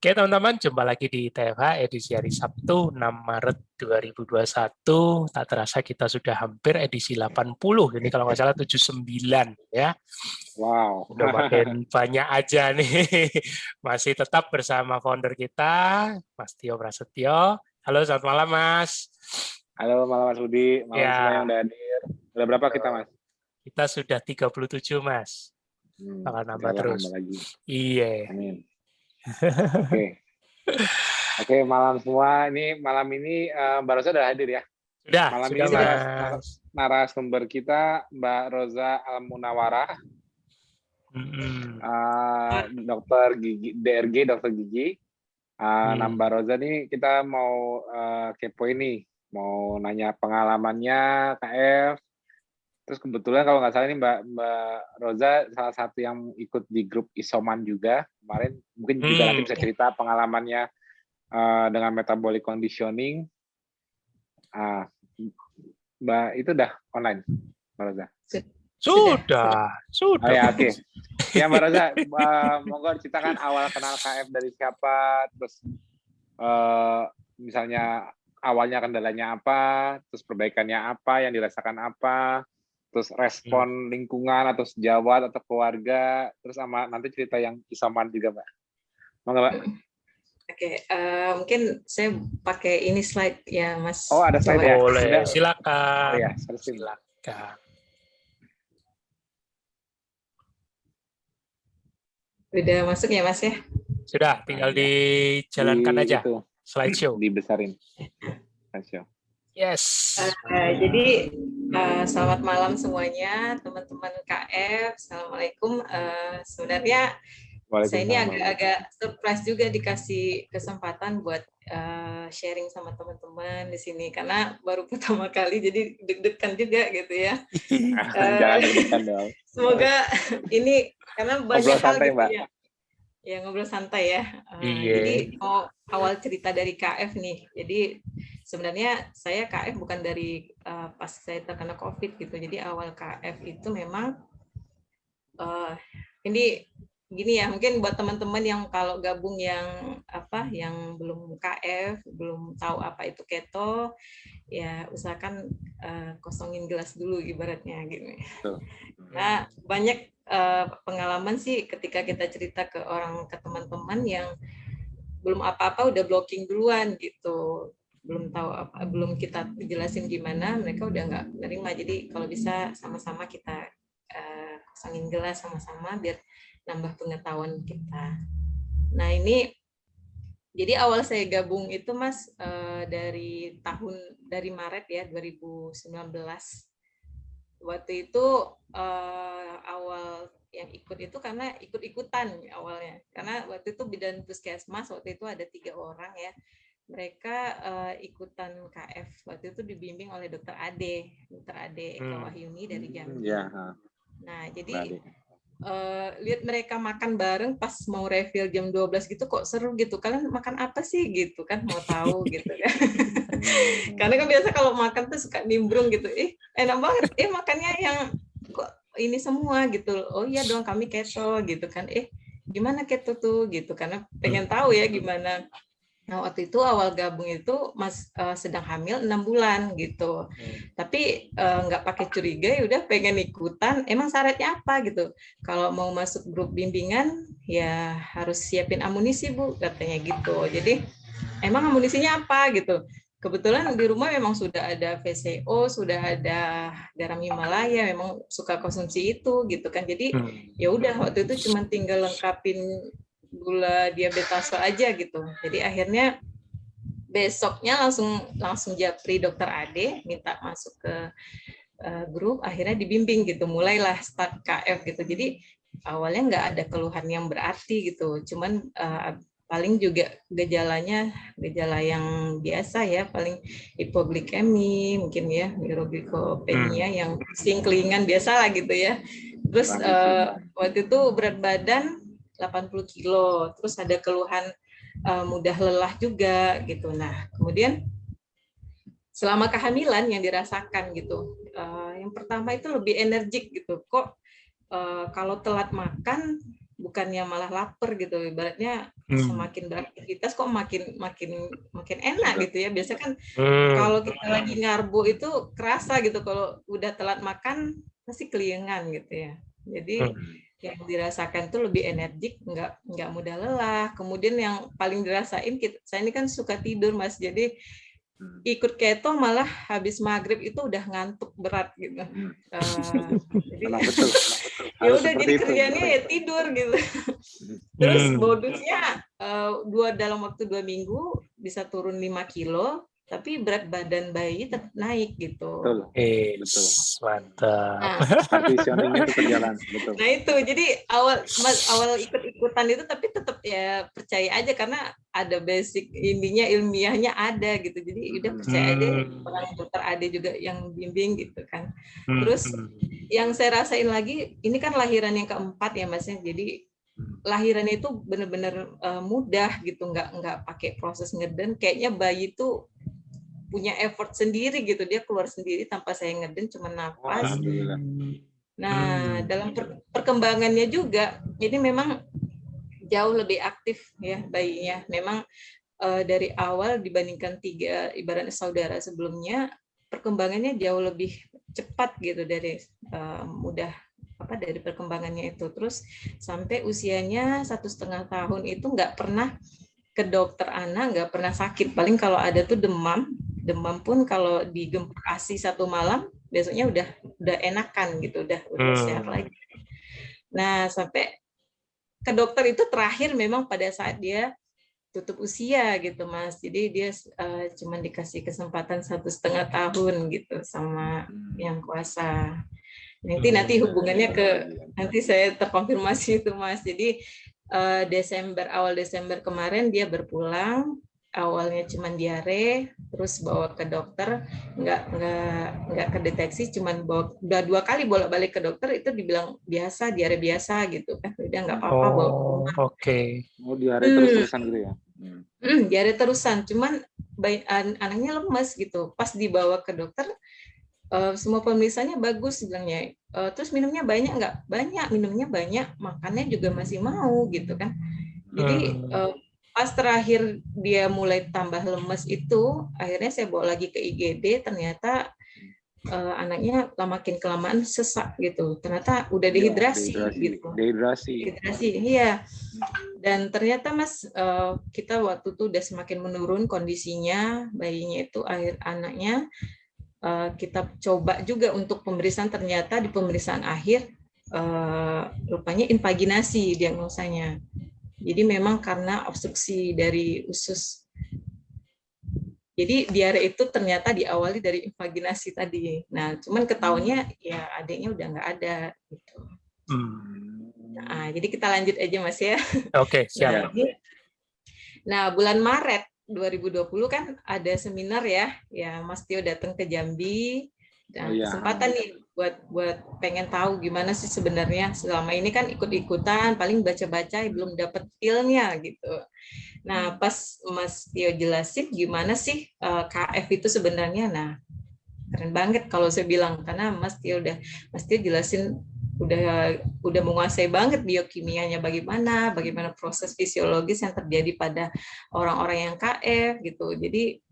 Oke teman-teman, jumpa lagi di TFH edisi hari Sabtu 6 Maret 2021. Tak terasa kita sudah hampir edisi 80. Ini kalau nggak salah 79 ya. Wow. Udah makin banyak aja nih. Masih tetap bersama founder kita, Mas Tio Prasetyo. Halo, selamat malam Mas. Halo malam Mas Budi, malam semua yang udah hadir. Udah berapa kita Mas? Kita sudah 37 Mas. Bakal nambah terus. Nambah lagi. Iya. Amin. Oke, malam semua. Ini malam ini Mbak Rosa udah hadir ya? Malam sudah, ini Mas. Narasumber kita Mbak Rosa Al-Munawarah, dokter gigi, DRG, dokter gigi. Mbak Rosa nih kita mau kepo ini, mau nanya pengalamannya KF. Terus kebetulan kalau nggak salah ini Mbak Rosa salah satu yang ikut di grup Isoman juga kemarin. Mungkin juga nanti bisa cerita pengalamannya dengan metabolic conditioning. Mbak itu udah online, Mbak Rosa? Sudah. Oh, ya, oke. Ya Mbak Rosa, monggo ceritakan awal kenal KF dari siapa, terus misalnya awalnya kendalanya apa, terus perbaikannya apa, yang dirasakan apa, terus respon lingkungan atau sejawat atau keluarga, terus sama nanti cerita yang Isoman juga Mbak. Monggo Mbak. Oke, mungkin saya pakai ini slide ya Mas. Oh ada slide ya? Boleh, silakan. Oh, ya, silakan. Udah masuk ya Mas ya? Sudah, tinggal dijalankan aja. Itu, slideshow. Dibesarin. Slideshow. Yes. Jadi selamat malam semuanya teman-teman KF. Assalamualaikum. Sebenarnya saya ini agak surprise juga dikasih kesempatan buat sharing sama teman-teman di sini karena baru pertama kali jadi deg-degan juga gitu ya. Jangan deg-degan dong. Semoga ini karena banyak hal gitu Mbak. Ya ngobrol santai ya. Jadi mau awal cerita dari KF nih. Jadi sebenarnya saya KF bukan dari pas saya terkena COVID gitu. Jadi awal KF itu memang ini gini ya, mungkin buat teman-teman yang kalau gabung yang belum KF, belum tahu apa itu keto, ya usahakan kosongin gelas dulu ibaratnya gitu. Nah, banyak pengalaman sih ketika kita cerita ke teman-teman yang belum apa-apa udah blocking duluan gitu. Belum tahu apa, belum kita jelasin gimana, mereka udah nggak nerima. Jadi kalau bisa sama-sama kita kosongin gelas sama-sama biar nambah pengetahuan kita. Nah ini jadi awal saya gabung itu Mas dari Maret ya 2019. Waktu itu awal yang ikut itu karena ikut-ikutan awalnya. Karena waktu itu bidan puskesmas waktu itu ada 3 orang ya. Mereka ikutan KF. Waktu itu dibimbing oleh Dokter Ade Eka Wahyuni dari Jambi. Nah jadi lihat mereka makan bareng pas mau refill jam 12 gitu kok seru gitu. Kalian makan apa sih gitu kan, mau tahu gitu kan. Karena kan biasa kalau makan tuh suka nimbrung gitu. Enak banget. Makannya yang kok ini semua gitu. Oh iya dong kami keto gitu kan. Gimana keto tuh gitu karena pengen tahu ya gimana. Nah, waktu itu awal gabung itu Mas sedang hamil 6 bulan gitu. Tapi nggak pakai curiga ya udah pengen ikutan. Emang syaratnya apa gitu? Kalau mau masuk grup bimbingan ya harus siapin amunisi Bu katanya gitu. Jadi emang amunisinya apa gitu? Kebetulan di rumah memang sudah ada VCO, sudah ada garam Himalaya, memang suka konsumsi itu gitu kan. Jadi ya udah waktu itu cuma tinggal lengkapin gula diabetase aja gitu. Jadi akhirnya besoknya langsung japri Dokter Ade minta masuk ke grup, akhirnya dibimbing gitu. Mulailah start KF gitu. Jadi awalnya nggak ada keluhan yang berarti gitu. Cuman paling juga gejala yang biasa ya, paling hipoglikemi mungkin ya, neuroglikopenia yang kelingan biasa lah gitu ya. Terus waktu itu berat badan 80 kilo, terus ada keluhan mudah lelah juga gitu. Nah, kemudian selama kehamilan yang dirasakan gitu, yang pertama itu lebih energik gitu. Kok kalau telat makan bukannya malah lapar gitu. Ibaratnya semakin beraktivitas kok makin enak gitu ya. Biasa kan kalau kita lagi ngarbo itu kerasa gitu, kalau udah telat makan pasti keliengan gitu ya. Jadi yang dirasakan tuh lebih energik, nggak mudah lelah. Kemudian yang paling dirasain, saya ini kan suka tidur Mas, jadi ikut keto malah habis maghrib itu udah ngantuk berat gitu. Jadi ya udah jadi kerjanya ya tidur gitu. Terus bonusnya dalam waktu 2 minggu bisa turun 5 kilo, tapi berat badan bayi tetap naik gitu. Betul. Mantap. Partitioningnya itu berjalan, betul. Nah itu, jadi awal ikut-ikutan itu, tapi tetap ya percaya aja karena ada basic ininya, ilmiahnya ada gitu. Jadi udah percaya aja, orang dokter Ade juga yang bimbing gitu kan. Terus yang saya rasain lagi, ini kan lahiran yang keempat ya Mas, jadi lahiran itu benar-benar mudah gitu, nggak pakai proses ngeden. Kayaknya bayi itu punya effort sendiri gitu, dia keluar sendiri tanpa saya ngeden, cuma nafas. Nah, dalam perkembangannya juga, ini memang jauh lebih aktif ya bayinya. Memang dari awal dibandingkan 3 ibaratnya saudara sebelumnya, perkembangannya jauh lebih cepat gitu dari dari perkembangannya itu. Terus sampai usianya 1,5 tahun itu nggak pernah ke dokter anak, nggak pernah sakit. Paling kalau ada tuh demam pun kalau digempur ASI 1 malam, besoknya udah enakan gitu, udah sehat lagi. Nah, sampai ke dokter itu terakhir memang pada saat dia tutup usia gitu Mas. Jadi dia cuma dikasih kesempatan 1,5 tahun gitu sama yang kuasa. Nanti hubungannya nanti saya terkonfirmasi itu Mas. Jadi awal Desember kemarin dia berpulang, awalnya cuma diare, terus bawa ke dokter, nggak kedeteksi, cuman udah 2 kali bolak-balik ke dokter, itu dibilang biasa, diare biasa gitu kan, udah nggak apa-apa bawa ke rumah. Mau diare terus-terusan gitu ya? Diare terusan, cuman anaknya lemes gitu. Pas dibawa ke dokter, semua pemeriksaannya bagus bilangnya. Terus minumnya banyak nggak? Banyak, minumnya banyak, makannya juga masih mau gitu kan. Jadi pas terakhir dia mulai tambah lemes itu, akhirnya saya bawa lagi ke IGD, ternyata anaknya makin kelamaan sesak gitu. Ternyata udah dehidrasi gitu. Dehidrasi, iya. Dan ternyata Mas, kita waktu itu udah semakin menurun kondisinya, bayinya itu anaknya. Kita coba juga untuk pemeriksaan, ternyata di pemeriksaan akhir rupanya invaginasi diagnosanya. Jadi memang karena obstruksi dari usus. Jadi diare itu ternyata diawali dari invaginasi tadi. Nah, cuman ketahuannya ya adiknya udah nggak ada gitu. Nah, jadi kita lanjut aja Mas ya. Oke, siap. Nah, bulan Maret 2020 kan ada seminar ya Mas Tio datang ke Jambi, dan kesempatan nih buat pengen tahu gimana sih sebenarnya selama ini kan ikut-ikutan, paling baca-baca belum dapat feel-nya gitu. Nah, pas Mas Tio jelasin gimana sih KF itu sebenarnya, nah keren banget kalau saya bilang, karena Mas Tio jelasin udah menguasai banget biokimianya, bagaimana proses fisiologis yang terjadi pada orang-orang yang KF gitu. Jadi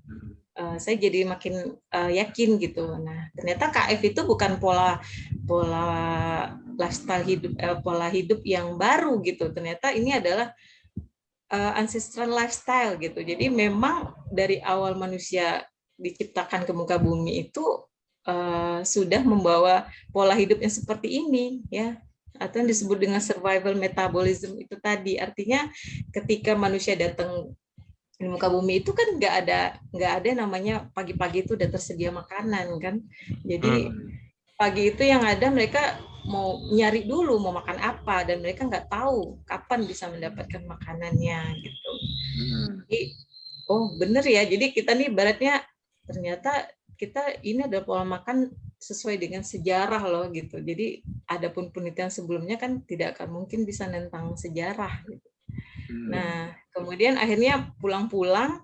saya jadi makin yakin gitu. Nah, ternyata KF itu bukan pola lifestyle hidup, pola hidup yang baru gitu. Ternyata ini adalah ancestral lifestyle gitu. Jadi memang dari awal manusia diciptakan ke muka bumi itu sudah membawa pola hidup yang seperti ini ya, atau yang disebut dengan survival metabolism itu tadi. Artinya ketika manusia datang di muka bumi itu kan nggak ada namanya pagi-pagi itu udah tersedia makanan kan. Jadi pagi itu yang ada mereka mau nyari dulu mau makan apa, dan mereka nggak tahu kapan bisa mendapatkan makanannya gitu. Jadi bener ya, jadi kita nih ibaratnya ternyata kita ini adalah pola makan sesuai dengan sejarah loh gitu. Jadi adapun penelitian sebelumnya kan tidak akan mungkin bisa nentang sejarah gitu. Nah, kemudian akhirnya pulang-pulang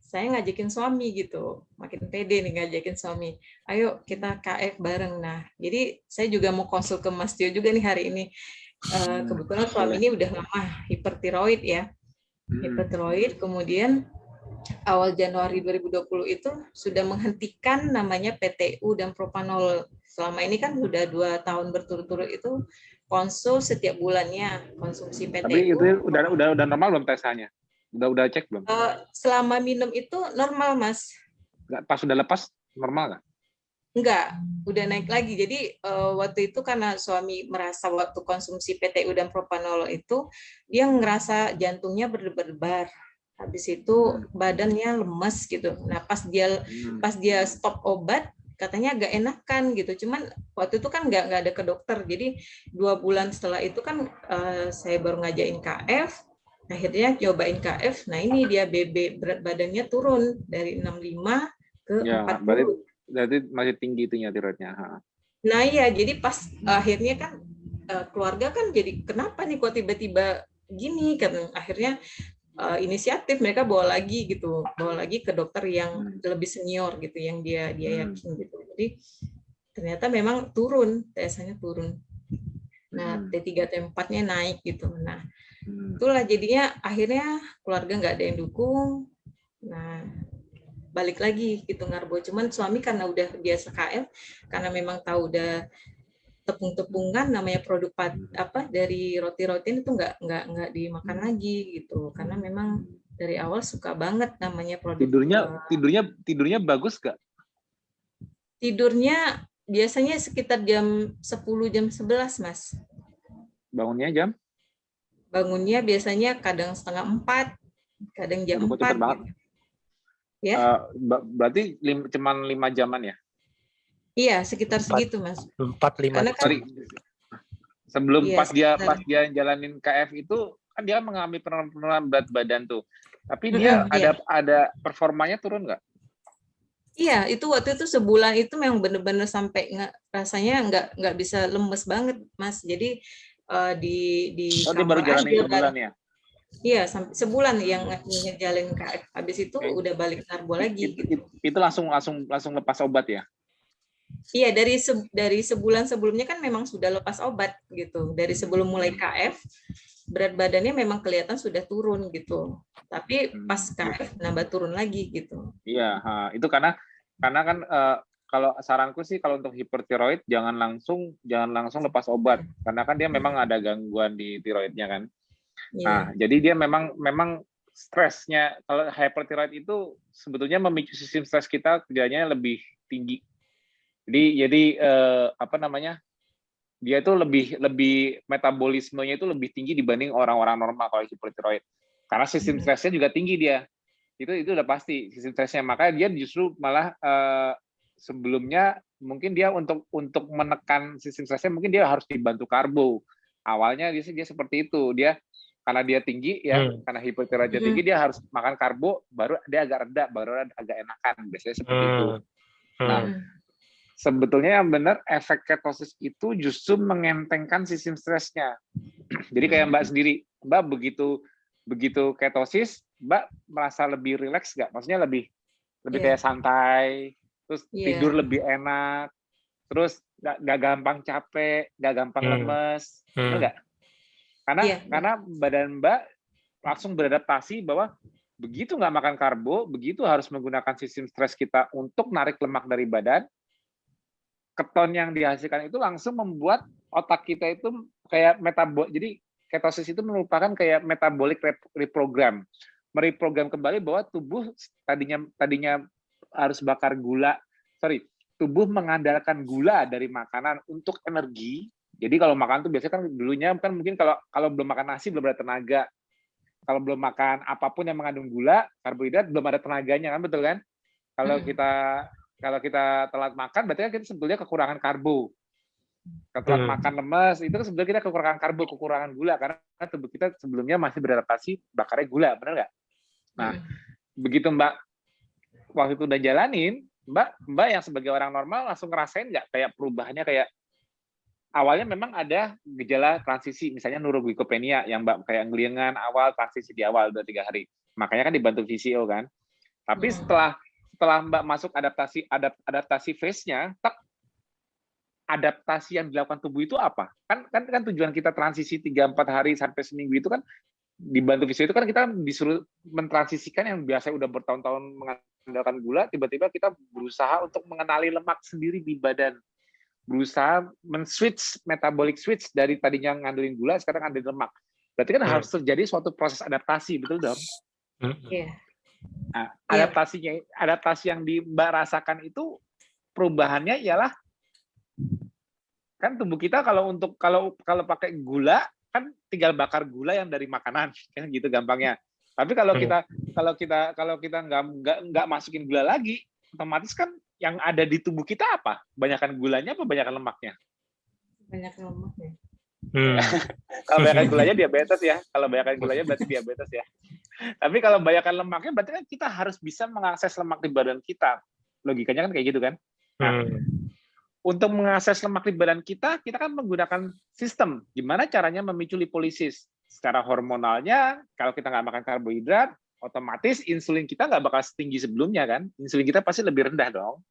saya ngajakin suami gitu. Makin pede nih ngajakin suami. Ayo kita KF bareng. Nah, jadi saya juga mau konsul ke Mas Tio juga nih hari ini. Kebetulan suami ini udah lama hipertiroid ya. Hipertiroid, kemudian awal Januari 2020 itu sudah menghentikan namanya PTU dan propanolol. Selama ini kan sudah 2 tahun berturut-turut itu konsul setiap bulannya konsumsi PTU. Tapi itu udah normal belum tesannya? Udah cek belum? Selama minum itu normal, Mas. Pas sudah lepas normal nggak? Enggak, udah naik lagi. Jadi waktu itu karena suami merasa waktu konsumsi PTU dan propanolol itu dia ngerasa jantungnya berdebar-debar. Habis itu badannya lemes gitu. Nah, pas dia stop obat, katanya agak enakan gitu. Cuman waktu itu kan nggak ada ke dokter. Jadi 2 bulan setelah itu kan saya baru ngajain KF. Akhirnya cobain KF. Nah, ini dia berat badannya turun dari 65 ke 40. Berarti masih tinggi itunya tiroidnya. Nah, iya, jadi pas akhirnya kan keluarga kan jadi kenapa nih kok tiba-tiba gini kan. Akhirnya inisiatif mereka bawa lagi ke dokter yang lebih senior gitu, yang dia yakin gitu. Jadi ternyata memang turun, TSH-nya turun. Nah, T3 T4-nya naik gitu. Nah, itulah jadinya akhirnya keluarga nggak ada yang dukung. Nah, balik lagi gitu ngarbo. Cuman suami karena udah biasa KF, karena memang tahu udah tepung-tepungan namanya produk dari roti-rotian itu nggak dimakan lagi gitu, karena memang dari awal suka banget namanya produk. Tidurnya bagus gak? Tidurnya biasanya sekitar jam 10 jam 11, Mas. Bangunnya jam? Bangunnya biasanya kadang 3:30, kadang jam 4 gitu. Ya. Berarti cuman 5 jaman ya? Iya, sekitar segitu, Mas. 4-5 jam. Sorry. Sebelum iya, pas dia jalanin KF itu kan dia mengalami penurunan berat badan tuh. Tapi dia ada performanya turun nggak? Iya, itu waktu itu sebulan itu memang benar-benar sampai rasanya nggak bisa lemes banget, Mas. Jadi di dia baru jalanin sebulan ya? Iya, sampai sebulan yang ngejalin KF. Habis itu udah balik narbo lagi. Itu langsung lepas obat ya? Iya, dari sebulan sebelumnya kan memang sudah lepas obat gitu. Dari sebelum mulai KF, berat badannya memang kelihatan sudah turun gitu. Tapi pas KF nambah turun lagi gitu. Iya, itu karena kan kalau saranku sih kalau untuk hipertiroid jangan langsung lepas obat, karena kan dia memang ada gangguan di tiroidnya kan. Nah, jadi dia memang stresnya, kalau hypertiroid itu sebetulnya memicu sistem stres kita kerjanya lebih tinggi. Jadi dia itu lebih metabolismenya itu lebih tinggi dibanding orang-orang normal kalau hipertiroid. Karena sistem stresnya juga tinggi dia. Itu udah pasti sistem stresnya. Makanya dia justru malah sebelumnya mungkin dia untuk menekan sistem stresnya mungkin dia harus dibantu karbo. Awalnya dia seperti itu. Dia karena dia tinggi ya, karena hipertiroidnya tinggi dia harus makan karbo baru dia agak reda, baru agak enakan. Biasanya seperti itu. Nah, sebetulnya yang benar efek ketosis itu justru mengentengkan sistem stresnya. Jadi kayak Mbak sendiri, Mbak begitu ketosis, Mbak merasa lebih rileks nggak? Maksudnya lebih kayak santai, terus tidur lebih enak, terus nggak gampang capek, nggak gampang lemes, benar nggak? Karena badan Mbak langsung beradaptasi bahwa begitu nggak makan karbo, begitu harus menggunakan sistem stres kita untuk narik lemak dari badan, keton yang dihasilkan itu langsung membuat otak kita itu kayak jadi ketosis itu merupakan kayak metabolic reprogram, mereprogram kembali bahwa tubuh tadinya harus bakar gula, tubuh mengandalkan gula dari makanan untuk energi. Jadi kalau makan tuh biasanya kan dulunya kan mungkin kalau belum makan nasi belum ada tenaga, kalau belum makan apapun yang mengandung gula, karbohidrat belum ada tenaganya kan, betul kan? Kalau kita telat makan, berarti kan kita sebetulnya kekurangan karbo. Telat makan lemes, itu kan sebetulnya kita kekurangan karbo, kekurangan gula, karena tubuh kita sebelumnya masih beradaptasi bakarnya gula, benar nggak? Nah, begitu Mbak waktu itu udah jalanin, Mbak yang sebagai orang normal langsung ngerasain nggak kayak perubahannya, kayak awalnya memang ada gejala transisi, misalnya neuroglikopenia yang Mbak kayak ngeliengan awal, transisi di awal 2-3 hari. Makanya kan dibantu VCO kan. Tapi setelah Mbak masuk adaptasi phase-nya, adaptasi yang dilakukan tubuh itu apa? Kan tujuan kita transisi 3-4 hari sampai seminggu itu kan dibantu visio itu kan kita disuruh mentransisikan yang biasa udah bertahun-tahun mengandalkan gula, tiba-tiba kita berusaha untuk mengenali lemak sendiri di badan. Berusaha men-switch, metabolic switch dari tadinya ngandelin gula, sekarang ngandelin lemak. Berarti kan harus terjadi suatu proses adaptasi, betul dong? Iya. Nah, adaptasi yang Mbak rasakan itu perubahannya ialah kan tubuh kita kalau pakai gula kan tinggal bakar gula yang dari makanan kan gitu gampangnya. Tapi kalau kita nggak masukin gula lagi, otomatis kan yang ada di tubuh kita apa? Banyakan gulanya apa banyakan lemaknya? Banyakan lemaknya. Kalau banyakan gulanya diabetes ya. Kalau banyakan gulanya berarti diabetes ya. Tapi kalau banyakan lemaknya berarti kan kita harus bisa mengakses lemak di badan kita. Logikanya kan kayak gitu kan. Nah, untuk mengakses lemak di badan kita kan menggunakan sistem. Gimana caranya memicu lipolisis? Secara hormonalnya, kalau kita nggak makan karbohidrat, otomatis insulin kita nggak bakal setinggi sebelumnya kan. Insulin kita pasti lebih rendah dong.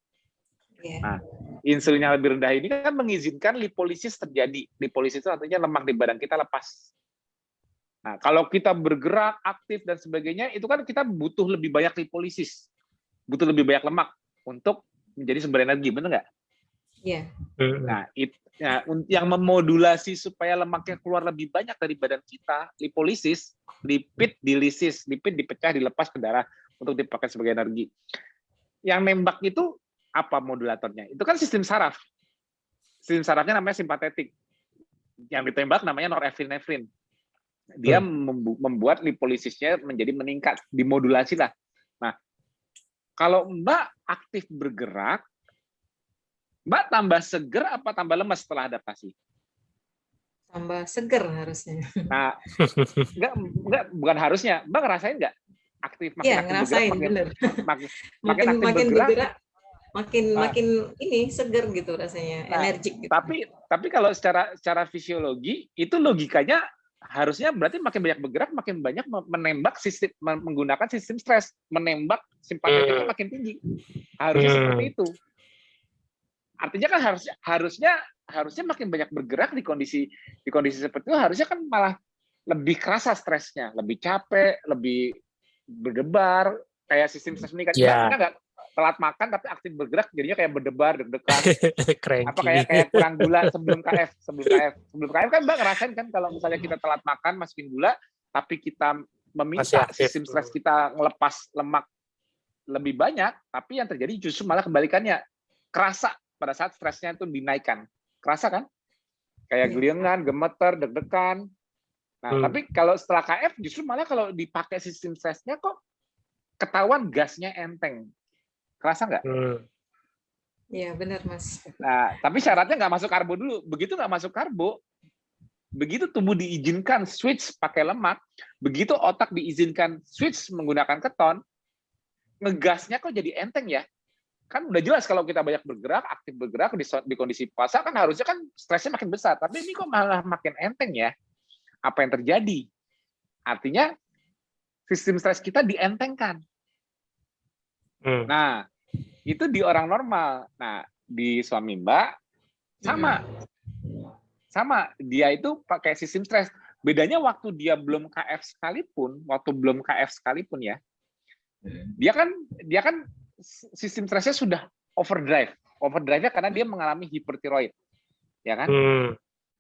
Yeah. Nah, insulin yang lebih rendah ini kan mengizinkan lipolisis terjadi. Lipolisis itu artinya lemak di badan kita lepas. Nah, kalau kita bergerak, aktif, dan sebagainya, itu kan kita butuh lebih banyak lipolisis. Butuh lebih banyak lemak untuk menjadi sumber energi, benar nggak? Iya. Nah, yang memodulasi supaya lemaknya keluar lebih banyak dari badan kita, lipolisis, lipid dilisis, lipid dipecah, dilepas ke darah untuk dipakai sebagai energi. Yang nembak itu apa modulatornya? Itu kan sistem saraf. Sistem sarafnya namanya simpatetik. Yang ditembak namanya norepinefrin. Dia membuat lipolisisnya menjadi meningkat, dimodulasi lah. Nah, kalau Mbak aktif bergerak, Mbak tambah seger apa tambah lemas setelah adaptasi? Tambah seger harusnya. Nah, bukan harusnya. Mbak ngerasain nggak aktif makin Iya, aktif ngerasain, bergerak, makin aktif bergerak, makin ini seger gitu rasanya, energik gitu. Tapi kalau secara fisiologi itu logikanya harusnya berarti makin banyak bergerak makin banyak menembak sistem menggunakan sistem stres, menembak simpatetiknya makin tinggi. Harusnya seperti itu. Artinya kan harusnya makin banyak bergerak di kondisi seperti itu harusnya kan malah lebih kerasa stresnya, lebih capek, lebih berdebar, kayak sistem stres meningkat. Kita nggak telat makan tapi aktif bergerak jadinya kayak berdebar, deg-degan. Apa kayak kurang gula sebelum KF kan Mbak ngerasain kan kalau misalnya kita telat makan masukin gula tapi kita meminta sistem stres kita ngelepas lemak lebih banyak, tapi yang terjadi justru malah kebalikannya. Kerasa pada saat stresnya itu dinaikkan. Kerasa kan? Kayak geliangan, gemeter, deg-degan. Nah, tapi kalau setelah KF justru malah kalau dipakai sistem stresnya kok ketahuan gasnya enteng. Kerasa nggak? Iya, benar, Mas. Nah, tapi syaratnya nggak masuk karbo dulu. Begitu nggak masuk karbo, begitu tubuh diizinkan switch pakai lemak, begitu otak diizinkan switch menggunakan keton, ngegasnya kok jadi enteng ya? Kan udah jelas kalau kita banyak bergerak, aktif bergerak di kondisi puasa kan harusnya kan stresnya makin besar. Tapi ini kok malah makin enteng ya? Apa yang terjadi? Artinya sistem stres kita dientengkan. Nah, itu di orang normal. Nah, di suami Mbak sama. Dia itu pakai sistem stres. Bedanya waktu dia belum KF sekalipun ya. Dia kan sistem stresnya sudah overdrive. Overdrive-nya karena dia mengalami hipertiroid. Ya kan?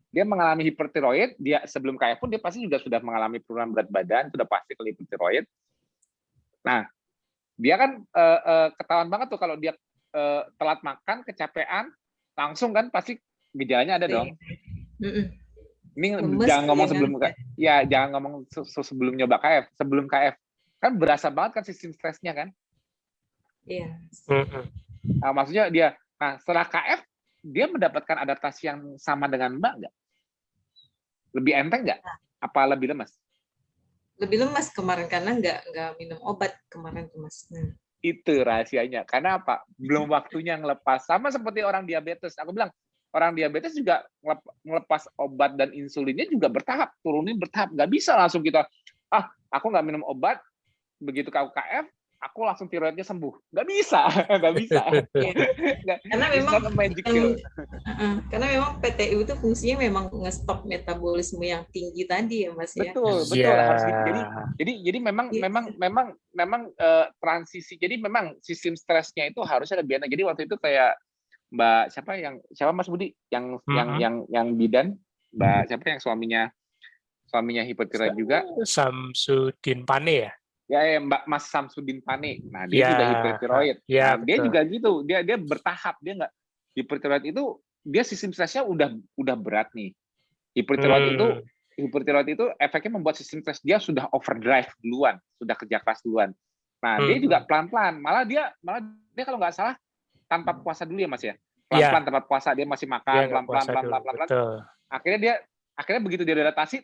Dia mengalami hipertiroid, dia sebelum KF pun dia pasti juga sudah mengalami penurunan berat badan, sudah pasti ke hipertiroid. Nah, dia kan ketahuan banget tuh kalau dia telat makan, kecapean, langsung kan pasti gejalanya ada dong. Ini jangan ngomong jangan ngomong sebelum nyoba KF, sebelum KF. Kan berasa banget kan sistem stresnya kan? Iya. Nah, maksudnya setelah KF dia mendapatkan adaptasi yang sama dengan Mbak nggak? Lebih enteng nggak? Apa lebih lemas? Lebih lemas kemarin karena nggak minum obat kemarin tuh, Mas. Itu rahasianya. Karena apa? Belum waktunya ngelepas. Sama seperti orang diabetes. Aku bilang orang diabetes juga ngelepas obat dan insulinnya juga bertahap, turunin bertahap. Nggak bisa langsung kita aku nggak minum obat begitu aku KF aku langsung tiroidnya sembuh. Nggak bisa, nggak bisa. Iya. Karena It's memang not a magic pill. karena memang PTU itu fungsinya memang nge-stop metabolisme yang tinggi tadi ya Mas ya. Betul, Iya. harus gitu. Jadi memang Iya. transisi. Jadi memang sistem stresnya itu harusnya lebih enak. Jadi waktu itu kayak Mbak siapa Mas Budi yang bidan, Mbak siapa yang suaminya hipotiroid juga, Samsudin Pane ya. ya Mbak Mas Samsudin Pane. Nah, dia Ya, juga hipertiroid. ya, Nah, dia betul. juga gitu. Dia bertahap. Dia nggak hipertiroid itu dia sistem stresnya udah berat nih. Hipertiroid itu efeknya membuat sistem stres dia sudah overdrive duluan, sudah kerja keras duluan. Nah, dia juga pelan-pelan. Malah dia kalau nggak salah tanpa puasa dulu ya Mas ya. Pelan-pelan tanpa puasa dia masih makan pelan-pelan. Akhirnya begitu dia adaptasi,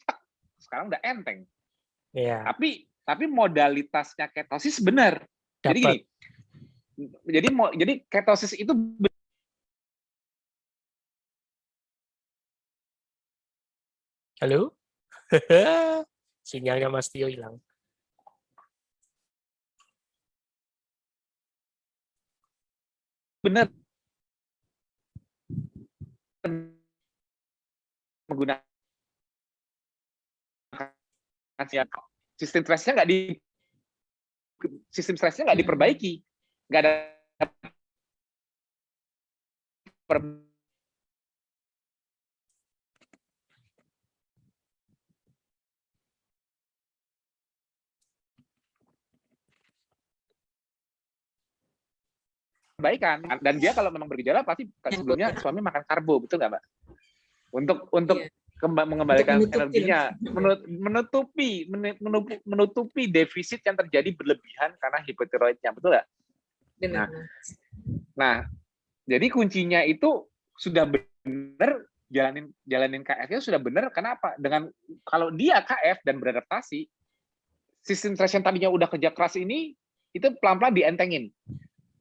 sekarang udah enteng. Iya. Tapi modalitasnya ketosis benar. Jadi gini. Jadi ketosis itu Halo? Sinyalnya Mas Tio hilang. benar menggunakan sistem stresnya nggak diperbaiki, nggak ada perbaikan. Dan dia kalau memang bergejala pasti sebelumnya suami makan karbo, betul nggak Mbak? Untuk mengembalikan energinya, menutupi defisit yang terjadi berlebihan karena hipotiroidnya, betul nggak? Nah, jadi kuncinya itu sudah benar, jalanin KF-nya sudah benar. Kenapa? Dengan kalau dia KF dan beradaptasi, sistem stres yang tadinya udah kerja keras ini itu pelan-pelan dientengin.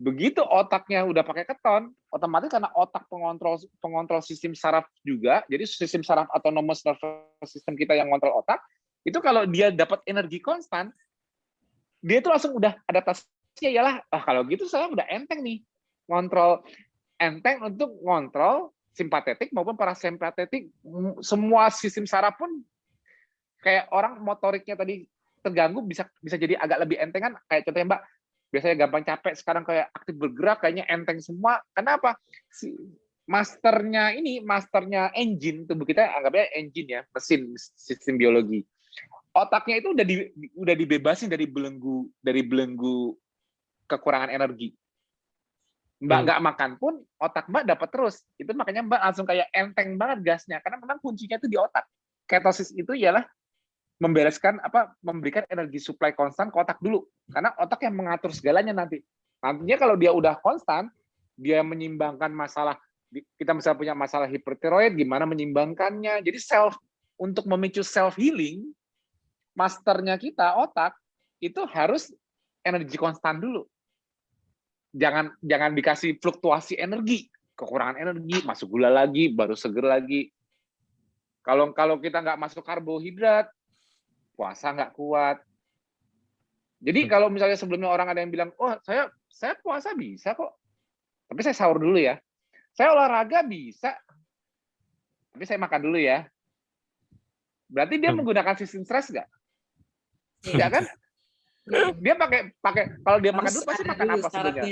Begitu otaknya udah pakai keton, otomatis karena otak pengontrol sistem saraf juga, jadi sistem saraf autonomous nervous system kita yang ngontrol otak, itu kalau dia dapat energi konstan, dia itu langsung udah adaptasinya ialah, kalau gitu saya udah enteng nih, enteng untuk ngontrol simpatetik maupun parasimpatetik, semua sistem saraf pun kayak orang motoriknya tadi terganggu bisa jadi agak lebih entengan, kayak contohnya Mbak, biasanya gampang capek, sekarang kayak aktif bergerak, kayaknya enteng semua. Kenapa? Masternya engine, tubuh kita anggapnya engine ya, mesin sistem biologi. Otaknya itu udah dibebasin dari belenggu kekurangan energi. Mbak nggak makan pun, otak Mbak dapat terus. Itu makanya Mbak langsung kayak enteng banget gasnya, karena memang kuncinya itu di otak. Ketosis itu ialah memberikan energi supply konstan ke otak dulu, karena otak yang mengatur segalanya nantinya kalau dia udah konstan, dia menyimbangkan masalah, kita misalnya punya masalah hipertiroid, gimana menyimbangkannya. Jadi untuk memicu self healing, masternya kita otak itu harus energi konstan dulu, jangan dikasih fluktuasi energi, kekurangan energi, masuk gula lagi, baru seger lagi. Kalau kita nggak masuk karbohidrat, puasa nggak kuat. Jadi kalau misalnya sebelumnya orang ada yang bilang, oh saya puasa bisa kok, tapi saya sahur dulu ya. Saya olahraga bisa, tapi saya makan dulu ya. Berarti dia menggunakan sistem stres nggak? Tidak kan? Dia pakai kalau dia makan dulu pasti makan apa sebelumnya?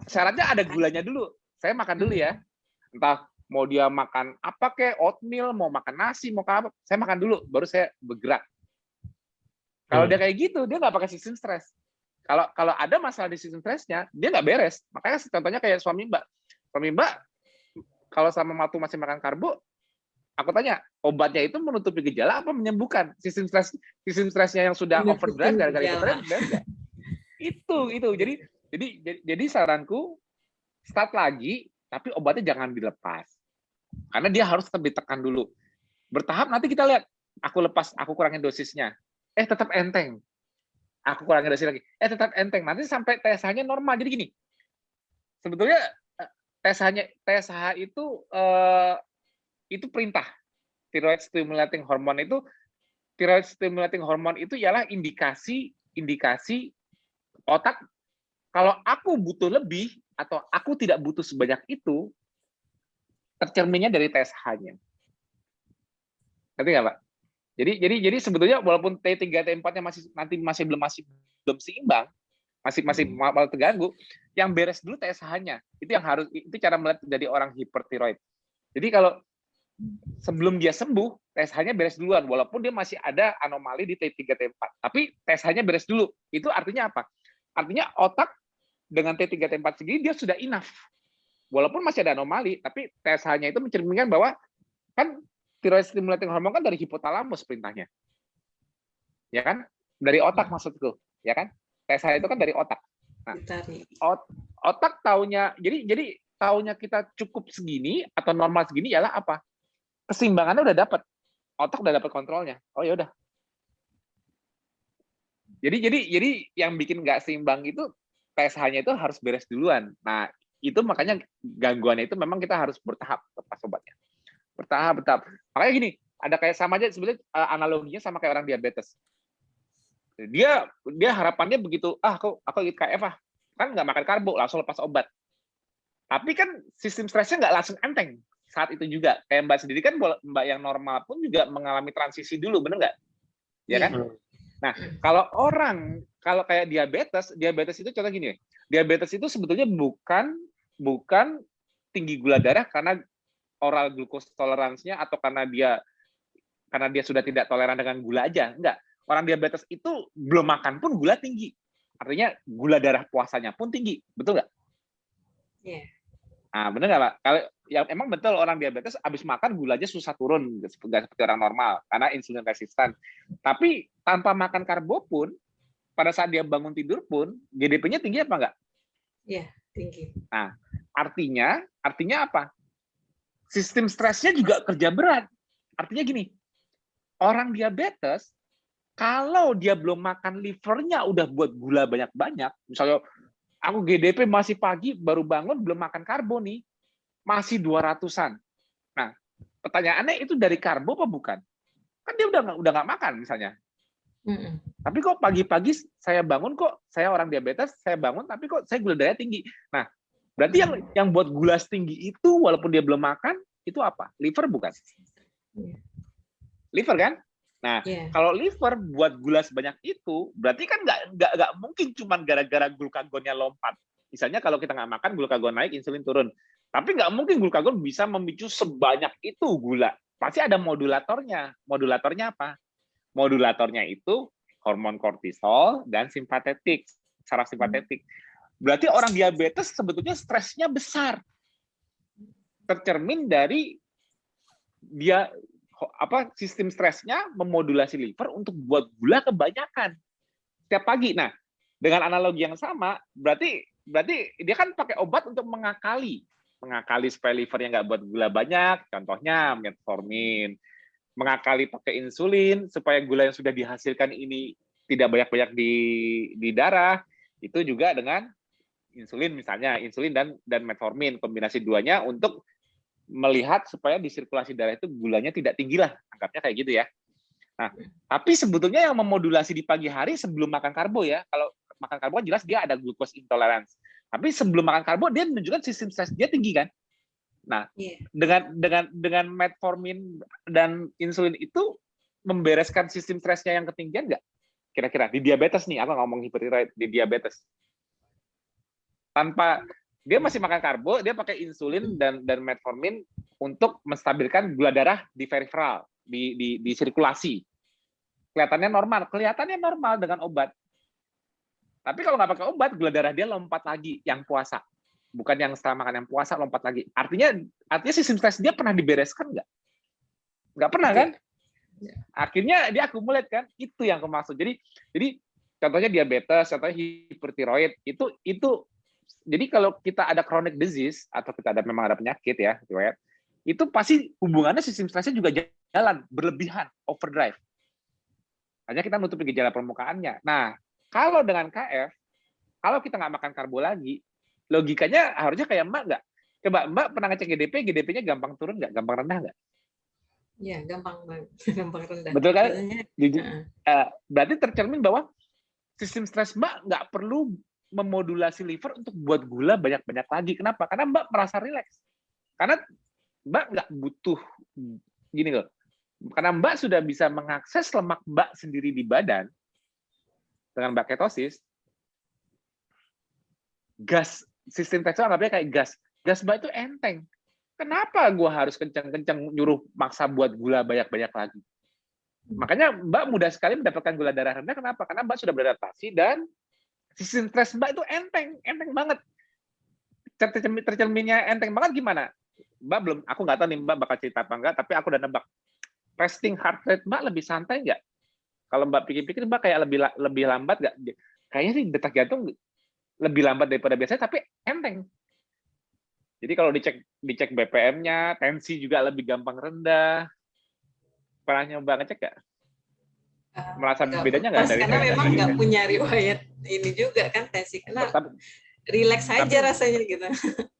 Syaratnya ada gulanya dulu. Saya makan dulu ya. Entah mau dia makan apa kayak oatmeal, mau makan nasi, mau apa, saya makan dulu, baru saya bergerak. Kalau dia kayak gitu, dia nggak pakai sistem stres. Kalau ada masalah di sistem stresnya, dia nggak beres. Makanya contohnya kayak suami Mbak. Suami Mbak, kalau sama waktu masih makan karbo, aku tanya, obatnya itu menutupi gejala apa menyembuhkan? Sistem stresnya yang sudah overdrive gara-gara itu. Itu. Jadi saranku, start lagi, tapi obatnya jangan dilepas. Karena dia harus tetap ditekan dulu. Bertahap nanti kita lihat, aku kurangin dosisnya. Tetap enteng. Aku kurangin dosis lagi. Tetap enteng. Nanti sampai TSH-nya normal. Jadi gini, sebetulnya TSH itu perintah. Thyroid stimulating hormone itu ialah indikasi Otak, kalau aku butuh lebih atau aku tidak butuh sebanyak itu, tercerminnya dari TSH-nya. Ngerti nggak, Pak? Jadi sebetulnya walaupun T3 T4-nya masih belum seimbang, masih terganggu, yang beres dulu TSH-nya. Itu cara melihat dari orang hipertiroid. Jadi kalau sebelum dia sembuh, TSH-nya beres duluan walaupun dia masih ada anomali di T3 T4. Tapi TSH-nya beres dulu. Itu artinya apa? Artinya otak dengan T3 T4 segini dia sudah enough. Walaupun masih ada anomali, tapi TSH-nya itu mencerminkan bahwa kan thyroid stimulating hormone kan dari hipotalamus perintahnya. Ya kan? Dari otak maksudku, ya kan? TSH itu kan dari otak. Nah, otak taunya, jadi taunya kita cukup segini atau normal segini ialah apa? Keseimbangannya udah dapat. Otak udah dapat kontrolnya. Oh ya udah. Jadi yang bikin nggak seimbang itu TSH-nya itu harus beres duluan. Nah, itu makanya gangguannya itu memang kita harus bertahap lepas obatnya. Bertahap. Makanya gini, ada kayak sama aja sebenarnya analoginya sama kayak orang diabetes. Dia harapannya begitu, aku ikut KF kan nggak makan karbo, langsung lepas obat. Tapi kan sistem stresnya nggak langsung enteng saat itu juga. Kayak Mbak sendiri kan, Mbak yang normal pun juga mengalami transisi dulu, bener nggak? Ya kan? Nah, kalau kayak diabetes itu contoh gini, diabetes itu sebetulnya bukan tinggi gula darah karena oral glucose toleransinya atau karena dia sudah tidak toleran dengan gula aja, enggak. Orang diabetes itu belum makan pun gula tinggi. Artinya gula darah puasanya pun tinggi. Betul nggak? Iya. Yeah. Nah, benar nggak, Pak? Kalau yang emang betul orang diabetes habis makan gulanya susah turun, nggak seperti orang normal karena insulin resistan. Tapi tanpa makan karbo pun, pada saat dia bangun tidur pun, GDP-nya tinggi apa nggak? Iya, tinggi. Nah, artinya apa? Sistem stresnya juga kerja berat. Artinya gini, orang diabetes kalau dia belum makan livernya udah buat gula banyak-banyak, misalnya aku GDP masih pagi baru bangun belum makan karbo nih, masih 200-an. Nah, pertanyaannya itu dari karbo apa bukan? Kan dia udah nggak makan misalnya. Tapi kok pagi-pagi saya bangun kok saya orang diabetes, saya bangun tapi kok saya gula darahnya tinggi. Nah, berarti yang buat gula tinggi itu walaupun dia belum makan itu apa? Liver bukan? Liver kan? Nah, kalau liver buat gula sebanyak itu, berarti kan nggak mungkin cuma gara-gara glukagonnya lompat. Misalnya kalau kita nggak makan, glukagon naik, insulin turun. Tapi nggak mungkin glukagon bisa memicu sebanyak itu gula. Pasti ada modulatornya. Modulatornya apa? Modulatornya itu hormon kortisol dan simpatetik, saraf simpatetik. Berarti orang diabetes sebetulnya stresnya besar. Tercermin dari dia sistem stresnya memodulasi liver untuk buat gula kebanyakan setiap pagi. Nah, dengan analogi yang sama, berarti dia kan pakai obat untuk mengakali supaya livernya nggak buat gula banyak. Contohnya metformin. Mengakali pakai insulin supaya gula yang sudah dihasilkan ini tidak banyak-banyak di darah. Itu juga dengan insulin misalnya, insulin dan metformin, kombinasi duanya untuk melihat supaya di sirkulasi darah itu gulanya tidak tinggi lah, anggapnya kayak gitu ya. Nah, tapi sebetulnya yang memodulasi di pagi hari sebelum makan karbo ya, kalau makan karbo jelas dia ada glucose intolerance. Tapi sebelum makan karbo dia menunjukkan sistem stres dia tinggi kan. Nah, dengan metformin dan insulin itu membereskan sistem stresnya yang ketinggian nggak? Kira-kira di diabetes nih, aku ngomong hipertiroid di diabetes. Tanpa dia masih makan karbo, dia pakai insulin dan metformin untuk menstabilkan gula darah di peripheral, di sirkulasi. Kelihatannya normal dengan obat. Tapi kalau nggak pakai obat, gula darah dia lompat lagi yang puasa. Bukan yang setelah makan yang puasa lompat lagi. Artinya sistem stres dia pernah dibereskan nggak? Nggak pernah kan? Akhirnya dia akumulat kan? Itu yang aku maksud. Jadi contohnya diabetes, contohnya hipertiroid, itu jadi kalau kita ada chronic disease atau kita memang ada penyakit ya, riwayat, itu pasti hubungannya sistem stresnya juga jalan berlebihan, overdrive. Hanya kita nutupi gejala permukaannya. Nah, kalau dengan KF, kalau kita nggak makan karbo lagi, logikanya harusnya kayak Mbak nggak? Coba Mbak pernah ngecek GDP-nya gampang turun nggak? Gampang rendah nggak? Iya, gampang banget. Gampang rendah. Betul kan? Berarti tercermin bahwa sistem stres Mbak nggak perlu memodulasi liver untuk buat gula banyak-banyak lagi. Kenapa? Karena Mbak merasa rileks. Karena Mbak nggak butuh, gini loh, karena Mbak sudah bisa mengakses lemak Mbak sendiri di badan dengan Mbak ketosis, gas, sistem stres anggapnya kayak gas. Gas Mbak itu enteng. Kenapa gue harus kencang-kencang nyuruh maksa buat gula banyak-banyak lagi? Makanya Mbak mudah sekali mendapatkan gula darah rendah. Kenapa? Karena Mbak sudah beradaptasi dan sistem stres Mbak itu enteng banget. Tercerminnya enteng banget gimana? Mbak belum, aku nggak tahu nih Mbak bakal cerita apa enggak, tapi aku udah nebak. Resting heart rate Mbak lebih santai nggak? Kalau Mbak pikir-pikir Mbak kayak lebih lambat nggak? Kayaknya sih detak jantung lebih lambat daripada biasanya, tapi enteng. Jadi kalau dicek BPM-nya, tensi juga lebih gampang rendah. Pernah nyoba ngecek nggak? Merasa bedanya nggak dari karena memang nggak punya riwayat ini juga kan tensi, karena relax aja rasanya gitu.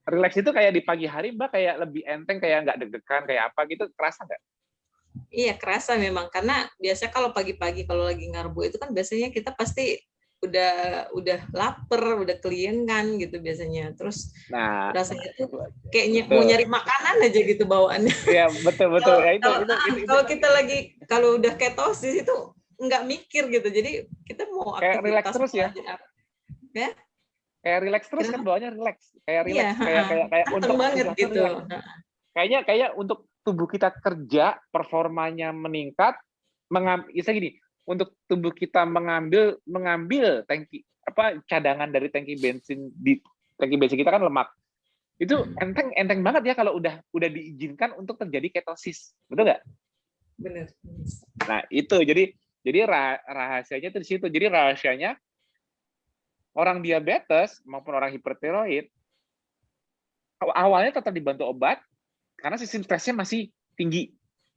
Relax itu kayak di pagi hari Mbak kayak lebih enteng, kayak nggak deg-degan, kayak apa gitu, kerasa nggak? Iya kerasa memang, karena biasa kalau pagi-pagi kalau lagi ngarbo itu kan biasanya kita pasti udah lapar, udah keliengan gitu biasanya. Terus rasanya tuh kayak mau nyari makanan aja gitu bawaannya. Iya, betul. Kalau kita lagi, kalau udah ketosis itu nggak mikir gitu. Jadi kita mau kayak relax terus ya. Ya? Kayak relax terus kan bawaannya relax. Kayak relax, kayak untuk banget gitu. Kayak untuk tubuh kita kerja, performanya meningkat, gini, untuk tubuh kita mengambil tangki cadangan dari tangki bensin kita kan lemak. Itu enteng banget ya kalau udah diizinkan untuk terjadi ketosis. Betul nggak? Benar. Nah, itu jadi rahasianya itu di situ. Jadi rahasianya orang diabetes maupun orang hipertiroid awalnya tetap dibantu obat karena sistem stresnya masih tinggi.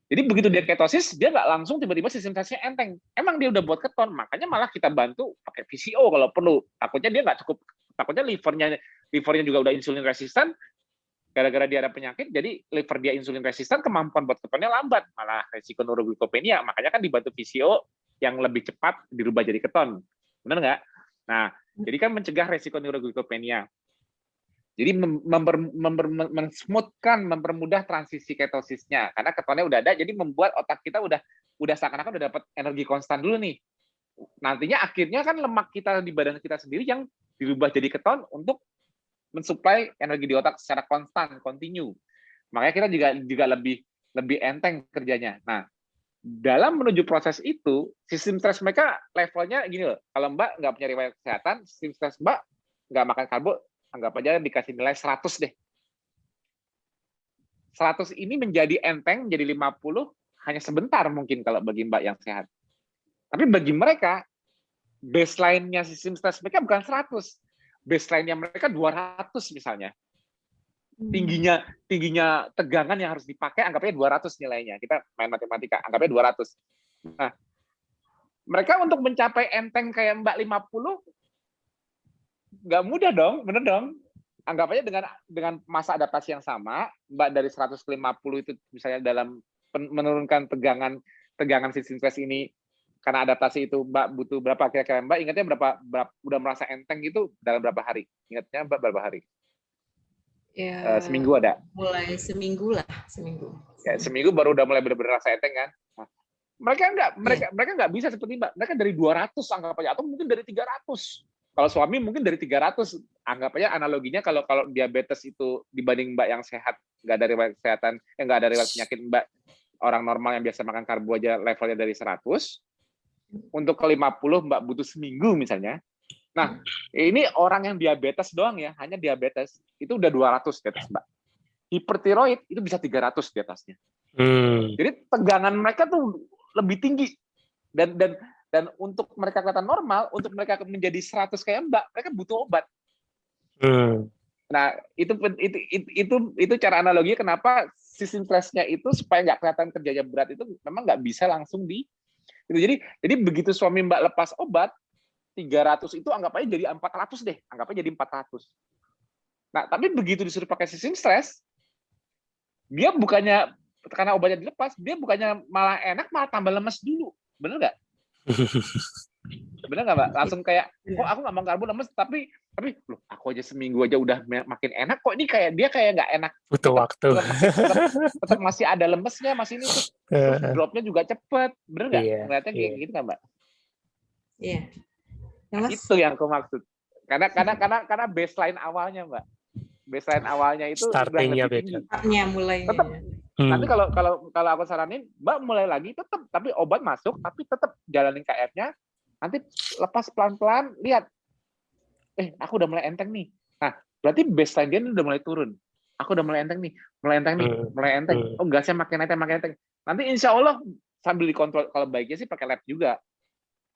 Jadi begitu dia ketosis, dia nggak langsung tiba-tiba sistem stresnya enteng. Emang dia udah buat keton, makanya malah kita bantu pakai VCO kalau perlu. Takutnya dia nggak cukup, takutnya livernya juga udah insulin resisten, gara-gara dia ada penyakit, jadi liver dia insulin resisten, kemampuan buat ketonnya lambat, malah resiko neuroglikopenia. Makanya kan dibantu VCO yang lebih cepat dirubah jadi keton. Benar nggak? Nah, jadi kan mencegah resiko neuroglikopenia. Jadi mempermudah transisi ketosisnya karena ketonnya udah ada, jadi membuat otak kita udah seakan-akan udah dapat energi konstan dulu nih. Nantinya akhirnya kan lemak kita di badan kita sendiri yang dirubah jadi keton untuk mensuplai energi di otak secara konstan, kontinu. Makanya kita juga lebih enteng kerjanya. Nah, dalam menuju proses itu, sistem stres mereka levelnya gini loh. Kalau Mbak nggak punya riwayat kesehatan, sistem stres Mbak nggak makan karbo, anggap aja dikasih nilai 100 deh. 100 ini menjadi enteng, menjadi 50, hanya sebentar mungkin kalau bagi Mbak yang sehat. Tapi bagi mereka, baseline-nya sistem stres mereka bukan 100. Baseline-nya mereka 200 misalnya. Tingginya tegangan yang harus dipakai, anggapnya 200 nilainya. Kita main matematika, anggapnya 200. Nah, mereka untuk mencapai enteng kayak Mbak 50, nggak mudah dong, bener dong. Anggap aja dengan masa adaptasi yang sama, Mbak dari 150 itu misalnya dalam menurunkan tegangan sistem stres ini, karena adaptasi itu Mbak butuh berapa kira-kira? Mbak ingatnya berapa udah merasa enteng itu dalam berapa hari? Ingatnya Mbak berapa hari? Ya, seminggu ada? Mulai seminggu lah, seminggu. Ya, seminggu baru udah mulai benar-benar rasa enteng kan? Nah, mereka nggak bisa seperti Mbak. Mereka dari 200 anggap aja, atau mungkin dari 300. Kalau suami mungkin dari 300, anggap aja analoginya kalau diabetes itu dibanding Mbak yang sehat, nggak ada riwayat kesehatan, nggak ada riwayat penyakit, Mbak orang normal yang biasa makan karbo aja levelnya dari 100, untuk ke 50 Mbak butuh seminggu misalnya. Nah, ini orang yang diabetes doang ya, hanya diabetes, itu udah 200 di atas Mbak. Hipertiroid itu bisa 300 di atasnya. Jadi tegangan mereka tuh lebih tinggi. Dan untuk mereka kelihatan normal, untuk mereka menjadi 100 kayak Mbak, mereka butuh obat. Nah, itu cara analoginya kenapa sistem stresnya itu supaya nggak kelihatan kerjanya berat itu memang nggak bisa langsung di. Jadi begitu suami Mbak lepas obat, 300 itu anggap aja jadi 400 deh, anggap aja jadi 400. Nah, tapi begitu disuruh pakai sistem stres, dia bukannya karena obatnya dilepas, dia bukannya malah enak, malah tambah lemes dulu, bener nggak? Bener nggak Mbak? Langsung kayak, kok aku nggak mau karbo lemes, tapi loh, aku aja seminggu aja udah makin enak, kok ini kayak dia kayak nggak enak. Butuh waktu. Tetap masih ada lemesnya, masih ini terus dropnya juga cepet. Bener nggak? Iya, Ngeliatnya kayak iya. gitu nggak Mbak? Iya. Ya, Mas. Itu yang aku maksud. Karena baseline awalnya Mbak. Baseline awalnya itu udah Startingnya lebih beda. tinggi. Startnya mulainya. Tetap. Nanti kalau aku saranin, Mbak mulai lagi tetap, tapi obat masuk, tapi tetap jalanin KF-nya. Nanti lepas pelan-pelan, lihat. Aku udah mulai enteng nih. Nah, berarti baseline dia udah mulai turun. Aku udah mulai enteng nih, mulai enteng. Oh, gasnya makin enteng. Nanti insya Allah sambil dikontrol, kalau baiknya sih pakai lab juga.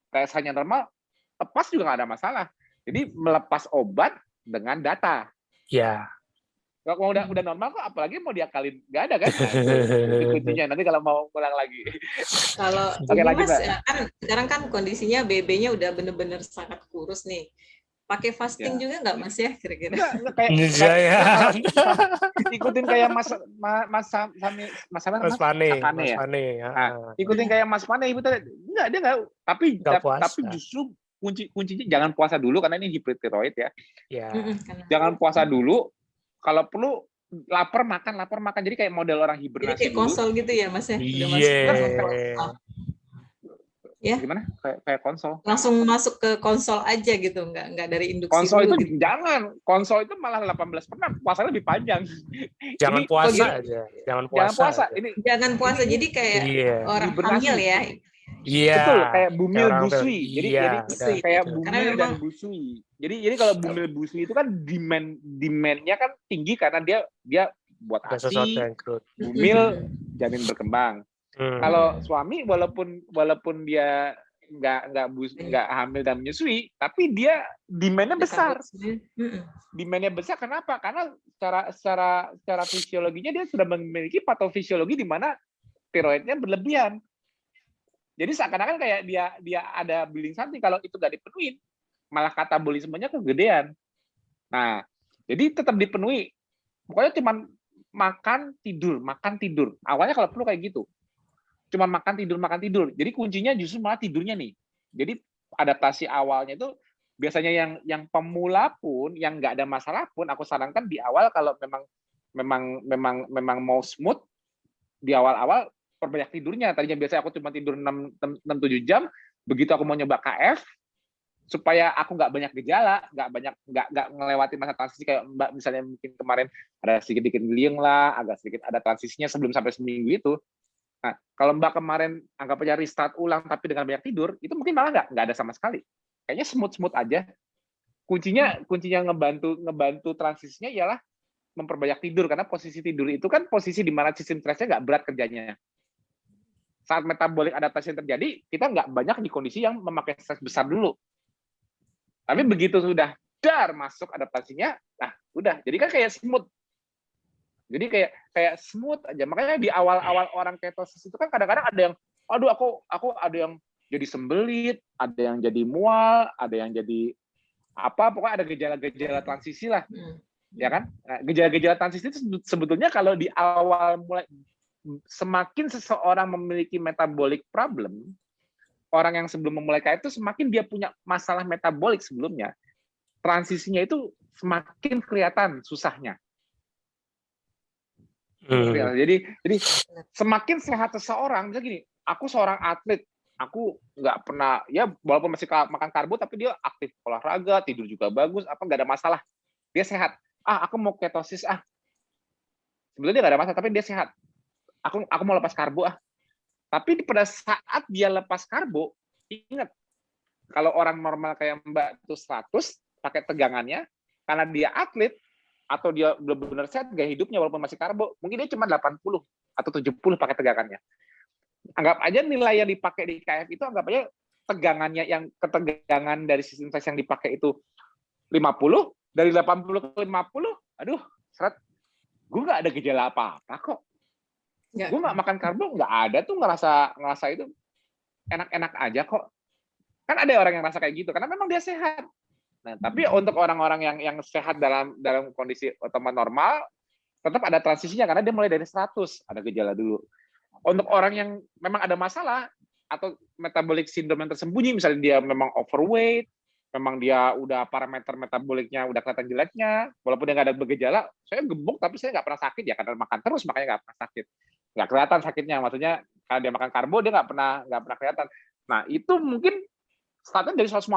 TSH-nya normal, lepas juga nggak ada masalah. Jadi melepas obat dengan data. Ya. Kalau udah normal kok, apalagi mau diakalin, nggak ada kan? Nah, itu kuncinya. Nanti kalau mau ulang lagi. Kalau Oke, lanjut, Mas, Mbak. kan sekarang kan kondisinya BB-nya udah bener-bener sangat kurus nih. Pakai fasting juga nggak Mas ya kira-kira? Nggak, kayak ikutin kayak Mas Pane ya. Nah, ikutin kayak Mas Pane ibu tadi. Enggak, dia enggak, tapi justru kuncinya jangan puasa dulu karena ini hipertiroid ya. Jangan puasa dulu. Kalau perlu lapar makan. Jadi kayak model orang hibernasi. Jadi kayak konsol gitu ya Mas ya. Iya. Ya. Gimana? Kayak konsol. Langsung masuk ke konsol aja gitu, nggak dari induksi. Konsol dulu, itu gitu. jangan. Konsol itu malah 18 pernah. Puasanya lebih panjang. Jangan puasa aja. Jangan puasa. Jangan puasa. Jadi kayak orang hamil ya. Iya. Betul, kayak bumil busui. Jadi kayak bumil memang, dan busui. Jadi kalau bumil busui itu kan demand-nya kan tinggi karena dia buat ASI, bumil, janin berkembang. Kalau suami walaupun dia nggak hamil dan menyusui, tapi dia demand-nya besar. Demand-nya besar kenapa? Karena secara fisiologinya dia sudah memiliki patofisiologi di mana tiroidnya berlebihan. Jadi seakan-akan kayak dia ada building something, kalau itu nggak dipenuhin, malah katabolismenya kegedean. Nah, jadi tetap dipenuhi. Pokoknya cuma makan tidur. Awalnya kalau perlu kayak gitu. Cuma makan tidur. Jadi kuncinya justru malah tidurnya nih. Jadi adaptasi awalnya itu biasanya yang pemula pun, yang nggak ada masalah pun, aku sarankan di awal kalau memang mau smooth di awal perbanyak tidurnya. Tadinya biasanya aku cuma tidur 6-7 jam, begitu aku mau nyoba KF, supaya aku nggak banyak gejala, nggak ngelewati masa transisi kayak Mbak misalnya mungkin kemarin ada sedikit liang lah, agak sedikit ada transisinya sebelum sampai seminggu itu. Nah, kalau Mbak kemarin anggap aja restart ulang tapi dengan banyak tidur, itu mungkin malah nggak ada sama sekali. Kayaknya smooth aja. Kuncinya ngebantu transisinya ialah memperbanyak tidur, karena posisi tidur itu kan posisi di mana sistem stresnya nggak berat kerjanya. Saat metabolik adaptasi terjadi, kita nggak banyak di kondisi yang memakai stres besar dulu. Tapi begitu sudah masuk adaptasinya, nah udah. Jadi kan kayak smooth. Jadi kayak smooth aja. Makanya di awal-awal orang ketosis itu kan kadang-kadang ada yang, aduh aku ada yang jadi sembelit, ada yang jadi mual, ada yang jadi apa, pokoknya ada gejala-gejala transisi lah. Ya kan? Nah, gejala-gejala transisi itu sebetulnya kalau di awal mulai, semakin seseorang memiliki metabolic problem, orang yang sebelum memulai KF itu semakin dia punya masalah metabolik sebelumnya, transisinya itu semakin kelihatan susahnya. Jadi semakin sehat seseorang, misalnya gini, aku seorang atlet, aku nggak pernah, ya walaupun masih makan karbo, tapi dia aktif olahraga, tidur juga bagus, nggak ada masalah, dia sehat. Aku mau ketosis, sebetulnya nggak ada masalah, tapi dia sehat. Aku mau lepas karbo, tapi pada saat dia lepas karbo, ingat, kalau orang normal kayak Mbak itu 100 pakai tegangannya, karena dia atlet atau dia benar-benar sehat gaya hidupnya walaupun masih karbo, mungkin dia cuma 80 atau 70 pakai tegangannya. Anggap aja nilai yang dipakai di KF itu, anggap aja tegangannya, yang ketegangan dari sistem stres yang dipakai itu 50, dari 80 ke 50, aduh, seret, gue nggak ada gejala apa-apa kok. Gue nggak makan karbo, nggak ada tuh ngerasa itu enak-enak aja kok. Kan ada orang yang rasa kayak gitu karena memang dia sehat. Nah, tapi untuk orang-orang yang sehat dalam kondisi otomat normal, tetap ada transisinya karena dia mulai dari 100, ada gejala dulu. Untuk orang yang memang ada masalah, atau metabolic syndrome yang tersembunyi, misalnya dia memang overweight, memang dia udah parameter metaboliknya udah kelihatan jeleknya, walaupun dia nggak ada bergejala, saya gemuk tapi saya nggak pernah sakit ya karena makan terus makanya nggak pernah sakit, nggak kelihatan sakitnya, maksudnya kalau dia makan karbo dia nggak pernah kelihatan. Nah itu mungkin startnya dari 150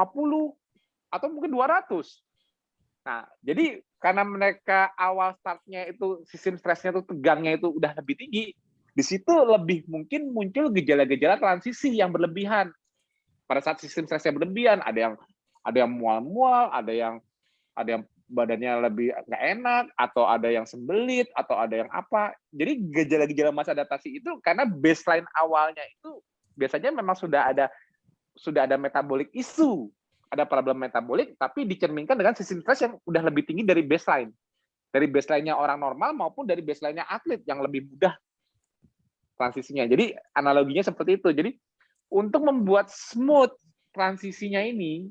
atau mungkin 200. Nah jadi karena mereka awal startnya itu sistem stresnya itu tegangnya itu udah lebih tinggi, di situ lebih mungkin muncul gejala-gejala transisi yang berlebihan. Pada saat sistem stresnya berlebihan, ada yang mual-mual, ada yang badannya lebih nggak enak, atau ada yang sembelit, atau ada yang apa. Jadi gejala-gejala masa adaptasi itu karena baseline awalnya itu biasanya memang sudah ada metabolic issue, ada problem metabolik, tapi dicerminkan dengan sistem stres yang udah lebih tinggi dari baseline. Dari baseline-nya orang normal maupun dari baseline-nya atlet yang lebih mudah transisinya. Jadi analoginya seperti itu. Jadi untuk membuat smooth transisinya ini,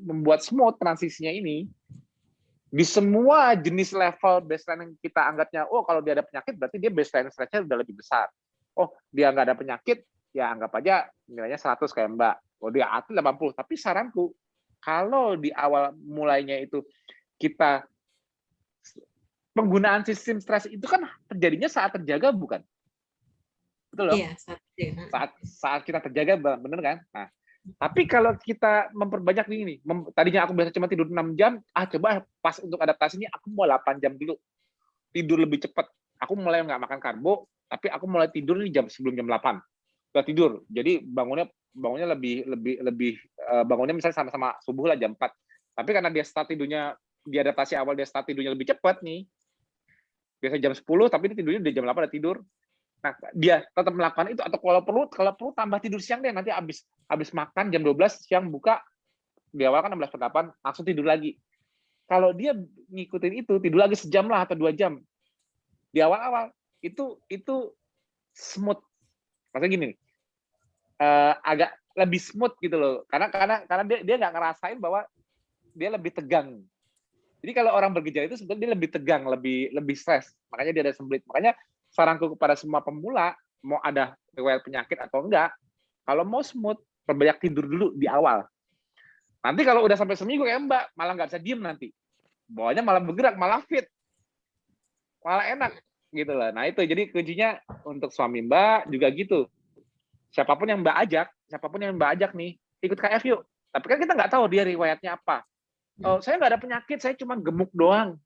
di semua jenis level baseline yang kita anggapnya, oh kalau dia ada penyakit berarti dia baseline stresnya udah lebih besar. Oh dia nggak ada penyakit, ya anggap aja nilainya 100 kayak Mbak. Oh dia atlet 80. Tapi saranku, kalau di awal mulainya itu kita penggunaan sistem stres itu kan terjadinya saat terjaga, bukan? Betul loh? Iya, saat kita terjaga, bener kan? Nah, tapi kalau kita memperbanyak ini, tadinya aku biasa cuma tidur 6 jam, coba pas untuk adaptasi ini aku mau 8 jam dulu. Tidur lebih cepat. Aku mulai nggak makan karbo, tapi aku mulai tidur nih sebelum jam 8. Udah tidur. Jadi bangunnya lebih bangunnya misalnya sama-sama subuh lah jam 4. Tapi karena dia start tidurnya, di adaptasi awal dia start tidurnya lebih cepat nih. Biasa jam 10, tapi dia tidurnya udah jam 8 udah tidur. Nah, dia tetap melakukan itu, atau kalau perlu tambah tidur siang deh, nanti habis makan jam 12 siang buka, di awal kan 16:08 langsung tidur lagi. Kalau dia ngikutin itu, tidur lagi sejam lah atau 2 jam. Di awal-awal itu smooth. Maksudnya gini, agak lebih smooth gitu loh. Karena dia nggak ngerasain bahwa dia lebih tegang. Jadi kalau orang bergejala itu sebenarnya dia lebih tegang, lebih stres. Makanya dia ada sembelit. Makanya saranku kepada semua pemula, mau ada riwayat penyakit atau enggak, kalau mau smooth, perbanyak tidur dulu di awal. Nanti kalau udah sampai seminggu kayak Mbak, malah nggak bisa diem nanti. Bawahnya malah bergerak, malah fit. Malah enak. Gitu lah. Nah itu, jadi kuncinya untuk suami Mbak juga gitu. Siapapun yang Mbak ajak nih, ikut KF yuk. Tapi kan kita nggak tahu dia riwayatnya apa. Oh, saya nggak ada penyakit, saya cuma gemuk doang.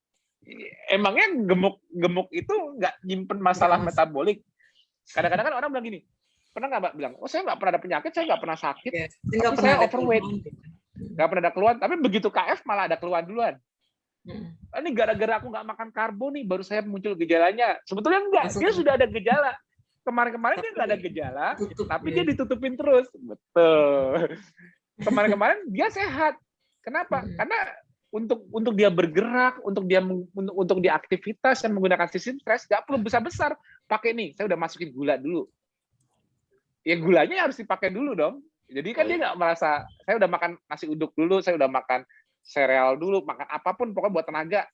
Emangnya gemuk itu nggak nyimpen masalah metabolik? Kadang-kadang kan orang bilang gini, pernah nggak Mbak bilang, oh saya nggak pernah ada penyakit, saya nggak pernah sakit, tapi saya overweight, nggak pernah ada keluhan, tapi begitu KF malah ada keluhan duluan. Ini gara-gara aku nggak makan karbo nih, baru saya muncul gejalanya. Sebetulnya enggak, dia sudah ada gejala. Kemarin-kemarin dia nggak ada gejala, tapi dia ditutupin terus. Betul. Kemarin-kemarin dia sehat. Kenapa? Karena untuk dia bergerak, untuk dia aktivitas yang menggunakan sistem stres, nggak perlu besar-besar. Pakai nih, saya udah masukin gula dulu. Ya gulanya harus dipakai dulu dong. Jadi kan dia nggak merasa, saya udah makan nasi uduk dulu, saya udah makan sereal dulu, makan apapun, pokoknya buat tenaga.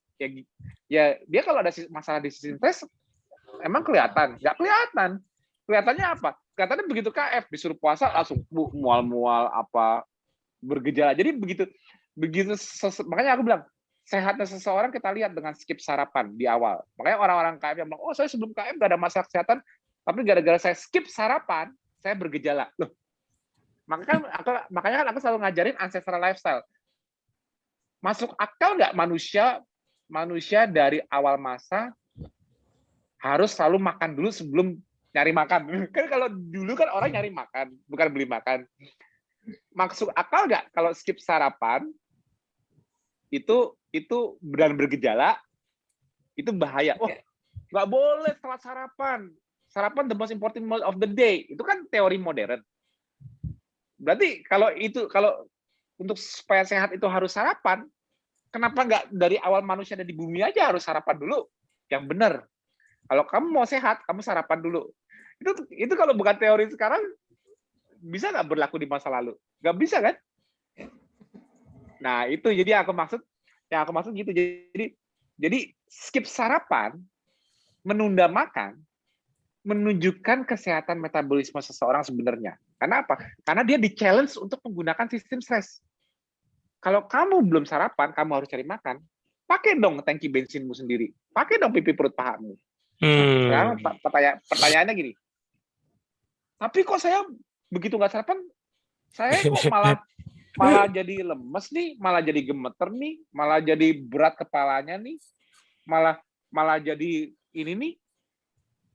Ya dia kalau ada masalah di sistem stres, emang kelihatan? Nggak kelihatan. Kelihatannya apa? Kelihatannya begitu KF, disuruh puasa langsung mual-mual apa, bergejala. Jadi begitu makanya aku bilang sehatnya seseorang kita lihat dengan skip sarapan di awal. Makanya orang-orang KF yang bilang, oh saya sebelum KF gak ada masalah kesehatan, tapi gara-gara saya skip sarapan saya bergejala. Loh, makanya kan aku selalu ngajarin ancestral lifestyle. Masuk akal nggak manusia dari awal masa harus selalu makan dulu sebelum nyari makan? Kan kalau dulu kan orang nyari makan, bukan beli makan. Masuk akal nggak kalau skip sarapan itu dan bergejala, itu bahaya. Oh, nggak boleh telat sarapan. Sarapan the most important meal of the day. Itu kan teori modern. Berarti kalau untuk supaya sehat itu harus sarapan, kenapa nggak dari awal manusia ada di bumi aja harus sarapan dulu? Yang benar. Kalau kamu mau sehat, kamu sarapan dulu. Itu kalau bukan teori sekarang, bisa nggak berlaku di masa lalu? Nggak bisa kan? Nah itu jadi yang aku maksud gitu. Jadi skip sarapan, menunda makan, menunjukkan kesehatan metabolisme seseorang sebenarnya. Karena apa? Karena dia di-challenge untuk menggunakan sistem stres. Kalau kamu belum sarapan, kamu harus cari makan. Pakai dong tangki bensinmu sendiri. Pakai dong pipi perut pahamu. Nah, sekarang pertanyaannya gini. Tapi kok saya begitu nggak sarapan, saya kok malah jadi lemes nih, malah jadi gemeter nih, malah jadi berat kepalanya nih, malah jadi ini nih.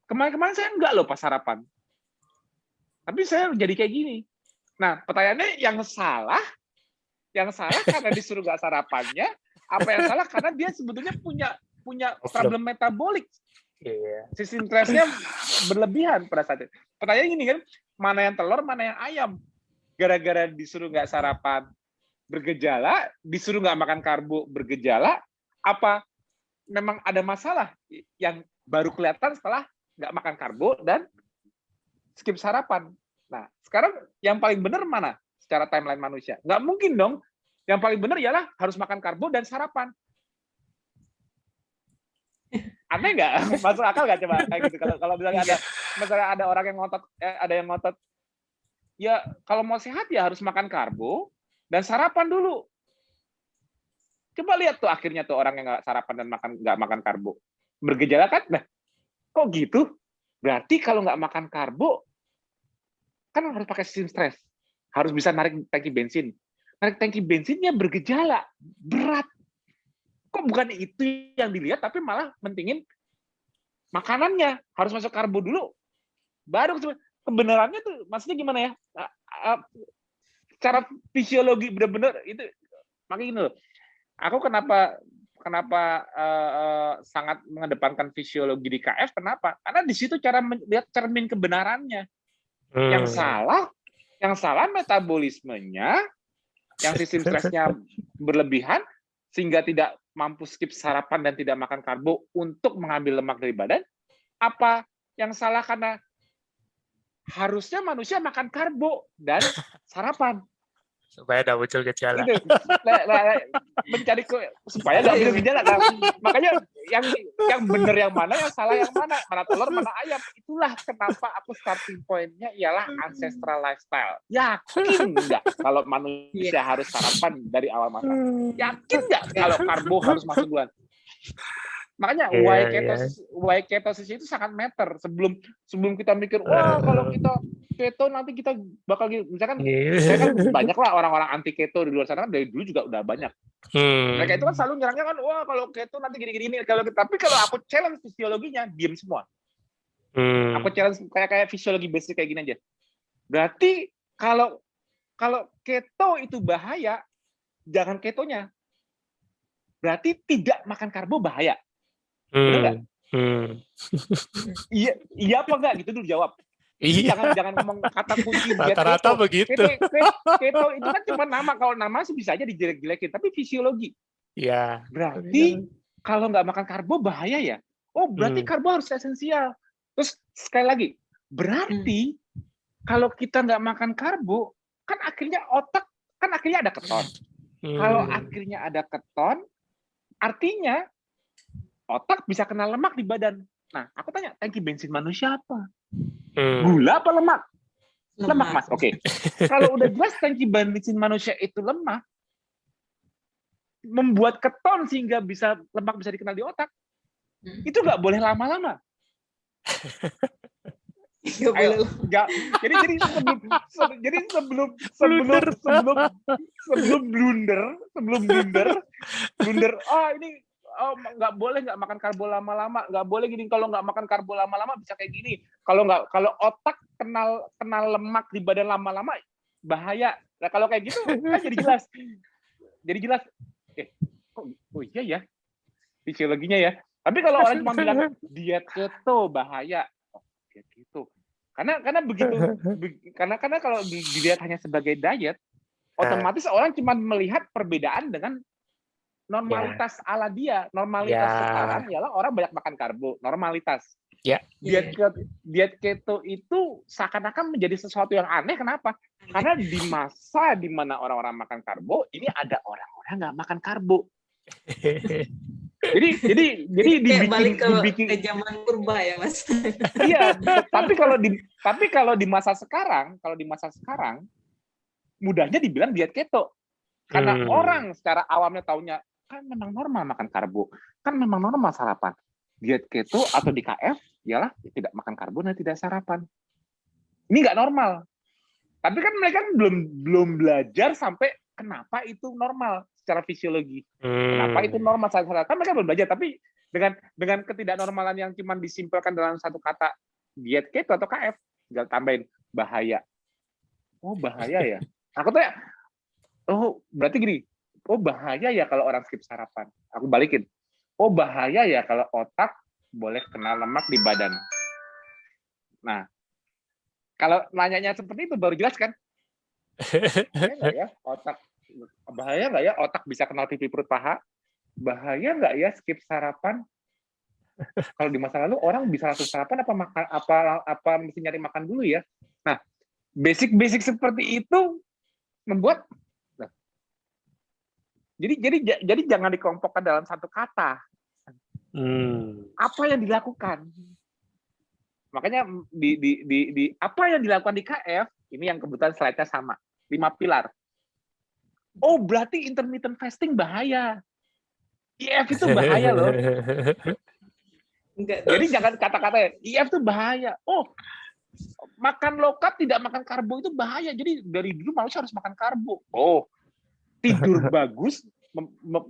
Kemarin-kemarin saya enggak loh pas sarapan. Tapi saya jadi kayak gini. Nah, pertanyaannya yang salah karena disuruh nggak sarapannya, apa yang salah karena dia sebetulnya punya problem metabolik. Sistem stresnya berlebihan pada saat itu. Pertanyaannya gini kan, mana yang telur, mana yang ayam? Gara-gara disuruh nggak sarapan bergejala, disuruh nggak makan karbo bergejala, apa memang ada masalah yang baru kelihatan setelah nggak makan karbo dan skip sarapan? Nah, sekarang yang paling benar mana secara timeline manusia? Nggak mungkin dong. Yang paling benar ialah harus makan karbo dan sarapan. Aneh nggak? Masuk akal nggak coba kayak gitu? Kalau misalnya ada orang yang ngotot, ada yang ngotot, ya kalau mau sehat ya harus makan karbo dan sarapan dulu. Coba lihat tuh akhirnya tuh orang yang nggak sarapan dan nggak makan karbo bergejala kan? Nah, kok gitu? Berarti kalau nggak makan karbo kan harus pakai sistem stres, harus bisa narik tangki bensin. Narik tangki bensinnya bergejala berat. Kok bukan itu yang dilihat, tapi malah mentingin makanannya harus masuk karbo dulu, baru kebenarannya tuh maksudnya gimana ya? Secara fisiologi benar-benar itu makanya gini loh. Aku kenapa sangat mengedepankan fisiologi di KF? Kenapa? Karena di situ cara melihat cermin kebenarannya. Yang salah metabolismenya, yang sistem stresnya berlebihan sehingga tidak mampu skip sarapan dan tidak makan karbo untuk mengambil lemak dari badan. Apa yang salah karena harusnya manusia makan karbo dan sarapan supaya tidak muncul gejala. Itu, mencari supaya nggak muncul gejala. Nah, makanya yang benar yang mana, yang salah yang mana telur, mana ayam. Itulah kenapa aku starting point-nya ialah ancestral lifestyle. Yakin nggak kalau manusia harus sarapan dari awal masa? Yakin nggak kalau karbo harus masuk duluan? Makanya why ketosis itu sangat matter. Sebelum kita mikir, wah kalau kita keto nanti kita bakal misalkan saya kan banyak lah orang-orang anti keto di luar sana kan dari dulu juga udah banyak. Mereka itu kan selalu nyerangnya kan, wah kalau keto nanti gini-gini. Tapi kalau aku challenge fisiologinya, diem semua. Aku challenge kayak fisiologi basic kayak gini aja. Berarti kalau keto itu bahaya, jangan ketonya. Berarti tidak makan karbo bahaya. Benar nggak? Iya apa enggak gitu dulu jawab. Iya. Jangan ngomong kata kunci rata-rata begitu. Keto itu kan cuma nama, kalau nama sih bisa aja dijelek-jelekin, tapi fisiologi. Iya. Berarti kalau nggak makan karbo bahaya ya. Oh berarti karbo harus esensial. Terus sekali lagi, berarti kalau kita nggak makan karbo, kan akhirnya otak kan akhirnya ada keton. Kalau akhirnya ada keton, artinya otak bisa kena lemak di badan. Nah, aku tanya, tangki bensin manusia apa? Gula apa lemak? Lemak, Mas. Oke. Kalau udah jelas tangki bensin manusia itu lemak, membuat keton sehingga lemak bisa dikenal di otak, itu nggak boleh lama-lama. Ayo, jadi sebelum blunder, ini nggak boleh nggak makan karbo lama-lama, nggak boleh gini, kalau nggak makan karbo lama-lama bisa kayak gini, kalau otak kenal lemak di badan lama-lama bahaya. Nah kalau kayak gitu kan jadi jelas oh iya ya fisiologinya ya. Tapi kalau orang cuma bilang diet keto bahaya, diet keto karena begitu karena kalau dilihat hanya sebagai diet, otomatis orang cuma melihat perbedaan dengan normalitas ala dia. Normalitas sekarang ialah orang banyak makan karbo, normalitas. Diet keto itu seakan-akan menjadi sesuatu yang aneh. Kenapa? Karena di masa di mana orang-orang makan karbo, ini ada orang-orang nggak makan karbo. Jadi Kayak balik dibikin ke zaman purba ya, Mas. iya, tapi kalau di masa sekarang, mudahnya dibilang diet keto. Karena orang secara awamnya taunya kan memang normal makan karbo, kan memang normal sarapan. Diet keto atau di KF ialah tidak makan karbo dan tidak sarapan. Ini nggak normal. Tapi kan mereka belum belajar sampai kenapa itu normal secara fisiologi. Kenapa itu normal secara kan mereka belum belajar. Tapi dengan ketidaknormalan yang cuma disimpulkan dalam satu kata diet keto atau KF, tinggal tambahin bahaya. Oh bahaya ya. Aku tuh ya, oh berarti gini. Oh bahaya ya kalau orang skip sarapan. Aku balikin. Oh bahaya ya kalau otak boleh kena lemak di badan. Nah, kalau nanyanya seperti itu baru jelas kan? Bahaya nggak ya otak bisa kena pipi perut paha? Bahaya nggak ya skip sarapan? Kalau di masa lalu orang bisa langsung sarapan apa mesti nyari makan dulu ya? Nah, basic seperti itu membuat jadi jangan dikelompokkan dalam satu kata. Apa yang dilakukan? Makanya di apa yang dilakukan di KF ini yang kebetulan slide-nya sama 5 pilar. Oh berarti intermittent fasting bahaya. IF itu bahaya loh. Jadi jangan kata-kata IF itu bahaya. Oh makan low carb tidak makan karbo itu bahaya. Jadi dari dulu manusia harus makan karbo. Oh tidur bagus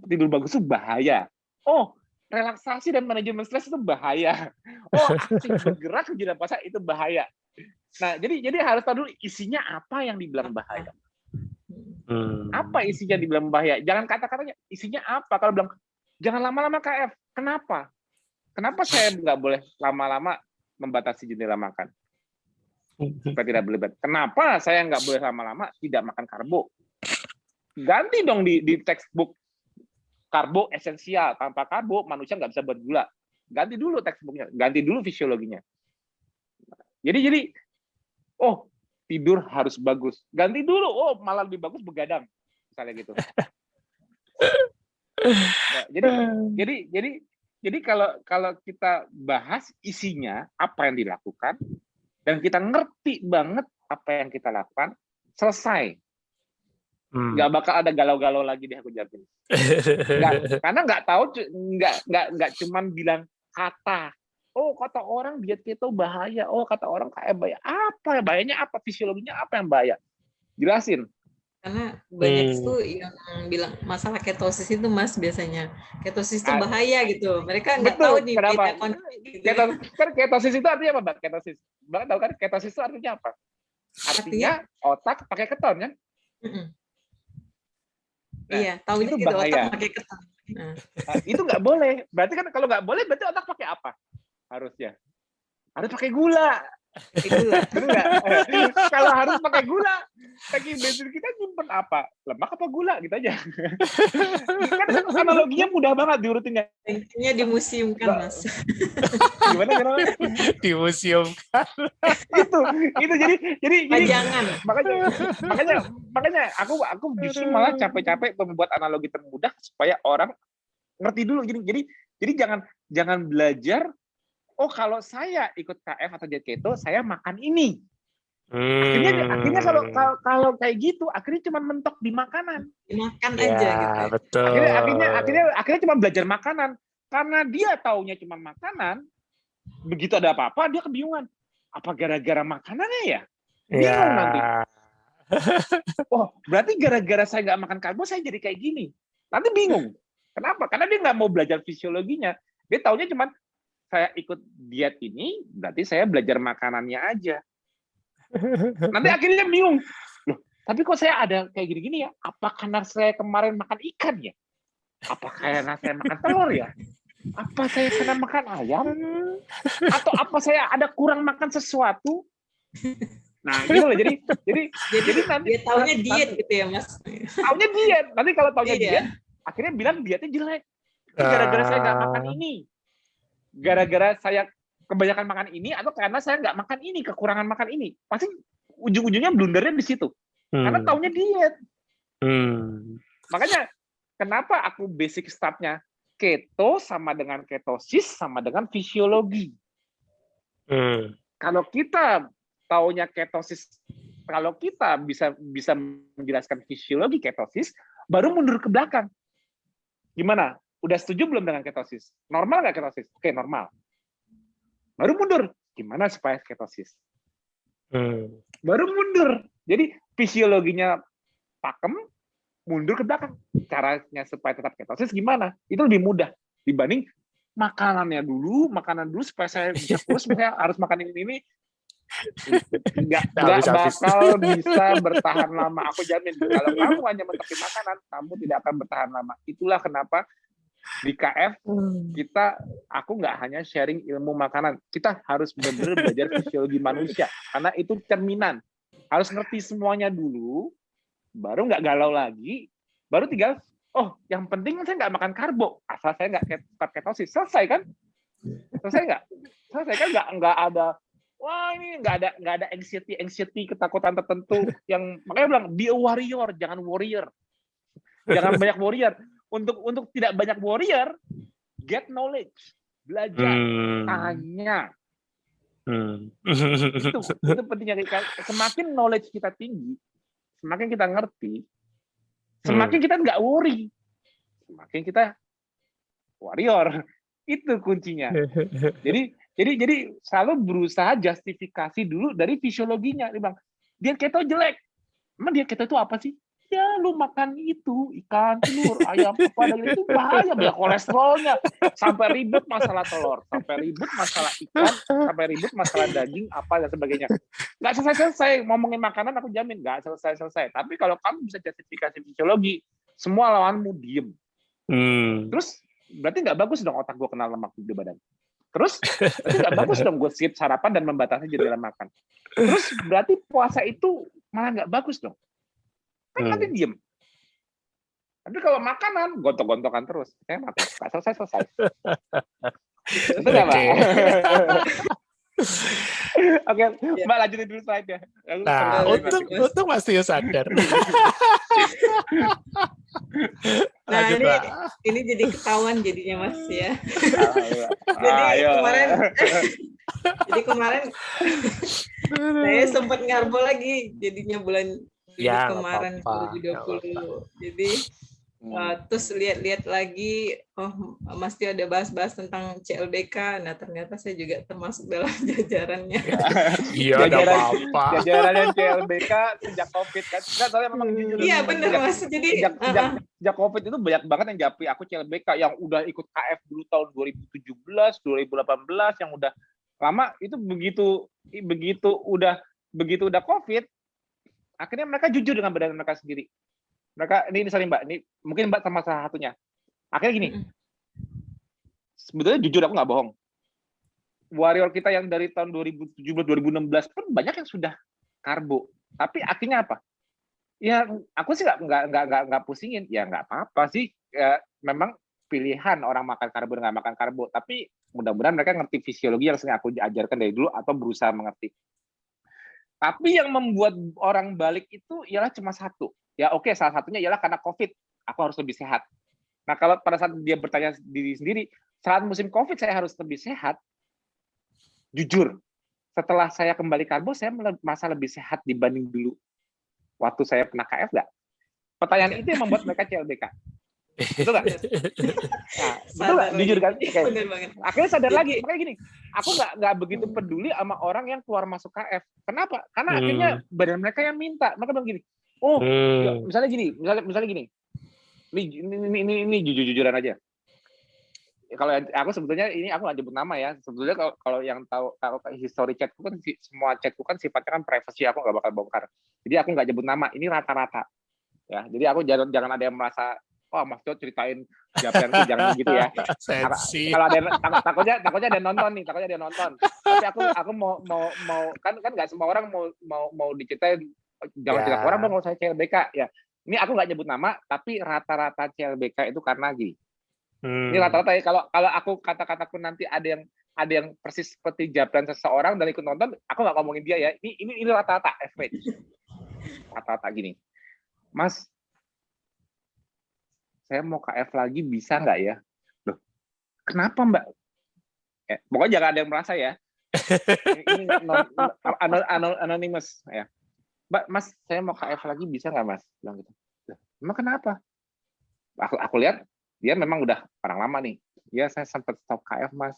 itu bahaya. Oh relaksasi dan manajemen stres itu bahaya. Oh, aktif bergerak menjelang puasa itu bahaya. Nah, jadi harus tahu dulu isinya apa yang dibilang bahaya. Apa isinya dibilang bahaya? Jangan kata-katanya isinya apa. Kalau bilang jangan lama-lama KF. Kenapa? Kenapa saya nggak boleh lama-lama membatasi jendela makan? Supaya tidak berlebihan. Kenapa saya nggak boleh lama-lama tidak makan karbo? Ganti dong di textbook karbo esensial, tanpa karbo manusia nggak bisa buat gula. Ganti dulu textbooknya, ganti dulu fisiologinya. Jadi oh tidur harus bagus, ganti dulu. Oh malah lebih bagus begadang, misalnya gitu. Nah, jadi kalau kita bahas isinya apa yang dilakukan dan kita ngerti banget apa yang kita lakukan, selesai. Nggak bakal ada galau-galau lagi deh aku jawabin. Karena nggak tahu, nggak cuman bilang kata. Oh kata orang diet keto bahaya. Oh kata orang KF bahaya. Apa bahayanya? Apa fisiologinya? Apa yang bahaya? Jelasin. Karena banyak tuh yang bilang masalah ketosis itu Mas biasanya. Ketosis itu bahaya gitu. Mereka nggak tahu nih beda konsep. Kan ketosis itu artinya apa, Mbak? Ketosis. Mbak tahu kan ketosis itu artinya apa? Artinya otak pakai keton kan? Nah, iya, tahunya gitu otak pakai keton. Nah, itu nggak boleh. Berarti kan kalau nggak boleh, berarti otak pakai apa? Harusnya harus pakai gula. Kalau harus pakai gula, daging bensin kita nyimpen apa? Lemak apa gula gitu aja. Kan analoginya mudah banget diurutinnya. Intinya dimuseumkan, Mas. Gimana? Dimuseumkan. itu jadi jangan. Makanya aku justru malah capek-capek membuat analogi termudah supaya orang ngerti dulu gini. Jadi jangan belajar. Oh kalau saya ikut KF atau diet keto, saya makan ini. Akhirnya kalau kayak gitu, akhirnya cuma mentok di makanan. Makan aja gitu. Betul. Akhirnya cuma belajar makanan. Karena dia taunya cuma makanan, begitu ada apa-apa dia kebingungan. Apa gara-gara makanannya ya? Bingung nanti. Oh berarti gara-gara saya nggak makan karbo, saya jadi kayak gini. Nanti bingung. Kenapa? Karena dia nggak mau belajar fisiologinya. Dia taunya cuma saya ikut diet ini, berarti saya belajar makanannya aja. Nanti akhirnya bingung. Loh, tapi kok saya ada kayak gini-gini ya? Apa karena saya kemarin makan ikan ya? Apa karena saya makan telur ya? Apa saya karena makan ayam? Atau apa saya ada kurang makan sesuatu? Nah, gitu loh. Jadi nanti dia taunya diet gitu ya, Mas. Taunya diet. Nanti kalau taunya diet, akhirnya bilang dietnya jelek. Gara-gara saya nggak makan ini. Gara-gara saya kebanyakan makan ini atau karena saya nggak makan ini, kekurangan makan ini. Pasti ujung-ujungnya blundernya di situ. Karena taunya diet. Makanya kenapa aku basic startnya keto sama dengan ketosis sama dengan fisiologi. Kalau kita taunya ketosis, kalau kita bisa menjelaskan fisiologi ketosis, baru mundur ke belakang. Gimana? Udah setuju belum dengan ketosis? Normal nggak ketosis? Oke, normal. Baru mundur. Gimana supaya ketosis? Baru mundur. Jadi fisiologinya pakem, mundur ke belakang. Caranya supaya tetap ketosis gimana? Itu lebih mudah dibanding makanan dulu supaya saya bisa kurus, saya harus makan ini. Nggak bakal bisa bertahan lama. Aku jamin. Kalau kamu hanya mentok makanan, kamu tidak akan bertahan lama. Itulah kenapa di KF aku nggak hanya sharing ilmu makanan, kita harus benar-benar belajar fisiologi manusia karena itu cerminan. Harus ngerti semuanya dulu, baru nggak galau lagi, baru tinggal yang penting saya nggak makan karbo, asal saya nggak ketosis, selesai kan? Selesai kan? Nggak ada. Wah, ini nggak ada anxiety ketakutan tertentu yang makanya bilang be a warrior, jangan warrior, jangan banyak warrior. Untuk tidak banyak warrior, get knowledge, belajar, tanya. Itu pentingnya. Semakin knowledge kita tinggi, semakin kita ngerti, semakin kita nggak worry, semakin kita warrior. Itu kuncinya. Jadi selalu berusaha justifikasi dulu dari fisiologinya. Dia bilang, dia keto jelek. Emang dia keto itu apa sih? Ya lu makan itu, ikan, telur, ayam, apa dan itu bahaya, banyak kolesterolnya. Sampai ribut masalah telur, sampai ribut masalah ikan, sampai ribut masalah daging, apa dan sebagainya. Nggak selesai-selesai ngomongin makanan, aku jamin nggak selesai-selesai. Tapi kalau kamu bisa justifikasi fisiologi, semua lawanmu diem. Terus berarti nggak bagus dong otak gue kenal lemak di badan. Terus berarti nggak bagus dong gue skip sarapan dan membatasi jadwal makan. Terus berarti puasa itu malah nggak bagus dong. Kan nanti diem. Tapi kalau makanan gontok-gontokan terus, saya makan nggak selesai. Itu nggak, Mbak? Oke, Mbak lanjutin dulu slide-nya. Nah, untung Mas Tio sadar. Nah, ini jadi ketahuan jadinya Mas ya. Jadi kemarin saya sempat ngarbo lagi jadinya bulan kemarin 2020. Jadi terus lihat-lihat lagi, Mas Tio ada bahas-bahas tentang CLBK. Nah, ternyata saya juga termasuk dalam jajarannya. Iya, ada apa-apa. Jajarannya CLBK sejak COVID kan. Soalnya memang jujur. Iya, benar Mas. Jadi sejak COVID itu banyak banget yang japri aku CLBK yang udah ikut KF dulu tahun 2017, 2018 yang udah lama itu begitu udah COVID, akhirnya mereka jujur dengan badan mereka sendiri. Mereka ini misalnya Mbak, ini mungkin Mbak sama salah satunya. Akhirnya gini, sebetulnya jujur aku nggak bohong. Warrior kita yang dari tahun 2017-2016 pun banyak yang sudah karbo. Tapi akhirnya apa? Ya aku sih nggak pusingin. Ya nggak apa-apa sih. Ya, memang pilihan orang makan karbo dan nggak makan karbo. Tapi mudah-mudahan mereka ngerti fisiologi yang sering aku ajarkan dari dulu atau berusaha mengerti. Tapi yang membuat orang balik itu ialah cuma satu. Ya oke, salah satunya ialah karena COVID, aku harus lebih sehat. Nah kalau pada saat dia bertanya diri sendiri, saat musim COVID saya harus lebih sehat, jujur, setelah saya kembali karbo, saya merasa lebih sehat dibanding dulu. Waktu saya pernah KF nggak? Pertanyaan itu yang membuat mereka CLBK. Betul nggak? Nah, betul nggak? Jujur kan? Okay. Akhirnya sadar lagi. Makanya gini, aku nggak begitu peduli sama orang yang keluar masuk KF. Kenapa? Karena akhirnya badan mereka yang minta. Mereka bilang gini, misalnya gini. Ini jujur-jujuran aja. Kalau aku sebetulnya ini aku nggak nyebut nama ya. Sebetulnya kalau yang tahu history chatku kan semua chatku kan sifatnya kan privacy, aku nggak bakal bongkar. Jadi aku nggak nyebut nama. Ini rata-rata. Ya, jadi aku jangan ada yang merasa Mas Tio ceritain jawabanku jangan gitu ya. Kalau ada takutnya ada nonton nih, takutnya ada nonton. Tapi aku mau kan nggak semua orang mau diceritain, jangan cerita orang dong kalau saya CLBK ya. Ini aku nggak nyebut nama, tapi rata-rata CLBK itu karena gini. Ini rata-rata ya, kalau aku kata-kataku nanti ada yang persis seperti jawaban seseorang dan ikut nonton, aku nggak ngomongin dia ya. Ini rata-rata average. Rata-rata gini. Mas, saya mau KF lagi bisa nggak ya? Loh, kenapa Mbak? Pokoknya jangan ada yang merasa ya. Ini anonymous ya. Mbak, Mas, saya mau KF lagi bisa nggak Mas? Bilang gitu. Emang kenapa? Aku lihat dia memang udah orang lama nih. Ya saya sempat stop KF Mas.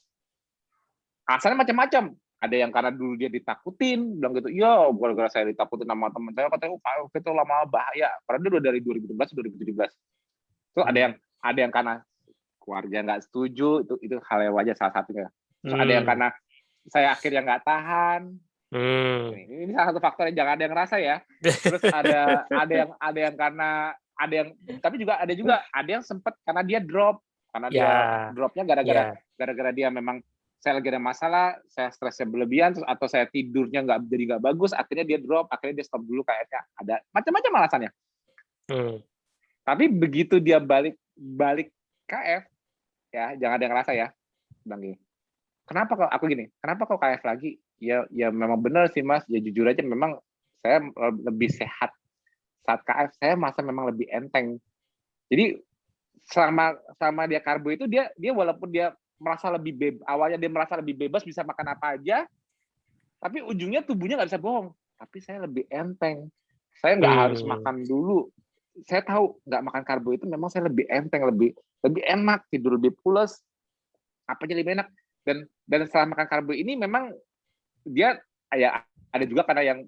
Asalnya macam-macam. Ada yang karena dulu dia ditakutin, bilang gitu, iya, gara-gara saya ditakutin sama teman saya, katanya KF itu lama bahaya. Karena dia udah dari 2016 2017. Terus ada yang karena keluarga nggak setuju, itu hal yang wajar salah satunya. Terus ada yang karena saya akhirnya nggak tahan. Ini salah satu faktor yang jangan ada yang ngerasa ya. Terus ada yang karena tapi juga ada yang sempat karena dia drop, karena dia dropnya gara-gara dia memang saya lagi ada masalah, saya stresnya berlebihan, atau saya tidurnya nggak bagus, akhirnya dia drop, akhirnya dia stop dulu kayaknya. Ada macam-macam alasannya. Tapi begitu dia balik KF, ya jangan ada yang ngerasa ya, Bang Gi. Kenapa kok KF lagi? Ya memang benar sih Mas, ya jujur aja memang saya lebih sehat saat KF, saya merasa memang lebih enteng. Jadi selama dia karbo itu dia walaupun dia merasa awalnya dia merasa lebih bebas bisa makan apa aja, tapi ujungnya tubuhnya nggak bisa bohong. Tapi saya lebih enteng. Saya nggak harus makan dulu. Saya tahu nggak makan karbo itu memang saya lebih enteng, lebih enak, tidur lebih pules, apa aja lebih enak. Dan setelah makan karbo ini memang dia ya ada juga karena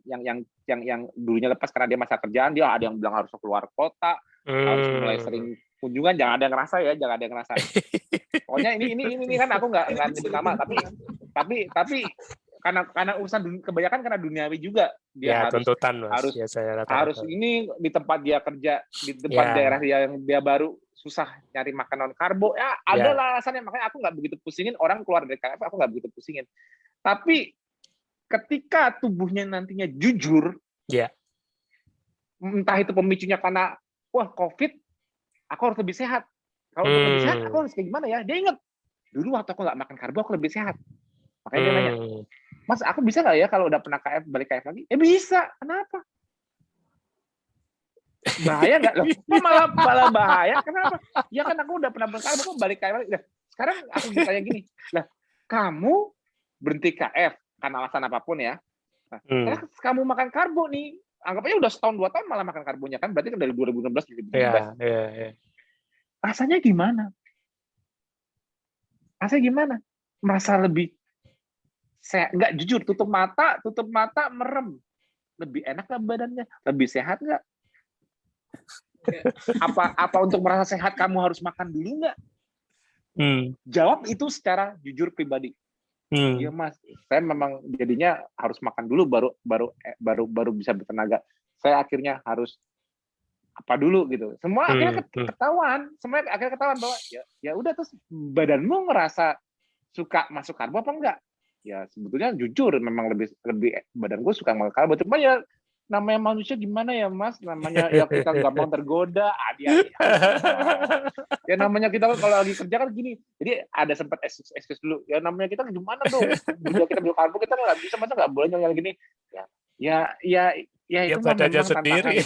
yang dulunya lepas karena dia masa kerjaan, dia ada yang bilang harus keluar kota, harus mulai sering kunjungan, jangan ada yang ngerasa. Pokoknya ini kan aku nggak nyebut nama, tapi karena urusan kebanyakan karena duniawi juga, dia harus ini di tempat dia kerja, di tempat daerah yang dia baru susah nyari makanan karbo, ya ada alasannya, makanya aku nggak begitu pusingin orang keluar dari KF, aku nggak begitu pusingin. Tapi ketika tubuhnya nantinya jujur, entah itu pemicunya karena COVID, aku harus lebih sehat. Kalau untuk lebih sehat, aku harus kayak gimana ya? Dia ingat, dulu waktu aku nggak makan karbo, aku lebih sehat. Makanya dia nanya, Mas, aku bisa nggak ya kalau udah pernah KF, balik KF lagi? Bisa, kenapa? Bahaya nggak? Loh, malah bahaya, kenapa? Ya kan aku udah pernah berkarbo, aku balik KF lagi. Nah, sekarang aku ditanya gini, lah, kamu berhenti KF, karena alasan apapun ya. Nah, kamu makan karbo nih, anggap aja udah setahun 2 tahun malah makan karbonya kan, berarti kan dari 2016 2017. Rasanya gimana? Merasa lebih nggak jujur, tutup mata merem, lebih enak nggak badannya, lebih sehat nggak? Apa untuk merasa sehat kamu harus makan dulu nggak? Jawab itu secara jujur pribadi. Iya Mas, saya memang jadinya harus makan dulu baru bisa bertenaga. Saya akhirnya harus apa dulu gitu. Semua akhirnya ketahuan bahwa ya udah, terus badanmu ngerasa suka masuk karbo apa enggak? Ya sebetulnya jujur memang lebih badan gue suka makan karbo. Cuma ya namanya manusia gimana ya Mas? Namanya ya kita gampang tergoda. Ya namanya kita kalau lagi kerja kan gini. Jadi ada sempat excuse dulu. Ya namanya kita gimana dong? Udah kita beli karbo kita nggak bisa, masa nggak boleh yang gini. Ya itu badannya sendiri.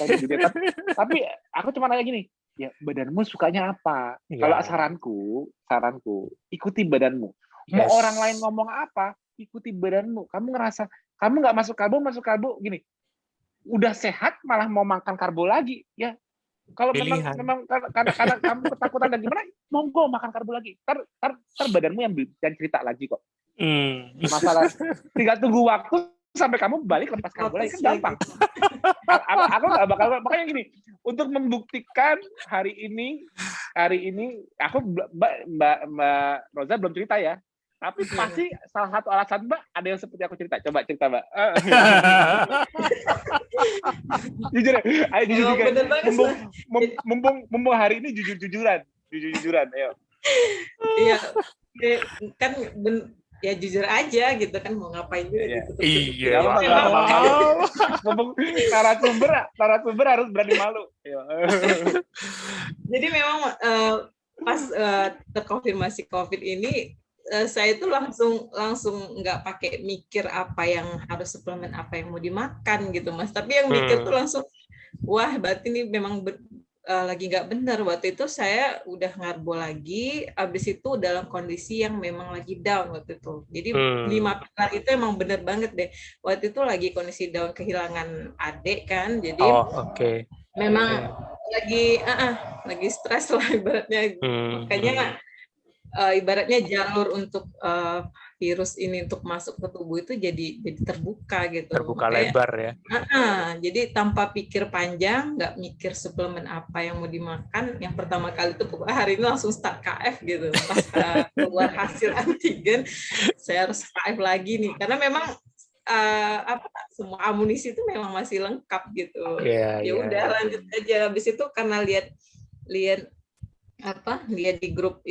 Tapi aku cuma nanya gini. Ya badanmu sukanya apa? Kalau saranku ikuti badanmu. Mau orang lain ngomong apa? Ikuti badanmu. Kamu ngerasa kamu nggak masuk karbo gini. Udah sehat malah mau makan karbo lagi, ya kalau memang karena kamu ketakutan dan gimana, monggo makan karbo lagi, tar badanmu yang cerita lagi kok. Masalah tinggal tunggu waktu sampai kamu balik lepas karbo lagi, kan gampang. Aku nggak bakal, makanya gini, untuk membuktikan hari ini aku Mbak Roza belum cerita ya. Tapi pasti salah satu alasan Mbak ada yang seperti aku cerita. Coba cerita Mbak. Jujur, ayo jujur. Mumpung hari ini jujur-jujuran, ayo. Iya, kan ya jujur aja gitu kan, mau ngapain juga gitu. Iya. Mumpung narasumber harus berani malu. Jadi memang pas terkonfirmasi COVID ini, saya itu langsung nggak pakai mikir apa yang harus suplemen apa yang mau dimakan gitu Mas, tapi yang mikir tuh langsung, wah berarti ini memang lagi nggak benar. Waktu itu saya udah ngarbo lagi, abis itu dalam kondisi yang memang lagi down waktu itu. Jadi 5 pilar itu emang bener banget deh. Waktu itu lagi kondisi down, kehilangan adik kan, jadi memang lagi stres lah ibaratnya. Makanya ibaratnya jalur untuk virus ini untuk masuk ke tubuh itu jadi terbuka gitu. Terbuka lebar ya. Jadi tanpa pikir panjang, nggak mikir suplemen apa yang mau dimakan. Yang pertama kali itu hari ini langsung start KF gitu. Pas keluar hasil antigen, saya harus KF lagi nih. Karena memang semua amunisi itu memang masih lengkap gitu. Ya udah lanjut aja. Habis itu karena lihat di grup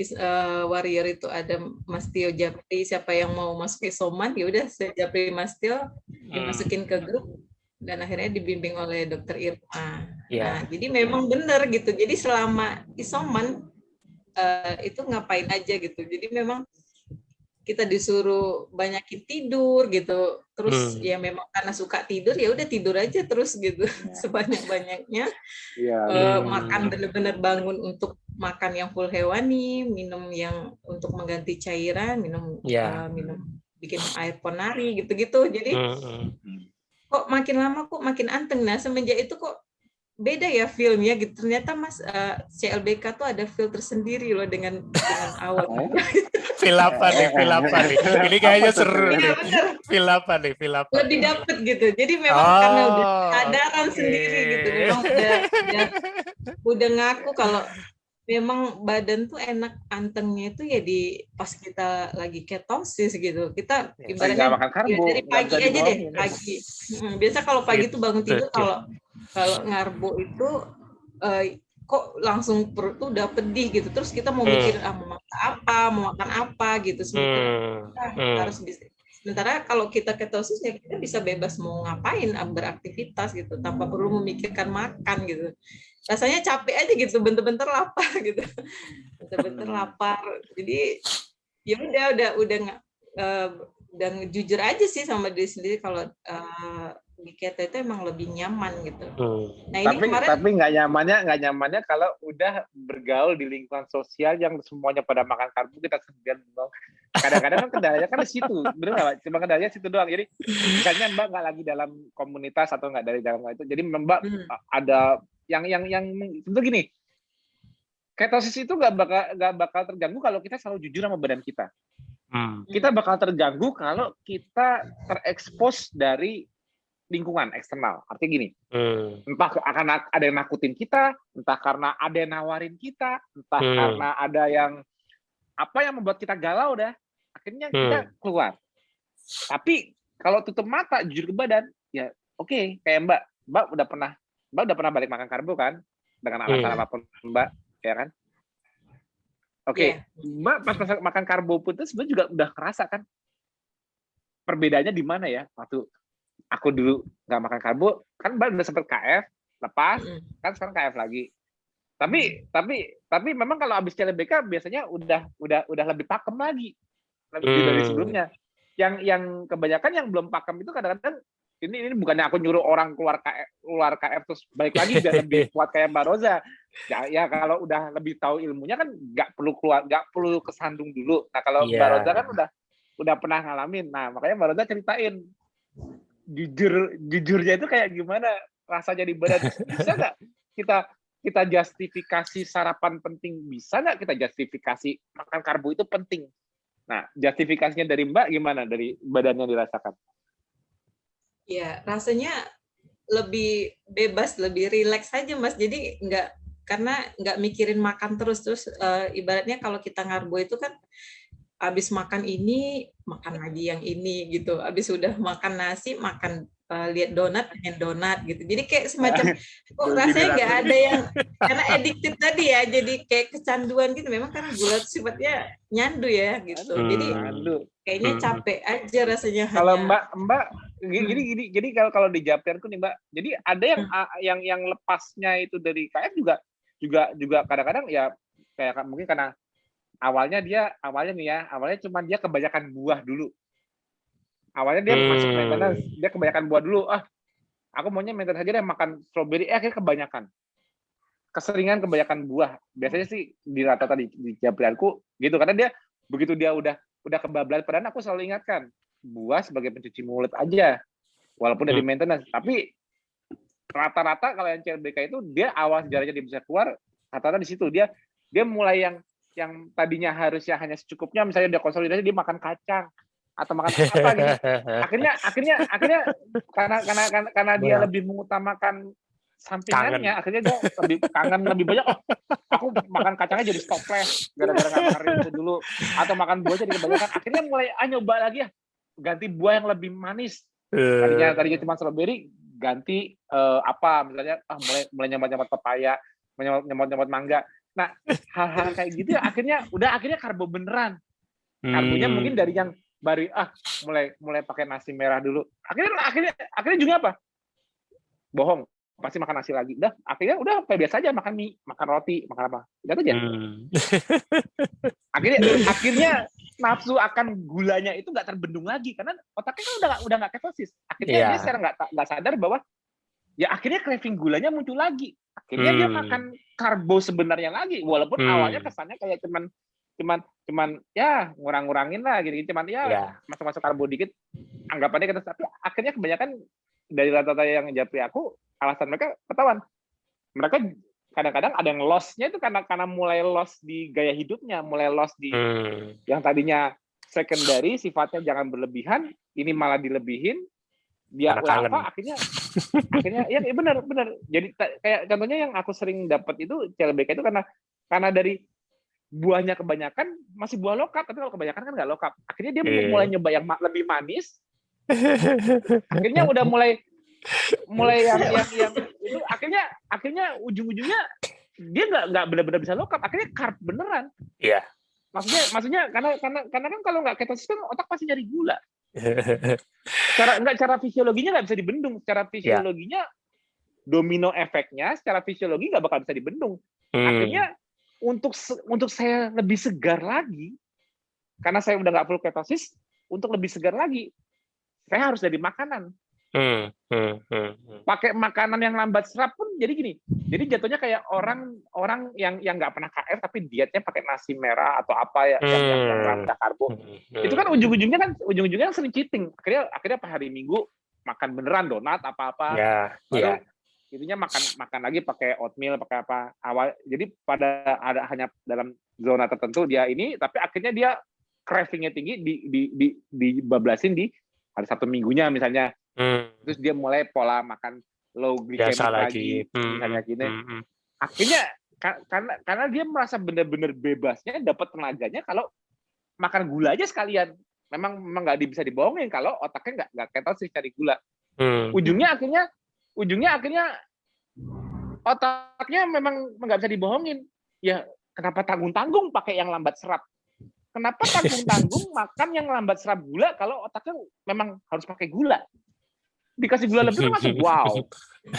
Warrior itu ada Mas Tio Japri, siapa yang mau masuk isoman, ya udah saya Japri Mas Tio dimasukin ke grup dan akhirnya dibimbing oleh Dokter Irma. Nah, jadi memang benar gitu. Jadi selama isoman itu ngapain aja gitu. Jadi memang kita disuruh banyakin tidur gitu. Terus ya memang karena suka tidur, ya udah tidur aja terus gitu sebanyak-banyaknya. Makan benar-benar bangun untuk makan yang full hewani, minum yang untuk mengganti cairan, minum bikin air ponari gitu-gitu. Jadi kok makin lama kok makin anteng. Nah, semenjak itu kok beda ya filmnya gitu. Ternyata Mas CLBK tuh ada feel tersendiri loh dengan awal. Feel apa nih? Ini kayaknya seru nih. Feel apa? Lebih dapet gitu. Jadi memang karena udah kesadaran sendiri gitu. Memang udah ngaku kalau memang badan tuh enak antengnya itu ya di pas kita lagi ketosis gitu. Kita ibaratnya dari pagi aja deh, pagi. Biasa kalau pagi tuh bangun tidur kalau ngarbo itu kok langsung perut tuh udah pedih gitu. Terus kita mau mikir mau makan apa gitu. Harus bisa. Sementara kalau kita ketosis ya kita bisa bebas mau ngapain, beraktivitas gitu tanpa perlu memikirkan makan gitu. Rasanya capek aja gitu, bentar-bentar lapar gitu. Bentar-bentar lapar. Jadi ya udah jujur aja sih sama diri sendiri kalau di keto itu emang lebih nyaman gitu. Nah, tapi nggak nyamannya kalau udah bergaul di lingkungan sosial yang semuanya pada makan karbo, kita sendirian dong. Kadang-kadang kan kendalanya kan di situ, bener nggak Pak? Cuma kendalanya situ doang. Jadi misalnya Mbak nggak lagi dalam komunitas atau nggak dari dalam itu, jadi Mbak ada yang tentu gini, ketosis itu nggak bakal terganggu kalau kita selalu jujur sama badan kita. Kita bakal terganggu kalau kita terekspos dari lingkungan eksternal. Artinya gini, entah akan ada yang nakutin kita, entah karena ada yang nawarin kita, entah karena ada yang membuat kita galau dah, akhirnya kita keluar. Tapi kalau tutup mata, jujur ke badan, ya oke. Kayak Mbak udah pernah balik makan karbo kan? Dengan alasan apapun Mbak, ya kan? Oke. Mbak pas makan karbo pun itu sebenarnya juga udah kerasa kan? Perbedaannya di mana ya? Waktu aku dulu nggak makan karbo, kan Mbak udah sempet KF, lepas, kan sekarang KF lagi. Tapi memang kalau habis CLBK biasanya udah lebih pakem lagi, lebih dari sebelumnya. Yang kebanyakan yang belum pakem itu kadang-kadang ini bukannya aku nyuruh orang keluar KF terus balik lagi dan lebih kuat kayak Mbak Roza. Ya kalau udah lebih tahu ilmunya kan nggak perlu kesandung dulu. Nah kalau Mbak Roza kan udah pernah ngalamin. Nah makanya Mbak Roza ceritain jujurnya itu kayak gimana rasanya di badan. Bisa nggak kita justifikasi sarapan penting, bisa nggak kita justifikasi makan karbo itu penting? Nah justifikasinya dari Mbak gimana, dari badannya dirasakan? Ya rasanya lebih bebas, lebih rileks aja Mas. Jadi karena nggak mikirin makan terus ibaratnya kalau kita ngarbo itu kan habis makan ini makan lagi yang ini gitu, habis udah makan nasi makan lihat donat pengen donat gitu. Jadi kayak semacam kok rasanya nggak ada yang karena addicted tadi ya, jadi kayak kecanduan gitu. Memang karena gula sifatnya nyandu ya gitu. Jadi kayaknya capek aja rasanya. Kalau Mbak gini kalau di Japrianku nih Mbak, jadi ada yang lepasnya itu dari KF juga kadang-kadang ya kayak mungkin karena awalnya cuma dia kebanyakan buah dulu. Awalnya dia masuk maintenance, dia kebanyakan buah dulu. Aku maunya maintenance aja deh makan strawberry, akhirnya kebanyakan. keseringan kebanyakan buah. Biasanya sih di rata-rata di Japrianku gitu, karena dia begitu dia udah kebablasan, padahal aku selalu ingatkan buah sebagai pencuci mulut aja, walaupun dari maintenance. Tapi rata-rata kalau yang CLBK itu dia awal sejarahnya dia bisa keluar, rata-rata di situ dia mulai yang tadinya harusnya hanya secukupnya, misalnya dia konsolidasi dia makan kacang atau makan apa gitu. Akhirnya karena dia lebih mengutamakan sampingannya, akhirnya dia lebih kangen lebih banyak. Oh, aku makan kacangnya jadi stopless gara-gara nggak makan itu dulu, atau makan buahnya jadi kebanyakan. Akhirnya mulai nyoba lagi ya, ganti buah yang lebih manis. Tadinya cuma strawberry, ganti apa misalnya mulai nyambat pepaya, nyambat mangga. Nah, hal-hal kayak gitu ya akhirnya karbo beneran. Karbonya mungkin dari yang baru mulai pakai nasi merah dulu. Akhirnya juga apa? Bohong. Pasti makan nasi lagi. Akhirnya udah kayak biasa aja, makan mie, makan roti, makan apa. Gitu aja. Akhirnya nafsu akan gulanya itu nggak terbendung lagi karena otaknya kan udah nggak ketosis. Akhirnya dia secara nggak sadar bahwa ya akhirnya craving gulanya muncul lagi. Akhirnya dia makan karbo sebenarnya lagi, walaupun awalnya kesannya kayak cuman ya ngurang-ngurangin lah gitu, cuman masuk karbo dikit, anggapannya ketos. Tapi akhirnya kebanyakan dari rata-rata yang japri aku, alasan mereka ketahuan. Mereka kadang-kadang ada yang loss-nya itu karena mulai loss di gaya hidupnya, mulai loss di yang tadinya secondary, sifatnya jangan berlebihan, ini malah dilebihin. Dia apa akhirnya ya benar. Jadi kayak contohnya yang aku sering dapat itu CLBK itu karena dari buahnya kebanyakan masih buah lokap, tapi kalau kebanyakan kan nggak lokap. Akhirnya dia mulai nyoba yang lebih manis. Akhirnya udah mulai yang itu akhirnya ujung-ujungnya dia nggak benar-benar bisa lokap. Akhirnya carb beneran. Iya. Maksudnya karena kan kalau nggak ketosis kan otak pasti nyari gula. Cara fisiologinya nggak bisa dibendung. Secara fisiologinya domino efeknya secara fisiologi nggak bakal bisa dibendung. Akhirnya untuk saya lebih segar lagi, karena saya udah nggak full ketosis, untuk lebih segar lagi saya harus dari makanan. Pakai makanan yang lambat serap pun jadi gini. Jadi jatuhnya kayak orang yang nggak pernah KF tapi dietnya pakai nasi merah atau apa ya yang rendah karbo. Itu kan ujung-ujungnya sering cheating. Akhirnya pas hari Minggu makan beneran donat apa-apa. Baru intinya makan lagi pakai oatmeal, pakai apa. Jadi pada hanya dalam zona tertentu dia ini, tapi akhirnya dia craving-nya tinggi dibablasin di hari Sabtu Minggunya misalnya. Terus dia mulai pola makan low glycemic lagi, misalnya gini. Akhirnya karena dia merasa benar-benar bebasnya, dapat tenaganya kalau makan gula aja sekalian. Memang nggak bisa dibohongin kalau otaknya nggak ketosis cari gula. Ujungnya akhirnya otaknya memang nggak bisa dibohongin. Ya kenapa tanggung-tanggung pakai yang lambat serap? Kenapa tanggung-tanggung makan yang lambat serap gula kalau otaknya memang harus pakai gula? Dikasih gula lebih kan masih wow.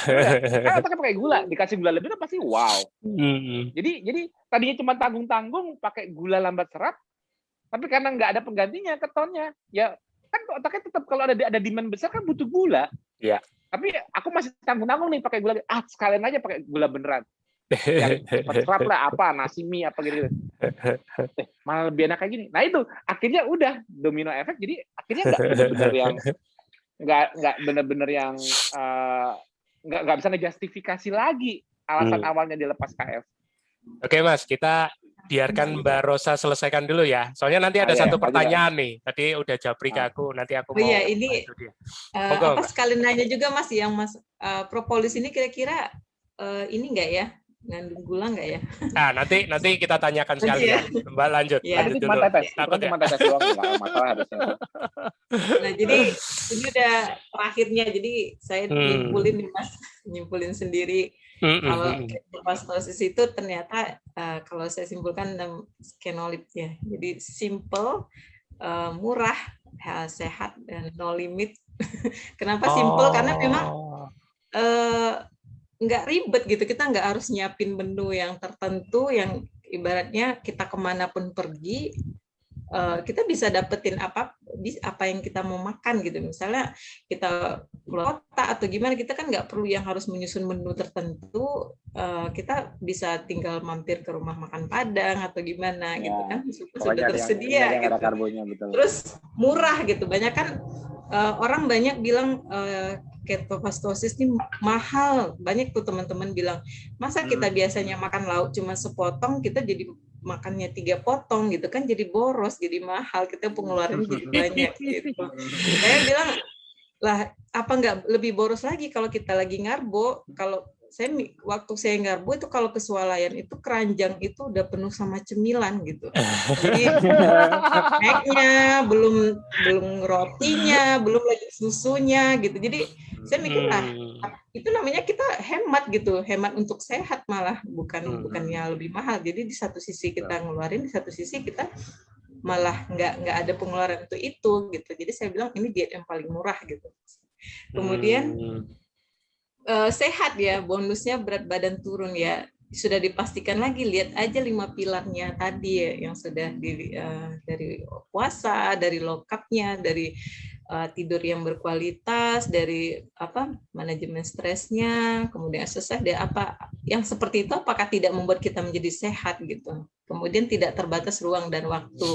Kan otaknya pakai gula, dikasih gula lebih kan pasti wow. Jadi tadinya cuma tanggung-tanggung pakai gula lambat serap, tapi karena nggak ada penggantinya ketonnya, ya kan otaknya tetap kalau ada demand besar kan butuh gula. Iya. Tapi aku masih tanggung-tanggung nih pakai gula, sekalian aja pakai gula beneran. Yang cepat serap lah, apa nasi mie apa gitu. Malah lebih enak kayak gini. Nah itu akhirnya udah domino efek. Jadi akhirnya nggak benar-benar yang nggak bisa ngejustifikasi lagi alasan awalnya dilepas KF. Oke Mas, kita biarkan Mbak Rosa selesaikan dulu ya. Soalnya nanti ada satu pertanyaan nih. Tadi udah japri ke aku, nanti aku mau. Iya ini apa sekali nanya juga Mas yang propolis ini kira-kira ini nggak ya? Ngandung gula nggak ya? Nah, nanti kita tanyakan sekalian. Mbak lanjut. Ya. Lanjut dulu. Cuma tetes doang, nggak masalah harusnya. Nah, jadi ini udah terakhirnya. Jadi saya nyimpulin sendiri. Kalau ketosis itu ternyata kalau saya simpulkan skenolip ya. Jadi simple, murah, sehat dan no limit. Kenapa simple? Karena memang nggak ribet gitu, kita nggak harus nyiapin menu yang tertentu yang ibaratnya kita kemanapun pergi kita bisa dapetin apa yang kita mau makan gitu. Misalnya kita keluar kota atau gimana, kita kan nggak perlu yang harus menyusun menu tertentu. Kita bisa tinggal mampir ke rumah makan Padang atau gimana gitu kan, sudah tersedia yang gitu. ada karbonya, betul. Terus murah gitu. Banyak kan orang banyak bilang ketofastosis ini mahal. Banyak tuh teman-teman bilang, masa kita biasanya makan lauk cuma sepotong, kita jadi makannya 3 potong gitu kan, jadi boros, jadi mahal, kita pengeluaran jadi banyak gitu. Saya bilang, lah apa nggak lebih boros lagi kalau kita lagi ngarbo. Kalau waktu saya ngarbo itu, kalau ke swalayan itu keranjang itu udah penuh sama cemilan gitu. Jadi snacknya, belum rotinya, belum lagi susunya gitu. Jadi saya mikir itu namanya kita hemat gitu, hemat untuk sehat malah, bukannya lebih mahal. Jadi di satu sisi kita ngeluarin, di satu sisi kita malah nggak ada pengeluaran untuk itu gitu. Jadi saya bilang ini diet yang paling murah gitu. Kemudian sehat ya, bonusnya berat badan turun ya. Sudah dipastikan lagi, lihat aja 5 pilarnya tadi ya, yang sudah dari puasa, dari low carb-nya, dari tidur yang berkualitas, dari manajemen stresnya, kemudian exercise, dari apa yang seperti itu, apakah tidak membuat kita menjadi sehat gitu. Kemudian tidak terbatas ruang dan waktu.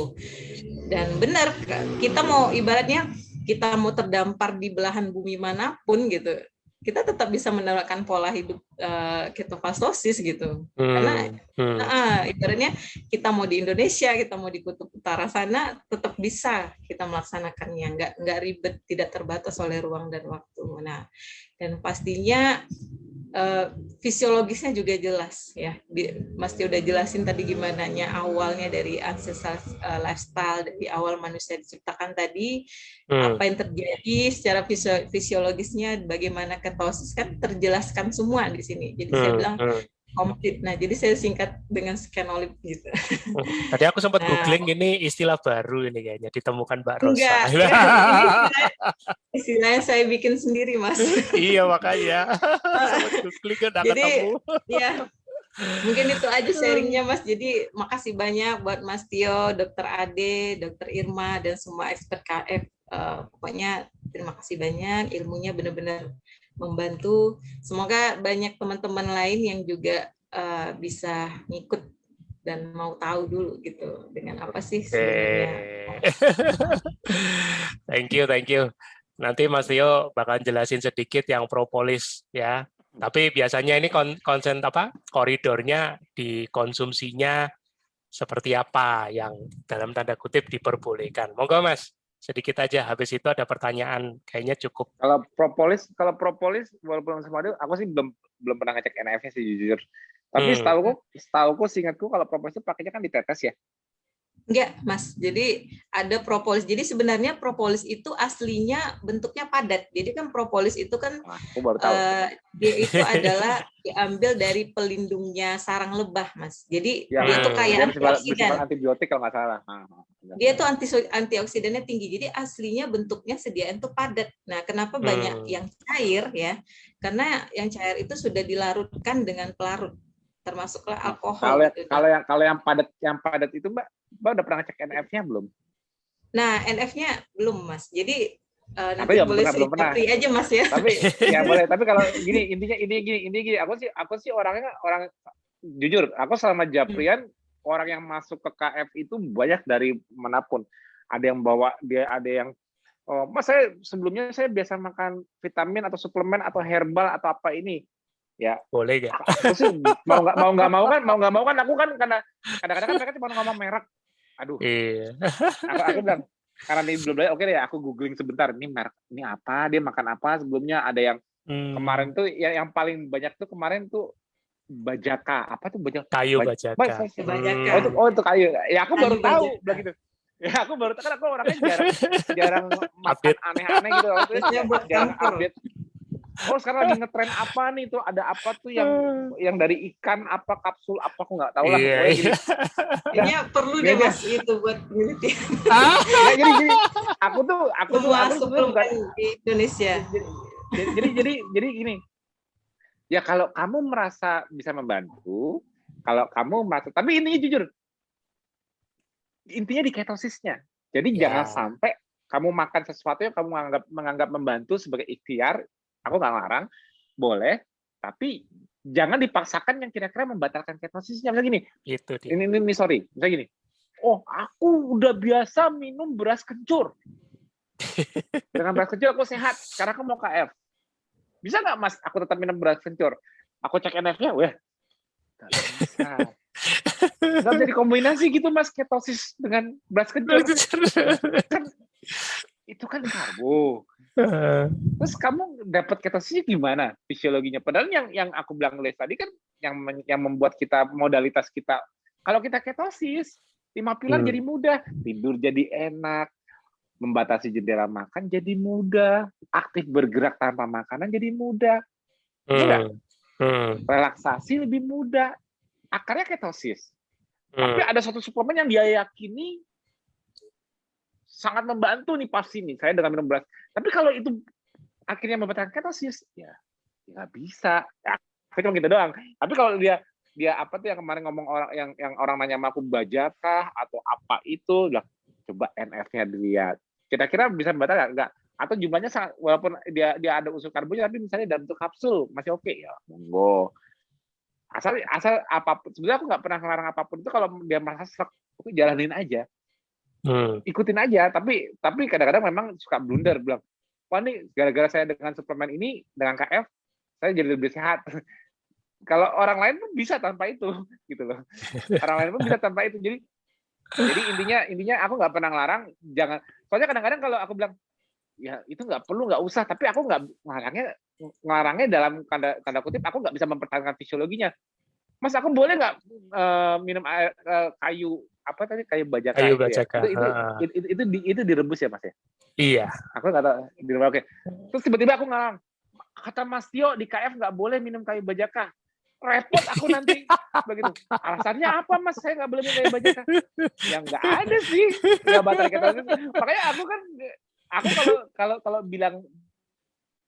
Dan benar, kita mau ibaratnya kita mau terdampar di belahan bumi manapun gitu, kita tetap bisa menerapkan pola hidup ketofastosis gitu. Karena ibaratnya kita mau di Indonesia, kita mau di kutub utara sana, tetap bisa kita melaksanakannya, nggak ribet, tidak terbatas oleh ruang dan waktu. Nah, dan pastinya fisiologisnya juga jelas ya. Mas Tio udah jelasin tadi gimana awalnya dari ancestral lifestyle, dari awal manusia diciptakan tadi, apa yang terjadi secara fisiologisnya, bagaimana ketosis kan terjelaskan semua di sini. Jadi saya bilang komplit. Nah, jadi saya singkat dengan scanolib gitu. Tadi aku sempat googling, ini istilah baru ini kayaknya ditemukan Mbak Rosa. Enggak, ini istilahnya saya bikin sendiri, Mas. Iya, makanya. Sempat googling kan nggak ketemu. Ya, mungkin itu aja sharingnya, Mas. Jadi makasih banyak buat Mas Tio, Dr. Ade, Dr. Irma, dan semua expert KF. Pokoknya terima kasih banyak, ilmunya benar-benar membantu. Semoga banyak teman-teman lain yang juga bisa ngikut dan mau tahu dulu gitu dengan apa sih sebenarnya. Thank you. Nanti Mas Tio bakal jelasin sedikit yang propolis ya. Tapi biasanya ini konsen koridornya di konsumsinya seperti apa yang dalam tanda kutip diperbolehkan. Monggo Mas. Sedikit aja, habis itu ada pertanyaan, kayaknya cukup. Kalau propolis walaupun sama dia, aku sih belum pernah ngecek NF-nya sih jujur. Tapi setahuku seingatku kalau propolis itu pakainya kan ditetes ya. Enggak, Mas. Jadi ada propolis. Jadi sebenarnya propolis itu aslinya bentuknya padat. Jadi kan propolis itu kan aku baru tahu. Dia itu adalah diambil dari pelindungnya sarang lebah, Mas. Jadi dia itu kayak antioksidan. Antibiotik kalau nggak salah. Dia itu antioksidannya tinggi. Jadi aslinya bentuknya sediaan itu padat. Nah, kenapa banyak yang cair ya? Karena yang cair itu sudah dilarutkan dengan pelarut, termasuklah alkohol. Kalau yang padat itu Mbak udah pernah ngecek NF-nya belum? Nah, NF-nya belum, Mas. Jadi nanti boleh belum pernah aja, Mas ya. Tapi ya boleh. Tapi kalau gini, intinya gini. Aku sih orang jujur. Aku selama Japrian orang yang masuk ke KF itu banyak dari manapun. Ada yang bawa ada yang Mas saya sebelumnya saya biasa makan vitamin atau suplemen atau herbal atau apa ini. Ya boleh ya. Aku sih mau nggak mau kan aku kan karena kadang-kadang mereka cuma ngomong merek. Aduh. Iya. Aku bilang karena ini belum belajar, oke deh aku googling sebentar, ini merek ini apa, dia makan apa. Sebelumnya ada yang kemarin tuh yang paling banyak tuh kemarin tuh Bajaka. Apa tuh Bajaka? Kayu Bajaka. Oh itu kayu. Ya aku baru tahu bilang gitu. Ya aku baru tahu kan aku orangnya jarang makan aneh-aneh gitu. Jarang update. Oh sekarang lagi ngetren apa nih tuh, ada apa tuh yang dari ikan apa kapsul apa aku nggak tahu lah. Kayaknya perlu deh Mas itu buat penelitian. Jadi aku tuh bukan di Indonesia. Jadi gini. Ya kalau kamu merasa bisa membantu, kalau kamu merasa, tapi intinya jujur, intinya di ketosisnya. Jadi jangan sampai kamu makan sesuatu yang kamu menganggap membantu sebagai ikhtiar, aku nggak larang, boleh, tapi jangan dipaksakan yang kira-kira membatalkan ketosisnya. Misalnya gini, Itu dia. ini sorry, misalnya gini, oh aku udah biasa minum beras kencur, dengan beras kencur aku sehat, sekarang aku mau KF, bisa nggak Mas aku tetap minum beras kencur? Aku cek NF-nya, wah nggak bisa. Nggak bisa dikombinasi gitu Mas, ketosis dengan beras kencur. Kan, itu kan karbo. Terus kamu dapat ketosisnya gimana fisiologinya? Padahal yang aku bilang Les tadi kan yang membuat kita modalitas kita. Kalau kita ketosis, 5 pilar jadi mudah, tidur jadi enak, membatasi jendela makan jadi mudah, aktif bergerak tanpa makanan jadi mudah. Mudah. Relaksasi lebih mudah. Akarnya ketosis. Tapi ada suatu suplemen yang dia yakini sangat membantu nih pasti nih saya dengan minum beras. Tapi kalau itu akhirnya membatalkan ketosis, ya nggak bisa. Ya, cuma gitu doang. Tapi kalau dia apa tuh yang kemarin ngomong orang yang orang nanya sama aku bajakah atau apa itu, lah coba NF-nya dilihat. Kira-kira bisa membatalkan nggak? Atau jumlahnya sangat, walaupun dia ada unsur karbonya, tapi misalnya dalam bentuk kapsul masih oke ya, monggo. Asal apapun. Sebenarnya aku nggak pernah ngelarang apapun itu kalau dia merasa serak, aku jalanin aja. Ikutin aja, tapi kadang-kadang memang suka blunder, bilang, wah nih gara-gara saya dengan suplemen ini, dengan KF, saya jadi lebih sehat. Kalau orang lain pun bisa tanpa itu, gitu loh. Orang lain pun bisa tanpa itu. Jadi intinya aku nggak pernah ngelarang, jangan. Soalnya kadang-kadang kalau aku bilang, ya itu nggak perlu, nggak usah, tapi aku nggak ngelarangnya dalam tanda kutip, aku nggak bisa mempertahankan fisiologinya. Mas, aku boleh nggak minum air kayu apa tadi, kayu bajaka? Kayu bajaka. Ya? Itu direbus ya Mas ya? Iya. Aku nggak tahu direbus. Oke. Terus tiba-tiba aku ngarang, kata Mas Tio di KF nggak boleh minum kayu bajaka. Repot aku nanti begitu. Alasannya apa Mas? Saya nggak boleh minum kayu bajaka. Ya nggak ada sih, nggak batal ketosis. Makanya aku kalau bilang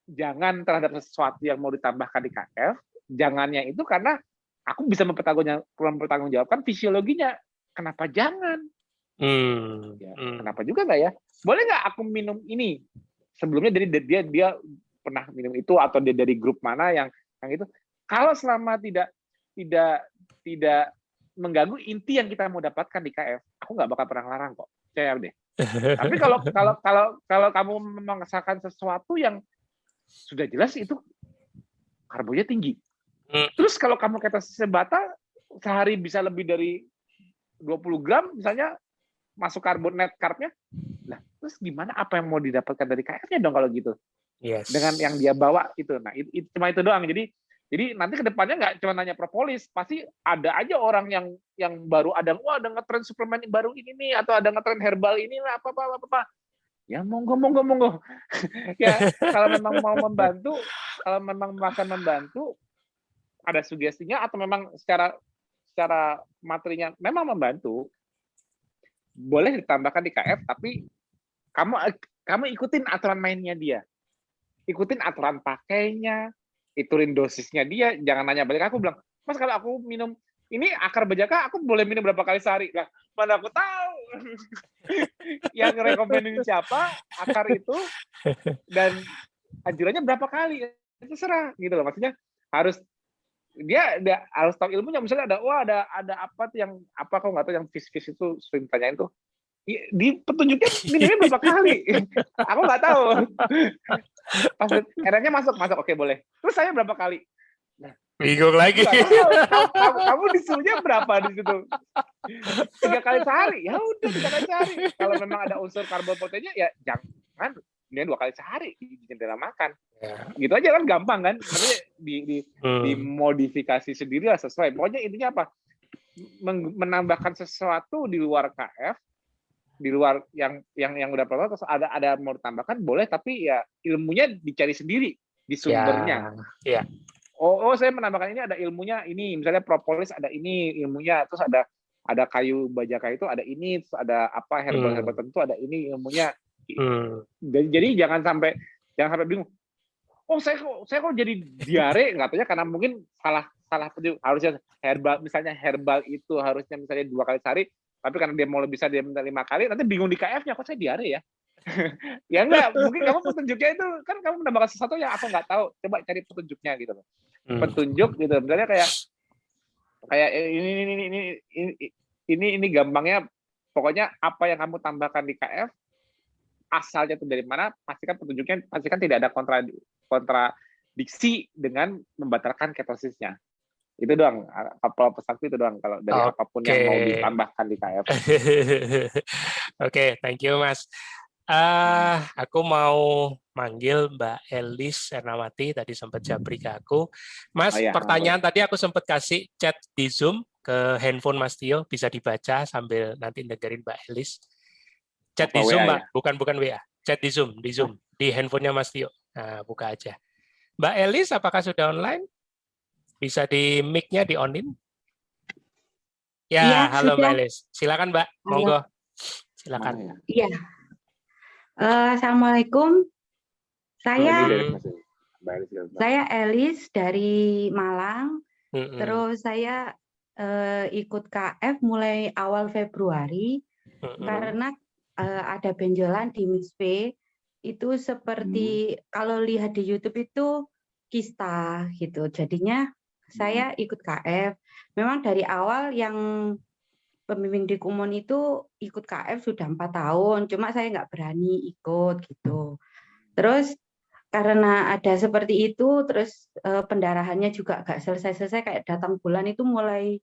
jangan terhadap sesuatu yang mau ditambahkan di KF, jangannya itu karena aku bisa mempertanggungjawabkan fisiologinya. Kenapa jangan? Kenapa juga nggak ya? Boleh nggak aku minum ini? Sebelumnya dari dia pernah minum itu atau dia dari grup mana yang itu? Kalau selama tidak mengganggu inti yang kita mau dapatkan di KF, aku nggak bakal pernah larang kok. Percaya deh. Tapi kalau kamu memaksakan sesuatu yang sudah jelas itu karbonya tinggi. Terus kalau kamu ketosisnya batal, sehari bisa lebih dari 20 gram misalnya masuk net carbnya, nah terus gimana apa yang mau didapatkan dari KF-nya dong kalau gitu? Yes. Dengan yang dia bawa itu. Nah cuma itu doang. Jadi nanti kedepannya nggak cuma nanya propolis, pasti ada aja orang yang baru ada ngetren suplemen baru ini nih, atau ada ngetren herbal ini lah apa. Ya monggo. Ya kalau memang mau membantu, kalau memang akan membantu, ada sugestinya atau memang secara materinya memang membantu, boleh ditambahkan di KF, tapi kamu ikutin aturan mainnya dia, ikutin aturan pakainya, ituin dosisnya dia. Jangan nanya balik aku bilang, Mas kalau aku minum ini akar bajaka, aku boleh minum berapa kali sehari? Lah, mana aku tahu. Yang rekomendasi siapa akar itu dan anjurannya berapa kali? Itu terserah gitu loh. Maksudnya harus dia harus tahu ilmunya. Misalnya ada apa tuh yang apa, aku nggak tahu, yang fish itu sering tanyain tuh, di petunjuknya minumnya berapa kali. Aku nggak tahu. Pas eranya masuk oke boleh. Terus saya berapa kali? Bingung lagi. Kamu disuruhnya berapa di situ? 3 kali sehari. Ya udah 3 kali sehari. Kalau memang ada unsur karbohidratnya ya jangan. Ini 2 kali sehari di jendela makan. Ya. Gitu aja kan gampang kan? Maksudnya dimodifikasi sendiri lah sesuai. Pokoknya intinya apa? Menambahkan sesuatu di luar KF, di luar yang udah pernah, terus ada mau ditambahkan boleh, tapi ya ilmunya dicari sendiri di sumbernya. Ya. Oh saya menambahkan ini, ada ilmunya ini, misalnya propolis ada ini ilmunya, terus ada kayu bajaka itu ada ini, terus ada apa herbal tertentu ada ini ilmunya. Jadi jangan sampai bingung. Oh saya kok jadi diare, nggak tahu ya, karena mungkin salah harusnya herbal itu harusnya misalnya 2 kali sehari, tapi karena dia mau lebih bisa dia minta 5 kali, nanti bingung di KF-nya kok saya diare ya. Ya enggak, mungkin kamu petunjuknya itu kan kamu menambahkan sesuatu yang aku nggak tahu. Coba cari petunjuknya gitu loh. Petunjuk gitu. Misalnya kayak ini gampangnya, pokoknya apa yang kamu tambahkan di KF asalnya itu dari mana, pastikan petunjuknya pastikan tidak ada kontradiksi dengan membatalkan ketosisnya. Itu doang, kalau pesanku itu doang kalau dari apapun yang mau ditambahkan di KF. Oke, thank you Mas. Aku mau manggil Mbak Elis Ernawati, tadi sempat japri ke aku. Mas, pertanyaan tadi aku sempat kasih chat di Zoom ke handphone Mas Tio, bisa dibaca sambil nanti dengerin Mbak Elis. Chat di Zoom, Mbak, ya? bukan WA. Chat di Zoom, di handphonenya Mas Tio. Nah, buka aja. Mbak Elis, apakah sudah online? Bisa di mic-nya di-on-in? Ya, halo sudah. Mbak Elis. Silakan Mbak, monggo. Silakan. Iya. Assalamualaikum. Saya Elis dari Malang. Terus saya ikut KF mulai awal Februari karena ada benjolan di MISP itu seperti kalau lihat di YouTube itu kista gitu. Jadinya saya ikut KF. Memang dari awal yang pembimbing di Kumon itu ikut KF sudah 4 tahun, cuma saya nggak berani ikut gitu. Terus karena ada seperti itu, terus pendarahannya juga nggak selesai-selesai, kayak datang bulan itu mulai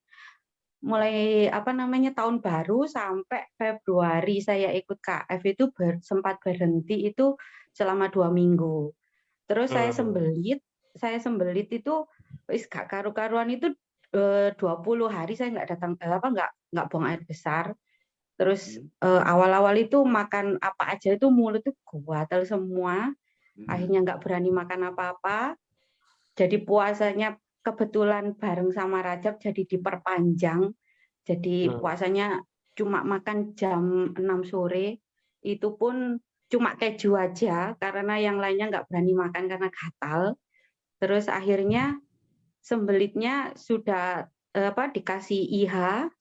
tahun baru sampai Februari saya ikut KF itu sempat berhenti itu selama 2 minggu. Terus saya sembelit itu wis gak karu-karuan itu 20 hari saya nggak datang nggak buang air besar. Terus awal-awal itu makan apa aja itu mulut itu gatal semua. Akhirnya nggak berani makan apa-apa. Jadi puasanya kebetulan bareng sama Rajab jadi diperpanjang. Jadi puasanya cuma makan jam 6 sore. Itu pun cuma keju aja karena yang lainnya nggak berani makan karena gatal. Terus akhirnya sembelitnya sudah dikasih IH,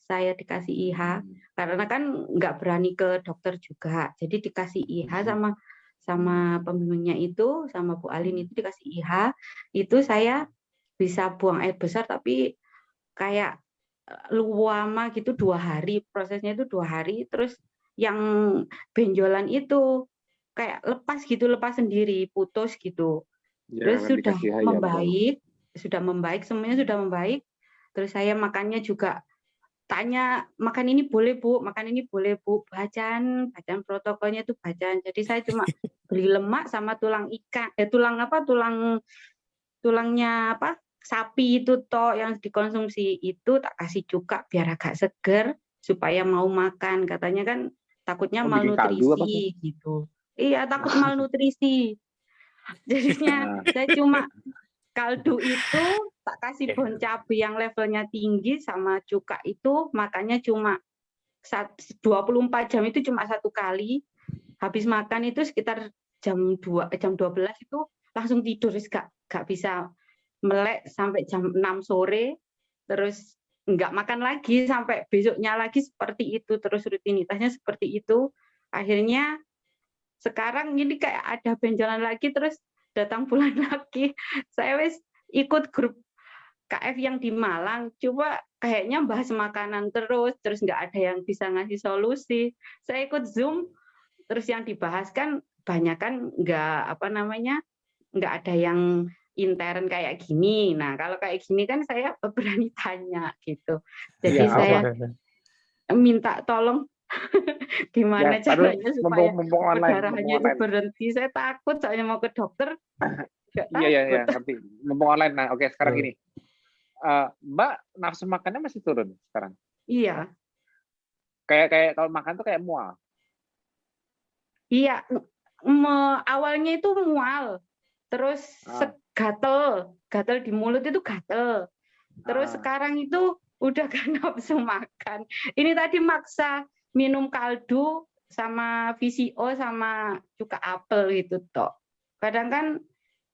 saya dikasih IH karena kan nggak berani ke dokter juga, jadi dikasih IH sama pembimbingnya itu, sama Bu Alin itu dikasih IH, itu saya bisa buang air besar tapi kayak lama gitu 2 hari, prosesnya itu 2 hari, terus yang benjolan itu kayak lepas sendiri, putus gitu, terus sudah membaik. Sudah membaik, semuanya sudah membaik. Terus saya makannya juga tanya, makan ini boleh Bu, makan ini boleh Bu, bacaan protokolnya itu bacaan. Jadi saya cuma beli lemak sama tulang ikan, tulangnya sapi itu toh yang dikonsumsi itu tak kasih cuka biar agak seger supaya mau makan. Katanya kan takutnya malnutrisi gitu. Iya, takut malnutrisi. Jadinya saya cuma kaldu itu tak kasih bon cabai yang levelnya tinggi sama cuka itu, makanya cuma 24 jam itu cuma 1 kali. Habis makan itu sekitar jam 12 itu langsung tidur, gak bisa melek sampai jam 6 sore, terus nggak makan lagi sampai besoknya lagi seperti itu, terus rutinitasnya seperti itu. Akhirnya sekarang ini kayak ada benjolan lagi, terus datang bulan lagi, saya wis ikut grup KF yang di Malang, coba kayaknya bahas makanan terus nggak ada yang bisa ngasih solusi. Saya ikut Zoom, terus yang dibahas kan banyak kan nggak ada yang intern kayak gini. Nah kalau kayak gini kan saya berani tanya gitu. Jadi saya minta tolong gimana caranya supaya perdarahannya itu berhenti. Saya takut soalnya mau ke dokter. Iya, ngerti. Mumpung online. Nah, oke, sekarang gini. Mbak, nafsu makannya masih turun sekarang? Iya. Kayak kalau makan tuh kayak mual? Iya, awalnya itu mual. Terus gatel di mulut itu gatel. Terus sekarang itu udah gak nafsu makan. Ini tadi maksa minum kaldu sama VCO sama cuka apel gitu toh. Kadang kan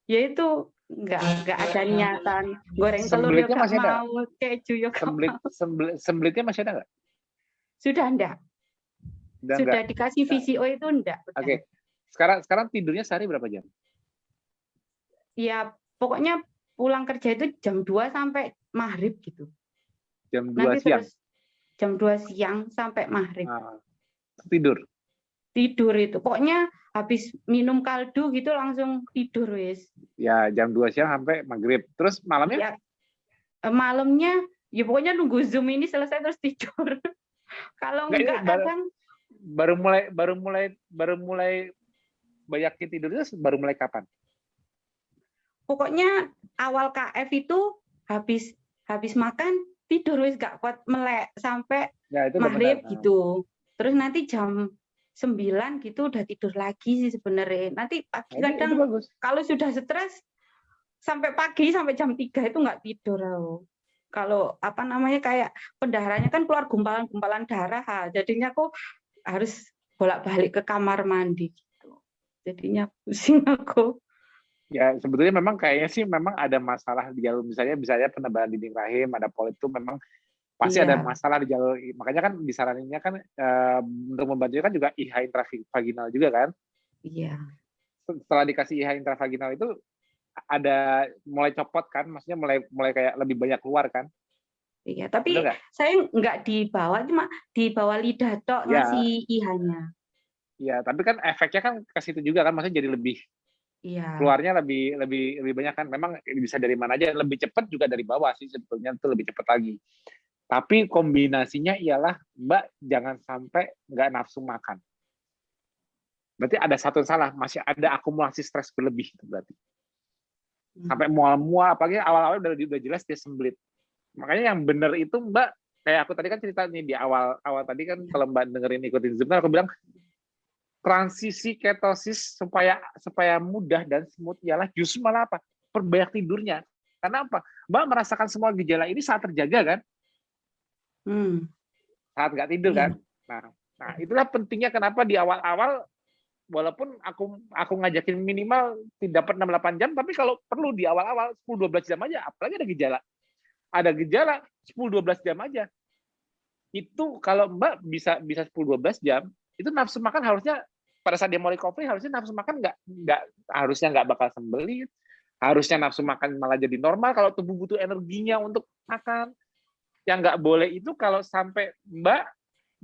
ya itu nggak ada niatan goreng telur ya nggak mau, keju ya nggak mau. Sembelitnya masih ada nggak? Sudah enggak. Udah sudah enggak. dikasih VCO itu enggak. Oke. Sekarang tidurnya sehari berapa jam? Ya pokoknya pulang kerja itu jam 2 sampai maghrib gitu. Jam 2 Nanti siang. terus jam 2 siang sampai maghrib. Tidur. Tidur itu. Pokoknya habis minum kaldu gitu langsung tidur wis. Ya, jam 2 siang sampai maghrib. Terus malamnya? Ya, malamnya ya pokoknya nunggu Zoom ini selesai terus tidur. Kalau enggak kadang baru mulai banyakin tidurnya baru mulai kapan? Pokoknya awal KF itu habis makan tidur wis gak kuat melek sampai ya, itu maghrib gitu. Terus nanti jam 9 gitu udah tidur lagi sih sebenarnya. Nanti pagi kadang kalau sudah stres sampai pagi sampai jam 3 itu nggak tidur aku. Kalau apa namanya kayak pendarahannya kan keluar gumpalan-gumpalan darah, jadinya aku harus bolak-balik ke kamar mandi gitu. Jadinya pusing aku. Ya, sebetulnya memang kayaknya sih memang ada masalah di jalur misalnya penebalan dinding rahim, ada polip itu memang pasti ada masalah di jalur. Makanya kan disaraninnya kan untuk membantu kan juga IH intravaginal juga kan. Iya. Setelah dikasih IH intravaginal itu ada mulai copot kan, maksudnya mulai kayak lebih banyak keluar kan. Iya, tapi saya nggak dibawa, cuma dibawa lidah tok ngasih IH-nya. Iya, tapi kan efeknya kan ke situ juga kan, maksudnya jadi lebih keluarnya lebih banyak kan. Memang bisa dari mana aja, lebih cepat juga dari bawah sih sebetulnya, itu lebih cepat lagi. Tapi kombinasinya ialah Mbak jangan sampai nggak nafsu makan. Berarti ada satu yang salah, masih ada akumulasi stres berlebih itu berarti. Sampai mual-mual, apalagi awal-awal udah jelas dia sembelit. Makanya yang benar itu Mbak, kayak aku tadi kan ceritanya di awal tadi kan kalau Mbak dengerin ikutin Zoom kan aku bilang transisi ketosis supaya mudah dan smooth ialah justru malah apa? Perbanyak tidurnya. Karena apa? Mbak merasakan semua gejala ini saat terjaga kan? Saat nggak tidur kan? Nah, itulah pentingnya kenapa di awal-awal walaupun aku ngajakin minimal tidak dapat 6-8 jam, tapi kalau perlu di awal-awal 10-12 jam aja, apalagi ada gejala. Ada gejala 10-12 jam aja. Itu kalau Mbak bisa 10-12 jam, itu nafsu makan harusnya pada saat dia mau recovery harusnya nafsu makan nggak bakal sembelit. Harusnya nafsu makan malah jadi normal kalau tubuh butuh energinya untuk makan. Yang nggak boleh itu kalau sampai Mbak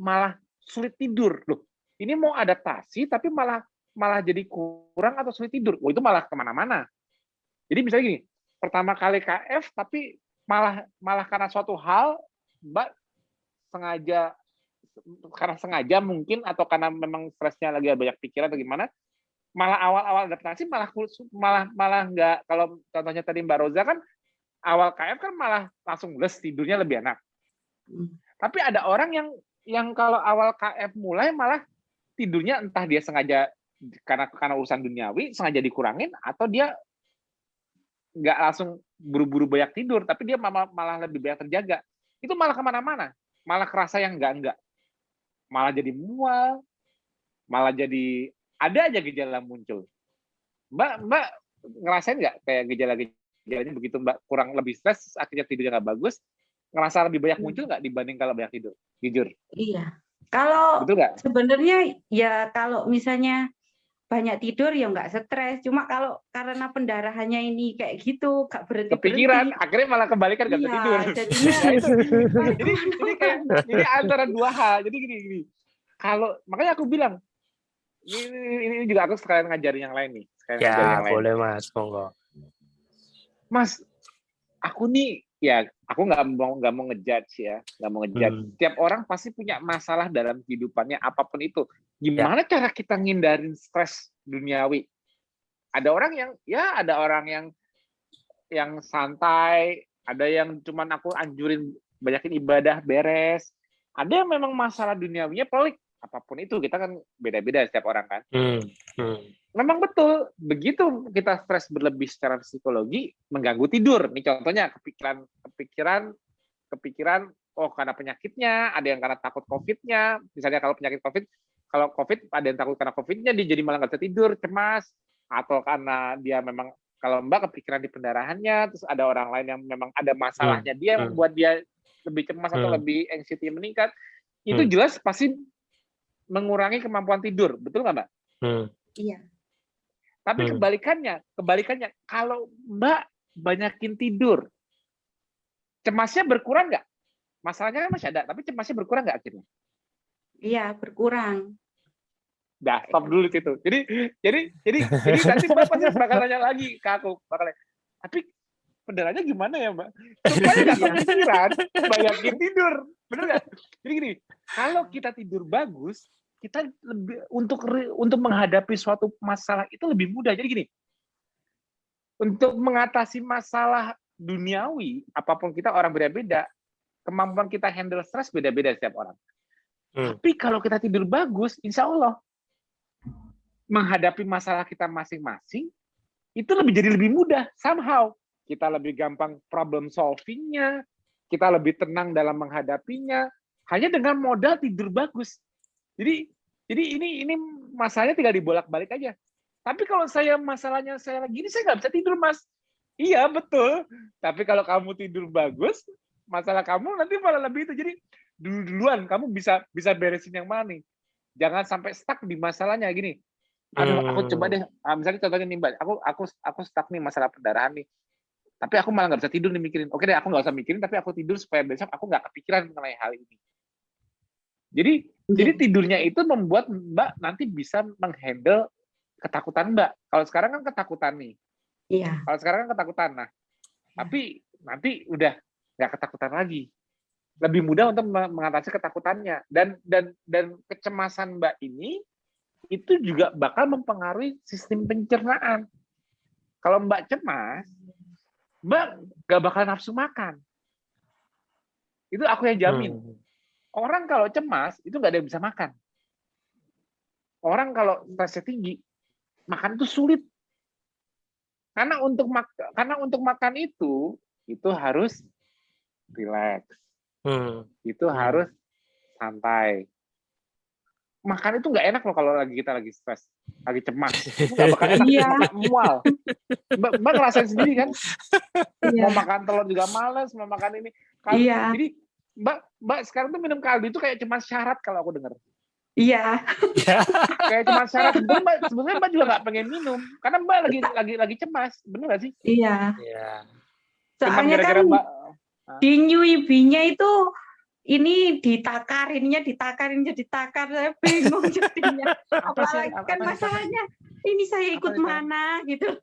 malah sulit tidur. Loh, ini mau adaptasi tapi malah jadi kurang atau sulit tidur. Oh, itu malah kemana-mana. Jadi misalnya gini, pertama kali KF tapi malah karena suatu hal Mbak sengaja mungkin atau karena memang stresnya lagi banyak pikiran atau gimana, malah awal adaptasi malah nggak. Kalau contohnya tadi Mbak Roza kan awal KF kan malah langsung tidurnya lebih enak. Tapi ada orang yang kalau awal KF mulai malah tidurnya entah dia sengaja karena urusan duniawi sengaja dikurangin atau dia nggak langsung buru-buru banyak tidur, tapi dia malah lebih banyak terjaga. Itu malah kemana-mana, malah kerasa yang enggak, malah jadi mual, malah jadi ada aja gejala muncul. Mbak ngerasain nggak kayak gejala-gejalanya begitu Mbak kurang lebih stres, akhirnya tidurnya nggak bagus, ngerasa lebih banyak muncul nggak dibanding kalau banyak tidur? Jujur. Iya. Kalau sebenarnya ya kalau misalnya banyak tidur ya nggak stres, cuma kalau karena pendarahannya ini kayak gitu nggak berhenti kepikiran akhirnya malah kebalikan nggak tidur. Jadinya jadi kayak ini antara dua hal. Jadi gini kalau makanya aku bilang ini juga aku sekalian ngajarin yang lain nih. Ya boleh Mas, monggo. Mas, aku nih ya aku nggak mau ngejudge ya, nggak mau ngejudge. Tiap orang pasti punya masalah dalam kehidupannya apapun itu. Gimana cara kita ngindarin stres duniawi? Ada orang yang santai, ada yang cuman aku anjurin banyakin ibadah beres. Ada yang memang masalah duniawinya pelik. Apapun itu kita kan beda-beda setiap orang kan. Memang betul, begitu kita stres berlebih secara psikologi mengganggu tidur. Nih contohnya kepikiran oh karena penyakitnya, ada yang karena takut COVID-nya. Misalnya kalau penyakit COVID, kalau COVID ada yang takut karena COVID-nya dia jadi malah nggak bisa tidur, cemas, atau karena dia memang kalau Mbak kepikiran di pendarahannya, terus ada orang lain yang memang ada masalahnya dia membuat dia lebih cemas atau lebih anxiety meningkat. Itu jelas pasti mengurangi kemampuan tidur, betul nggak Mbak? Iya. Tapi kebalikannya, kalau Mbak banyakin tidur, cemasnya berkurang nggak? Masalahnya kan masih ada, tapi cemasnya berkurang nggak akhirnya? Iya, berkurang. Dah, stop dulu situ. Jadi nanti Mbak pasti bakal nanya lagi ke aku, tapi benerannya gimana ya Mbak? Supaya nggak kepikiran, banyakin tidur, bener nggak? Jadi gini, kalau kita tidur bagus, kita lebih untuk menghadapi suatu masalah itu lebih mudah. Jadi gini, untuk mengatasi masalah duniawi, apapun kita orang beda-beda, kemampuan kita handle stres beda-beda setiap orang. Tapi kalau kita tidur bagus, insya Allah menghadapi masalah kita masing-masing itu jadi lebih mudah. Somehow kita lebih gampang problem solving-nya, kita lebih tenang dalam menghadapinya, hanya dengan modal tidur bagus. Jadi ini masalahnya tinggal dibolak-balik aja. Tapi kalau masalahnya saya lagi ini, saya nggak bisa tidur, Mas. Iya, betul. Tapi kalau kamu tidur bagus, masalah kamu nanti malah lebih itu. Jadi duluan kamu bisa beresin yang mana nih. Jangan sampai stuck di masalahnya gini. Aduh, aku coba deh. Misalnya contohnya nih, Mbak. Aku stuck nih masalah perdarahan nih. Tapi aku malah nggak bisa tidur nih mikirin. Oke deh, aku nggak usah mikirin, tapi aku tidur supaya besok aku nggak kepikiran mengenai hal ini. Jadi tidurnya itu membuat Mbak nanti bisa menghandle ketakutan Mbak. Kalau sekarang kan ketakutan nih. Iya. Kalau sekarang kan ketakutan. Nah, tapi nanti udah nggak ketakutan lagi. Lebih mudah untuk mengatasi ketakutannya. Dan kecemasan Mbak ini itu juga bakal mempengaruhi sistem pencernaan. Kalau Mbak cemas, Mbak nggak bakal nafsu makan. Itu aku yang jamin. Orang kalau cemas, itu nggak ada yang bisa makan. Orang kalau stresnya tinggi, makan itu sulit. Karena untuk makan itu harus relax. Itu harus santai. Makan itu nggak enak loh kalau kita lagi stres, lagi cemas. Itu nggak bakal enak. Mual. Mbak ngerasain sendiri kan? Mau makan telur juga males, mau makan ini. Jadi Mbak sekarang tuh minum kaldu itu kayak cuma syarat kalau aku dengar. Iya. Kayak cuma syarat. Sebenarnya Mbak juga nggak pengen minum, karena Mbak lagi cemas, bener nggak sih? Iya. Soalnya gara-gara kan Mbak di Nyuibinya itu ini ditakarin, saya bingung jadinya. Apalagi kan masalahnya ini saya ikut mana gitu,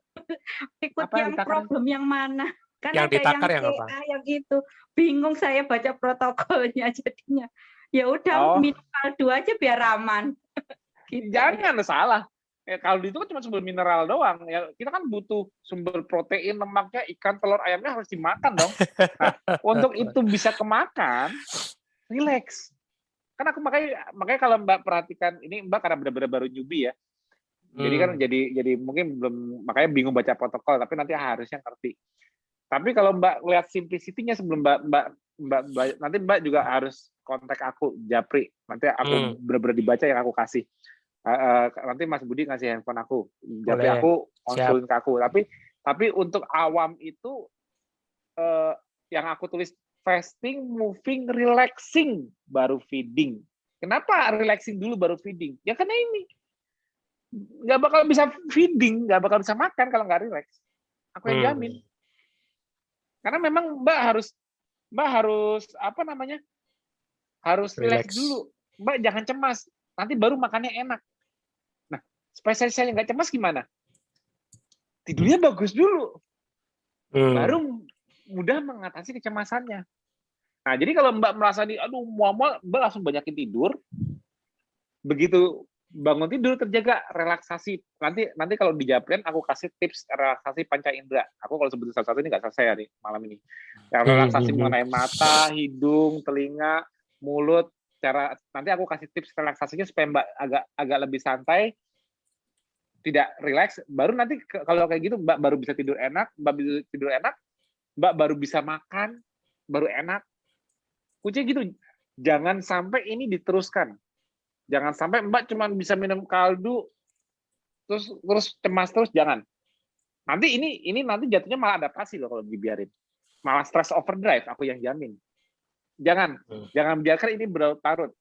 ikut yang problem yang mana. Kan yang ada ditakar yang apa? yang itu, bingung saya baca protokolnya jadinya. Ya udah minum kaldu aja biar aman. Gitu. Jangan salah. Kaldu itu kan cuma sumber mineral doang. Ya, kita kan butuh sumber protein, lemaknya, ikan, telur, ayamnya harus dimakan dong. Nah, untuk itu bisa kemakan, relax. Karena aku makanya kalau Mbak perhatikan ini, Mbak karena benar-benar baru newbie ya. Jadi kan jadi mungkin belum, makanya bingung baca protokol, tapi nanti harusnya ngerti. Tapi kalau Mbak lihat simplicity-nya sebelum Mbak nanti Mbak juga harus kontak aku, Japri. Nanti aku benar-benar dibaca yang aku kasih. Nanti Mas Budi ngasih handphone aku, Japri aku konsulin ke aku. Tapi untuk awam itu yang aku tulis fasting, moving, relaxing, baru feeding. Kenapa relaxing dulu baru feeding? Ya karena ini nggak bakal bisa feeding, nggak bakal bisa makan kalau nggak relax. Aku yang jamin. Karena memang Mbak harus apa namanya? Harus relax dulu. Mbak jangan cemas. Nanti baru makannya enak. Nah, supaya saya nggak cemas gimana? Tidurnya bagus dulu. Baru mudah mengatasi kecemasannya. Nah, jadi kalau Mbak merasa aduh mual-mual, Mbak langsung banyakin tidur. Begitu bangun tidur terjaga relaksasi. Nanti kalau di Japren aku kasih tips relaksasi panca indera. Aku kalau sebutin satu-satu ini nggak selesai ya nih malam ini. Yang relaksasi mengenai mata, hidung, telinga, mulut. Nanti aku kasih tips relaksasinya supaya Mbak agak lebih santai, tidak relax. Baru nanti kalau kayak gitu Mbak baru bisa tidur enak. Mbak baru bisa makan, baru enak. Kuncinya gitu. Jangan sampai ini diteruskan. Jangan sampai Mbak cuma bisa minum kaldu terus cemas terus, jangan. Nanti ini nanti jatuhnya malah adaptasi loh kalau dibiarin. Malah stress overdrive, aku yang jamin. Jangan biarkan ini berlarut-larut.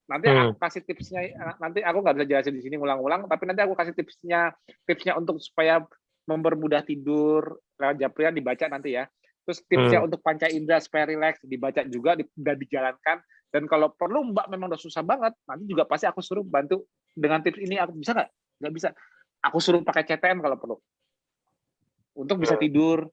Nanti aku kasih tipsnya. Nanti aku nggak bisa jelasin di sini ulang-ulang, tapi nanti aku kasih tipsnya untuk supaya mempermudah tidur lewat Japrian dibaca nanti ya. Terus tipsnya untuk panca indera supaya rileks dibaca juga dan dijalankan. Dan kalau perlu Mbak memang udah susah banget, nanti juga pasti aku suruh bantu dengan tips ini. Aku bisa nggak? Nggak bisa. Aku suruh pakai CTM kalau perlu. Untuk bisa tidur.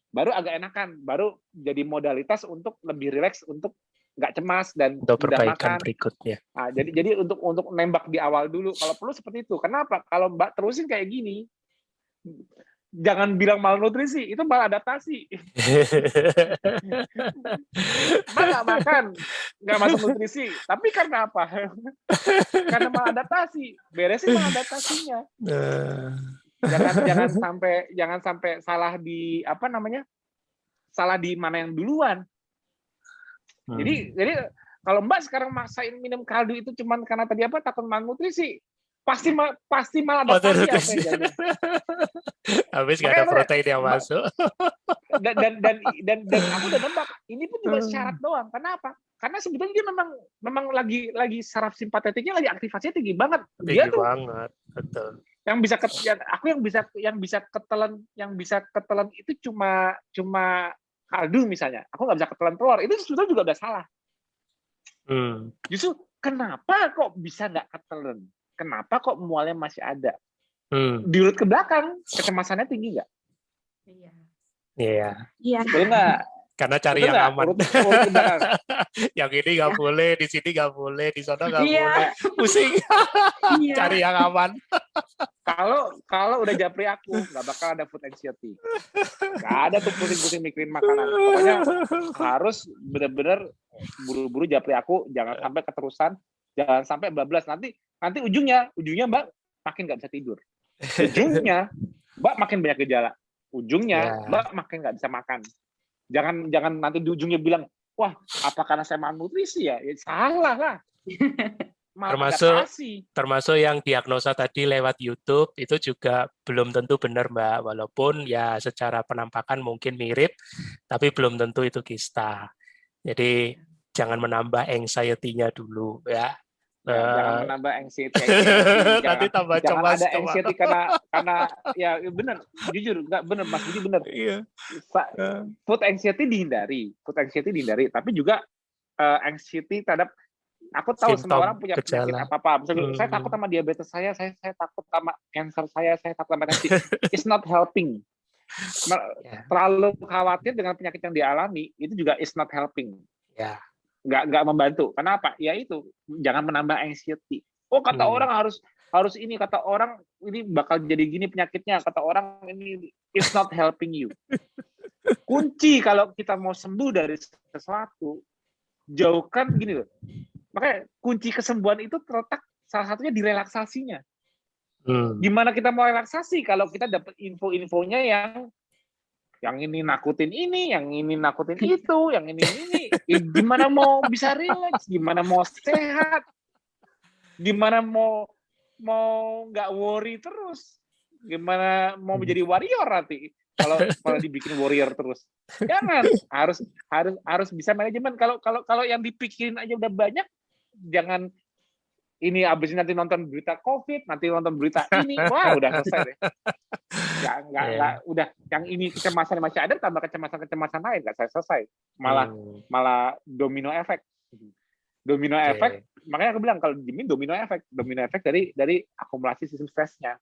Baru agak enakan. Baru jadi modalitas untuk lebih rileks, untuk nggak cemas dan Untuk mudah perbaikan makan. berikutnya. Nah, jadi untuk nembak di awal dulu. Kalau perlu seperti itu. Kenapa? Kalau Mbak terusin kayak gini, jangan bilang malnutrisi, itu maladaptasi. Mbak nggak makan, nggak masuk nutrisi. Tapi karena apa? Karena maladaptasi. Beresin maladaptasinya. Jangan sampai salah di salah di mana yang duluan. Jadi kalau Mbak sekarang maksain minum kaldu itu cuman karena tadi takut malnutrisi, pasti maladaptasi apa yang jadi. Habis nggak ada protein yang masuk. Dan aku udah nembak, ini pun juga syarat doang. Kenapa? Karena sebetulnya dia memang lagi saraf simpatetiknya lagi aktivasinya tinggi banget. Dia Tinggi tuh banget, betul. yang bisa ketelan itu cuma kaldu misalnya. Aku nggak bisa ketelan telur. Itu sebetulnya juga udah salah. Justru kenapa kok bisa nggak ketelan? Kenapa kok mualnya masih ada? Diurut ke belakang, kecemasannya tinggi nggak? Iya. Betul nggak? Karena cari Betul yang nggak? aman. Urut ke belakang. Yang ini nggak boleh, di sini nggak boleh, di sana nggak boleh. Pusing. Cari yang aman. Kalau udah Japri aku, nggak bakal ada food anxiety. Nggak ada tuh pusing-pusing mikirin makanan. Pokoknya harus benar-benar buru-buru Japri aku, jangan sampai keterusan, jangan sampai bablas. Nanti ujungnya Mbak makin nggak bisa tidur. Ujungnya Mbak makin banyak gejala. Ujungnya Mbak makin nggak bisa makan. Jangan nanti di ujungnya bilang, wah, apa karena saya malnutrisi ya? Salah lah. Termasuk yang diagnosa tadi lewat YouTube itu juga belum tentu benar, Mbak. Walaupun ya secara penampakan mungkin mirip, tapi belum tentu itu kista. Jadi jangan menambah anxiety-nya dulu ya. Jangan menambah anxiety. Nanti tambah jangan cemas. Ada anxiety karena ya benar, jujur nggak benar, Mas Budi benar. Iya. Food anxiety dihindari, tapi juga anxiety terhadap aku tahu semua orang punya penyakit apa-apa. Misalnya saya takut sama diabetes saya takut sama cancer saya takut sama nanti. It's not helping. Terlalu khawatir dengan penyakit yang dialami itu juga is not helping. Nggak membantu. Kenapa? Ya itu, jangan menambah anxiety. Oh, kata orang harus ini, kata orang ini bakal jadi gini penyakitnya, kata orang ini is not helping you. Kunci kalau kita mau sembuh dari sesuatu, jauhkan gini loh. Makanya kunci kesembuhan itu terletak salah satunya di relaksasinya. Gimana kita mau relaksasi kalau kita dapat info-infonya yang ini nakutin ini, yang ini nakutin itu, yang ini. Gimana mau bisa relax? Gimana mau sehat? Gimana mau nggak worry terus? Gimana mau menjadi warrior nanti? Kalau dibikin warrior terus, jangan. Harus bisa manajemen. Kalau yang dipikirin aja udah banyak, jangan. Ini abis ini nanti nonton berita COVID, nanti nonton berita ini, wah udah selesai deh. Nggak, udah yang ini kecemasan masih ada, tambah kecemasan lain nggak selesai. Malah domino efek. Efek. Makanya aku bilang kalau dimin domino efek dari akumulasi sistem stresnya.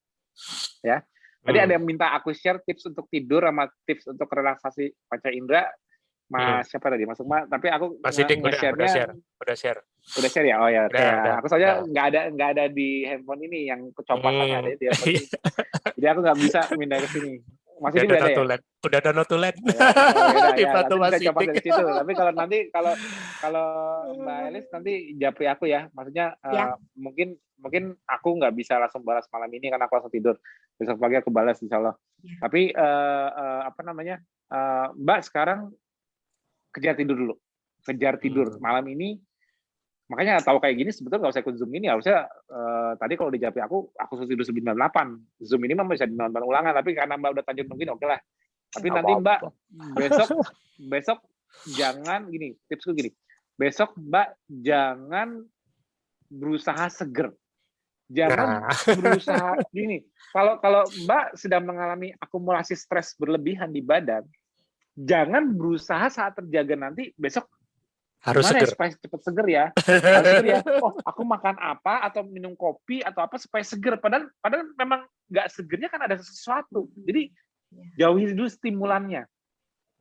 Ya. Tadi ada yang minta aku share tips untuk tidur sama tips untuk relaksasi panca indera. Mas siapa tadi? Mas Sukma, tapi aku nge-share-nya udah share. Udah share ya? Oh ya. Aku saja nggak ada di handphone ini yang kecopasannya ada di handphone ini. Jadi aku nggak bisa pindah ke sini. Masih udah ada ya? Udah ada notulen. Dibantu Mas Sidik. Tapi kalau Mbak Elis nanti japri aku ya. Maksudnya mungkin aku nggak bisa langsung balas malam ini karena aku langsung tidur. Besok pagi aku balas insya Allah. Tapi Mbak sekarang kejar tidur malam ini. Makanya tahu kayak gini sebetulnya nggak usah ikut Zoom ini, harusnya tadi kalau di Japri aku suruh tidur 9:08. Zoom ini memang bisa dinonton ulangan, tapi karena Mbak udah lanjut mungkin oke lah. Tapi nanti Mbak besok jangan gini, tipsku gini. Besok Mbak jangan berusaha seger. Jangan Nah, berusaha gini. Kalau Mbak sedang mengalami akumulasi stres berlebihan di badan, jangan berusaha saat terjaga nanti besok harus gimana ya seger. supaya cepat seger ya. Harus seger ya. Oh, aku makan apa atau minum kopi atau apa supaya seger. Padahal memang nggak segernya kan ada sesuatu. Jadi jauhi dulu stimulannya.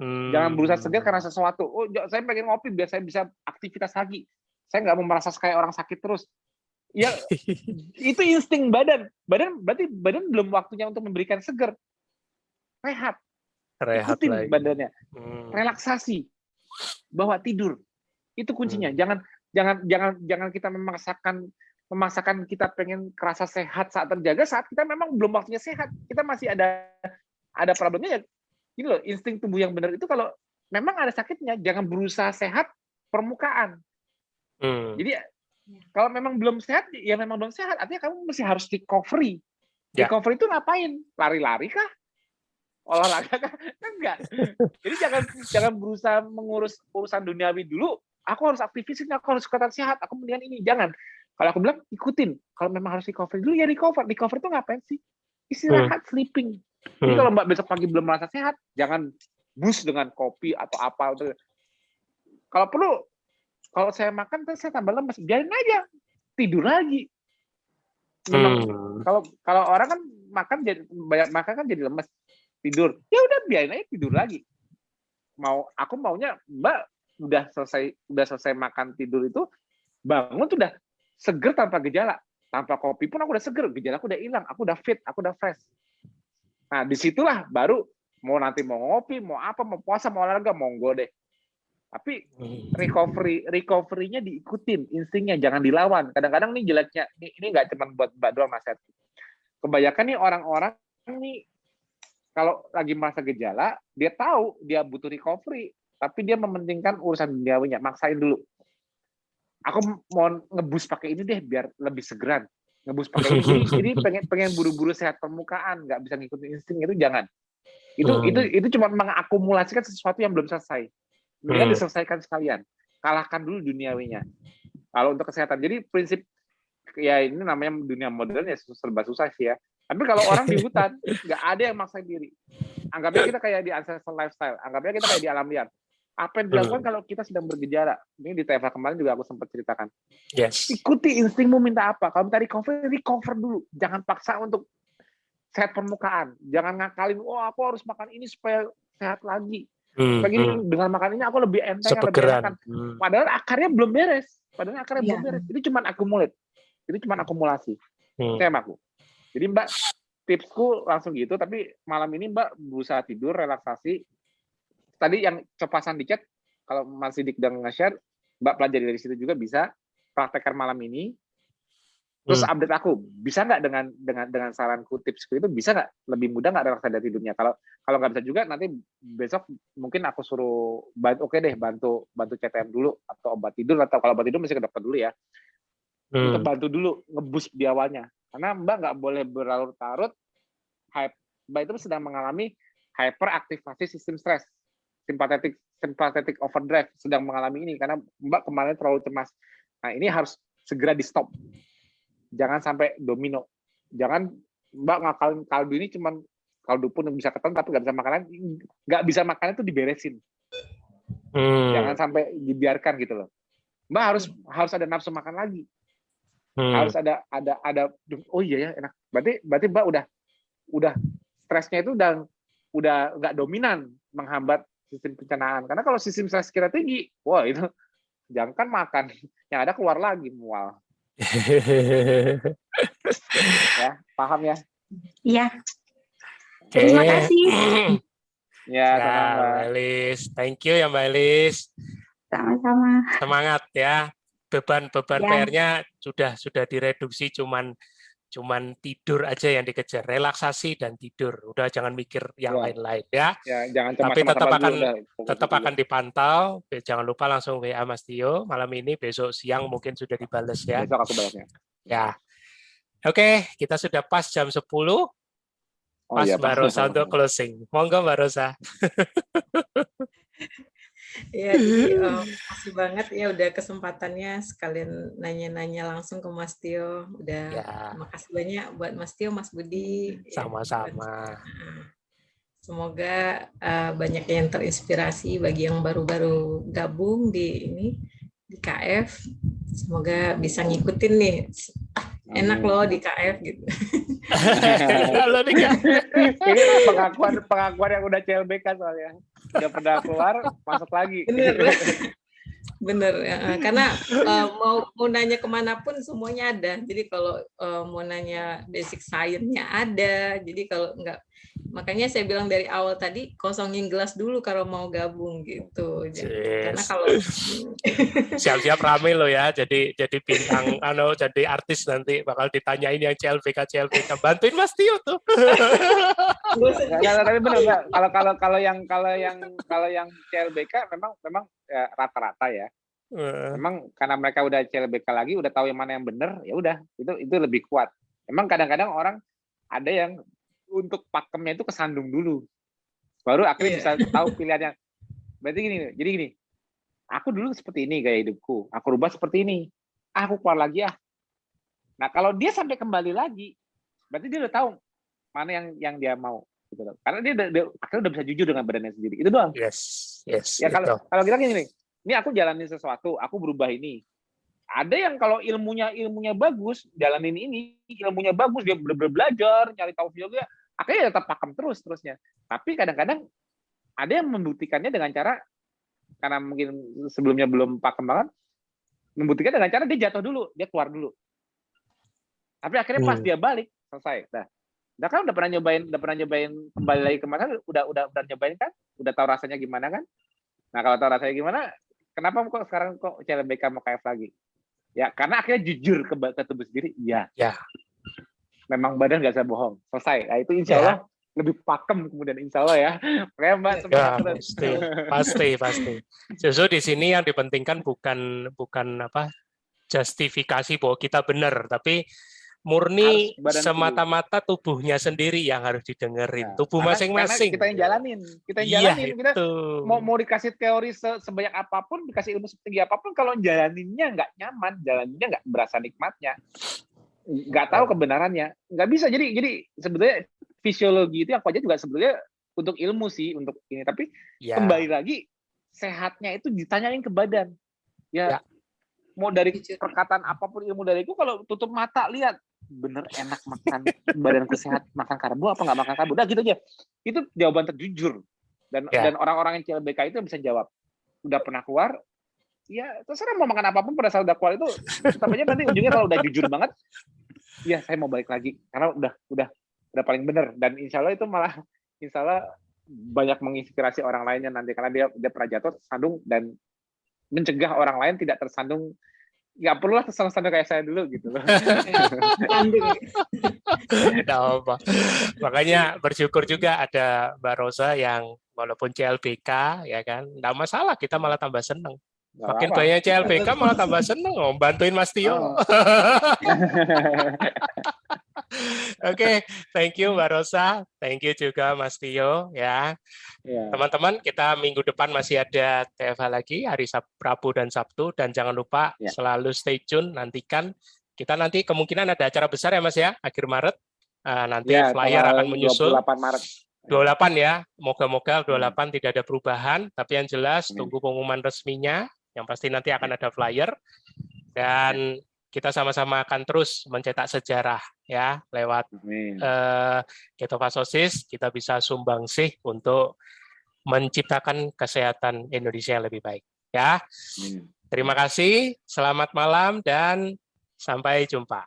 Jangan berusaha seger karena sesuatu. Oh, saya pengen ngopi biar saya bisa aktivitas lagi. Saya nggak mau merasa kayak orang sakit terus. Ya, itu insting badan. Berarti badan belum waktunya untuk memberikan seger. Rehat. Rehat Ikutin lagi. badannya. Relaksasi. Bawa tidur. Itu kuncinya. Jangan kita memaksakan kita pengen kerasa sehat saat terjaga saat kita memang belum waktunya sehat. Kita masih ada problemnya ya. Ini loh, insting tubuh yang benar itu kalau memang ada sakitnya, jangan berusaha sehat permukaan. Jadi kalau memang belum sehat, ya memang belum sehat. Artinya kamu mesti harus recovery. Ya. Recovery itu ngapain? Lari-lari kah? Olahraga kah? Enggak. Jadi jangan berusaha mengurus urusan duniawi dulu. Aku harus aktif fisik, aku harus kelihatan sehat, aku mendingan ini. Jangan. Kalau aku bilang, ikutin. Kalau memang harus recovery dulu, ya recover. Recover itu ngapain sih? Istirahat, sleeping. Jadi kalau Mbak besok pagi belum merasa sehat, jangan boost dengan kopi atau apa. Kalau perlu, kalau saya makan, saya tambah lemes. Biarin aja. Tidur lagi. Memang kalau orang kan banyak makan kan jadi lemes. Tidur. Ya udah biarin aja tidur lagi. Aku maunya Mbak udah selesai makan tidur itu, bangun tuh udah seger tanpa gejala. Tanpa kopi pun aku udah seger. Gejala aku udah hilang. Aku udah fit. Aku udah fresh. Nah, disitulah baru mau ngopi, mau apa, mau puasa, mau olahraga, monggo deh. Tapi recovery-nya diikutin, instingnya jangan dilawan. Kadang-kadang nih jeleknya, ini nggak cuma buat Mbak doang nasihat. Kebanyakan nih orang-orang nih kalau lagi masa gejala, dia tahu dia butuh recovery, tapi dia mementingkan urusan duniawinya, maksain dulu. Aku mau ngebus pakai ini deh biar lebih segeran. Ngebus pakai ini, jadi pengen buru-buru sehat permukaan, nggak bisa ngikutin insting itu jangan. Itu cuma mengakumulasikan sesuatu yang belum selesai. Mendingan diselesaikan sekalian. Kalahkan dulu duniawinya. Kalau untuk kesehatan. Jadi prinsip, ya ini namanya dunia modern ya serba susah sih ya. Tapi kalau orang di hutan, nggak ada yang maksain diri. Anggapnya kita kayak di ancestral lifestyle. Anggapnya kita kayak di alam liar. Apa yang dilakukan kalau kita sedang bergejala? Ini di TFA kemarin juga aku sempat ceritakan. Yes. Ikuti instingmu minta apa. Kalau minta recover dulu. Jangan paksa untuk sehat permukaan. Jangan ngakalin, aku harus makan ini supaya sehat lagi. Dengan makan ini aku lebih enteng, lebih enakan. Padahal akarnya belum beres. Itu cuma accumulate. Itu cuma akumulasi. Kayak aku. Jadi Mbak, tipsku langsung gitu. Tapi malam ini Mbak berusaha tidur, relaksasi. Tadi yang cepasan di chat, kalau Mas Sidik udah nge-share, Mbak pelajari dari situ juga bisa. Praktekkan malam ini. Terus update aku, bisa nggak dengan saranku, tipsku itu bisa nggak lebih mudah nggak relaksasi dari tidurnya? Kalau nggak bisa juga nanti besok mungkin aku suruh bantu CTM dulu atau obat tidur, atau kalau obat tidur mesti ke dokter dulu ya. Untuk bantu dulu ngeboost di awalnya, karena Mbak nggak boleh berlarut-larut. Mbak itu sedang mengalami hyperaktivasi sistem stres, sympathetic overdrive, sedang mengalami ini karena Mbak kemarin terlalu cemas. Nah ini harus segera di stop. Jangan sampai domino. Jangan Mbak ngakalin kaldu ini cuman kaldu pun bisa keton tapi nggak bisa makanan itu diberesin. Jangan sampai dibiarkan gitu loh. Mbak harus ada nafsu makan lagi. Harus ada oh iya ya enak. Berarti Mbak udah stresnya itu udah nggak dominan menghambat sistem pencernaan. Karena kalau sistem stres kita tinggi, wah itu jangan makan, yang ada keluar lagi mual. Ya, paham ya? Iya. Okay. Terima kasih. Ya, sama Mbak Elis. Thank you ya Mbak Elis. Sama-sama. Semangat ya. Beban Ya. PR-nya sudah direduksi, cuman tidur aja yang dikejar, relaksasi dan tidur. Udah jangan mikir yang lain-lain ya. Ya, jangan tapi tetap akan dipantau. Jangan lupa langsung WA Mas Tio malam ini, besok siang mungkin sudah dibales ya. Besok aku balasnya. Ya. Oke, kita sudah pas jam 10. Pas Mbak Rosa untuk closing. Monggo Mbak Rosa. Ya, jadi makasih banget ya udah kesempatannya sekalian nanya-nanya langsung ke Mas Tio. Udah Ya, makasih banyak buat Mas Tio, Mas Budi. Ya, sama-sama. semoga banyak yang terinspirasi bagi yang baru-baru gabung di KF. Semoga bisa ngikutin nih. Enak loh di KF gitu. Kalau nih Kak. Ini pengakuan yang udah CLBK soalnya. Udah pernah keluar, masuk lagi. Bener ya. Karena mau nanya kemanapun semuanya ada. Jadi kalau mau nanya basic science-nya ada. Jadi kalau enggak, makanya saya bilang dari awal tadi kosongin gelas dulu kalau mau gabung gitu. Karena kalau siap-siap rame lo ya, jadi bintang, jadi artis nanti bakal ditanyain yang CLBK. Bantuin Mas Tio tuh. Tapi benar nggak? Kalau yang CLBK memang ya, rata-rata ya. Memang karena mereka udah CLBK lagi, udah tahu yang mana yang benar, ya udah itu lebih kuat. Memang kadang-kadang orang ada yang untuk pakemnya itu kesandung dulu, baru akhirnya bisa tahu pilihannya. Berarti gini, aku dulu seperti ini gaya hidupku, aku rubah seperti ini, aku keluar lagi ya. Nah kalau dia sampai kembali lagi, berarti dia udah tahu mana yang dia mau, gitu loh. Karena dia akhirnya udah bisa jujur dengan badannya sendiri. Itu doang. Yes. Ya kalau kita gini, ini aku jalanin sesuatu, aku berubah ini. Ada yang kalau ilmunya bagus, jalanin ini, ilmunya bagus, dia belajar, nyari tahu juga, akhirnya tetap pakem terusnya. Tapi kadang-kadang ada yang membuktikannya dengan cara, karena mungkin sebelumnya belum pakem banget, membuktikan dengan cara dia jatuh dulu, dia keluar dulu. Tapi akhirnya pas dia balik, selesai. Nah kan udah pernah nyobain kembali lagi kemana, udah nyobain kan, udah tahu rasanya gimana kan. Nah kalau tahu rasanya gimana, kenapa kok sekarang CLBK mau KF lagi? Ya karena akhirnya jujur ke tubuh sendiri. Ya. Memang badan nggak bisa bohong. Selesai. Nah itu insya Allah lebih pakem kemudian insya Allah ya. Makanya Mbak semangat terus. Pasti. Justru di sini yang dipentingkan bukan justifikasi bahwa kita benar, tapi murni semata-mata tubuhnya sendiri yang harus didengerin. Tubuh masing-masing. Kita yang jalanin. Kita mau dikasih teori sebanyak apapun, dikasih ilmu setinggi apapun, kalau jalaninnya nggak nyaman, jalaninnya nggak berasa nikmatnya, nggak tahu kebenarannya, nggak bisa. Jadi sebetulnya fisiologi itu yang aja juga sebetulnya untuk ilmu sih, untuk ini. Tapi kembali lagi, sehatnya itu ditanyain ke badan. Ya. Mau dari perkataan apapun ilmu dariku, kalau tutup mata lihat bener enak makan, badanku sehat, makan karbo apa nggak makan karbo, udah gitu aja. Itu jawaban terjujur. Dan orang-orang yang CLBK itu bisa jawab. Udah pernah keluar, ya terserah mau makan apapun pada saat udah keluar itu, tapi nanti ujungnya kalau udah jujur banget, ya saya mau balik lagi karena udah paling bener. Dan insya Allah itu malah banyak menginspirasi orang lainnya nanti, karena dia pernah jatuh tersandung dan mencegah orang lain tidak tersandung. Nggak perlulah tersandung kayak saya dulu gitu loh. Makanya bersyukur juga ada Mbak Rosa yang walaupun CLBK ya kan, nggak masalah, kita malah tambah seneng. Makin banyak CLBK malah tambah seneng, bantuin Mas Tio. Oke, thank you Mbak Rosa, thank you juga Mas Tio ya. Teman-teman, kita minggu depan masih ada TFH lagi hari Rabu dan Sabtu, dan jangan lupa selalu stay tune, nantikan kita nanti kemungkinan ada acara besar ya Mas ya, akhir Maret. Nanti flyer akan menyusul 28 Maret. 28 ya, moga-moga 28 tidak ada perubahan, tapi yang jelas tunggu pengumuman resminya, yang pasti nanti akan ada flyer, dan kita sama-sama akan terus mencetak sejarah ya lewat ketofastosis. Kita bisa sumbangsih untuk menciptakan kesehatan Indonesia yang lebih baik ya. Terima kasih, selamat malam dan sampai jumpa.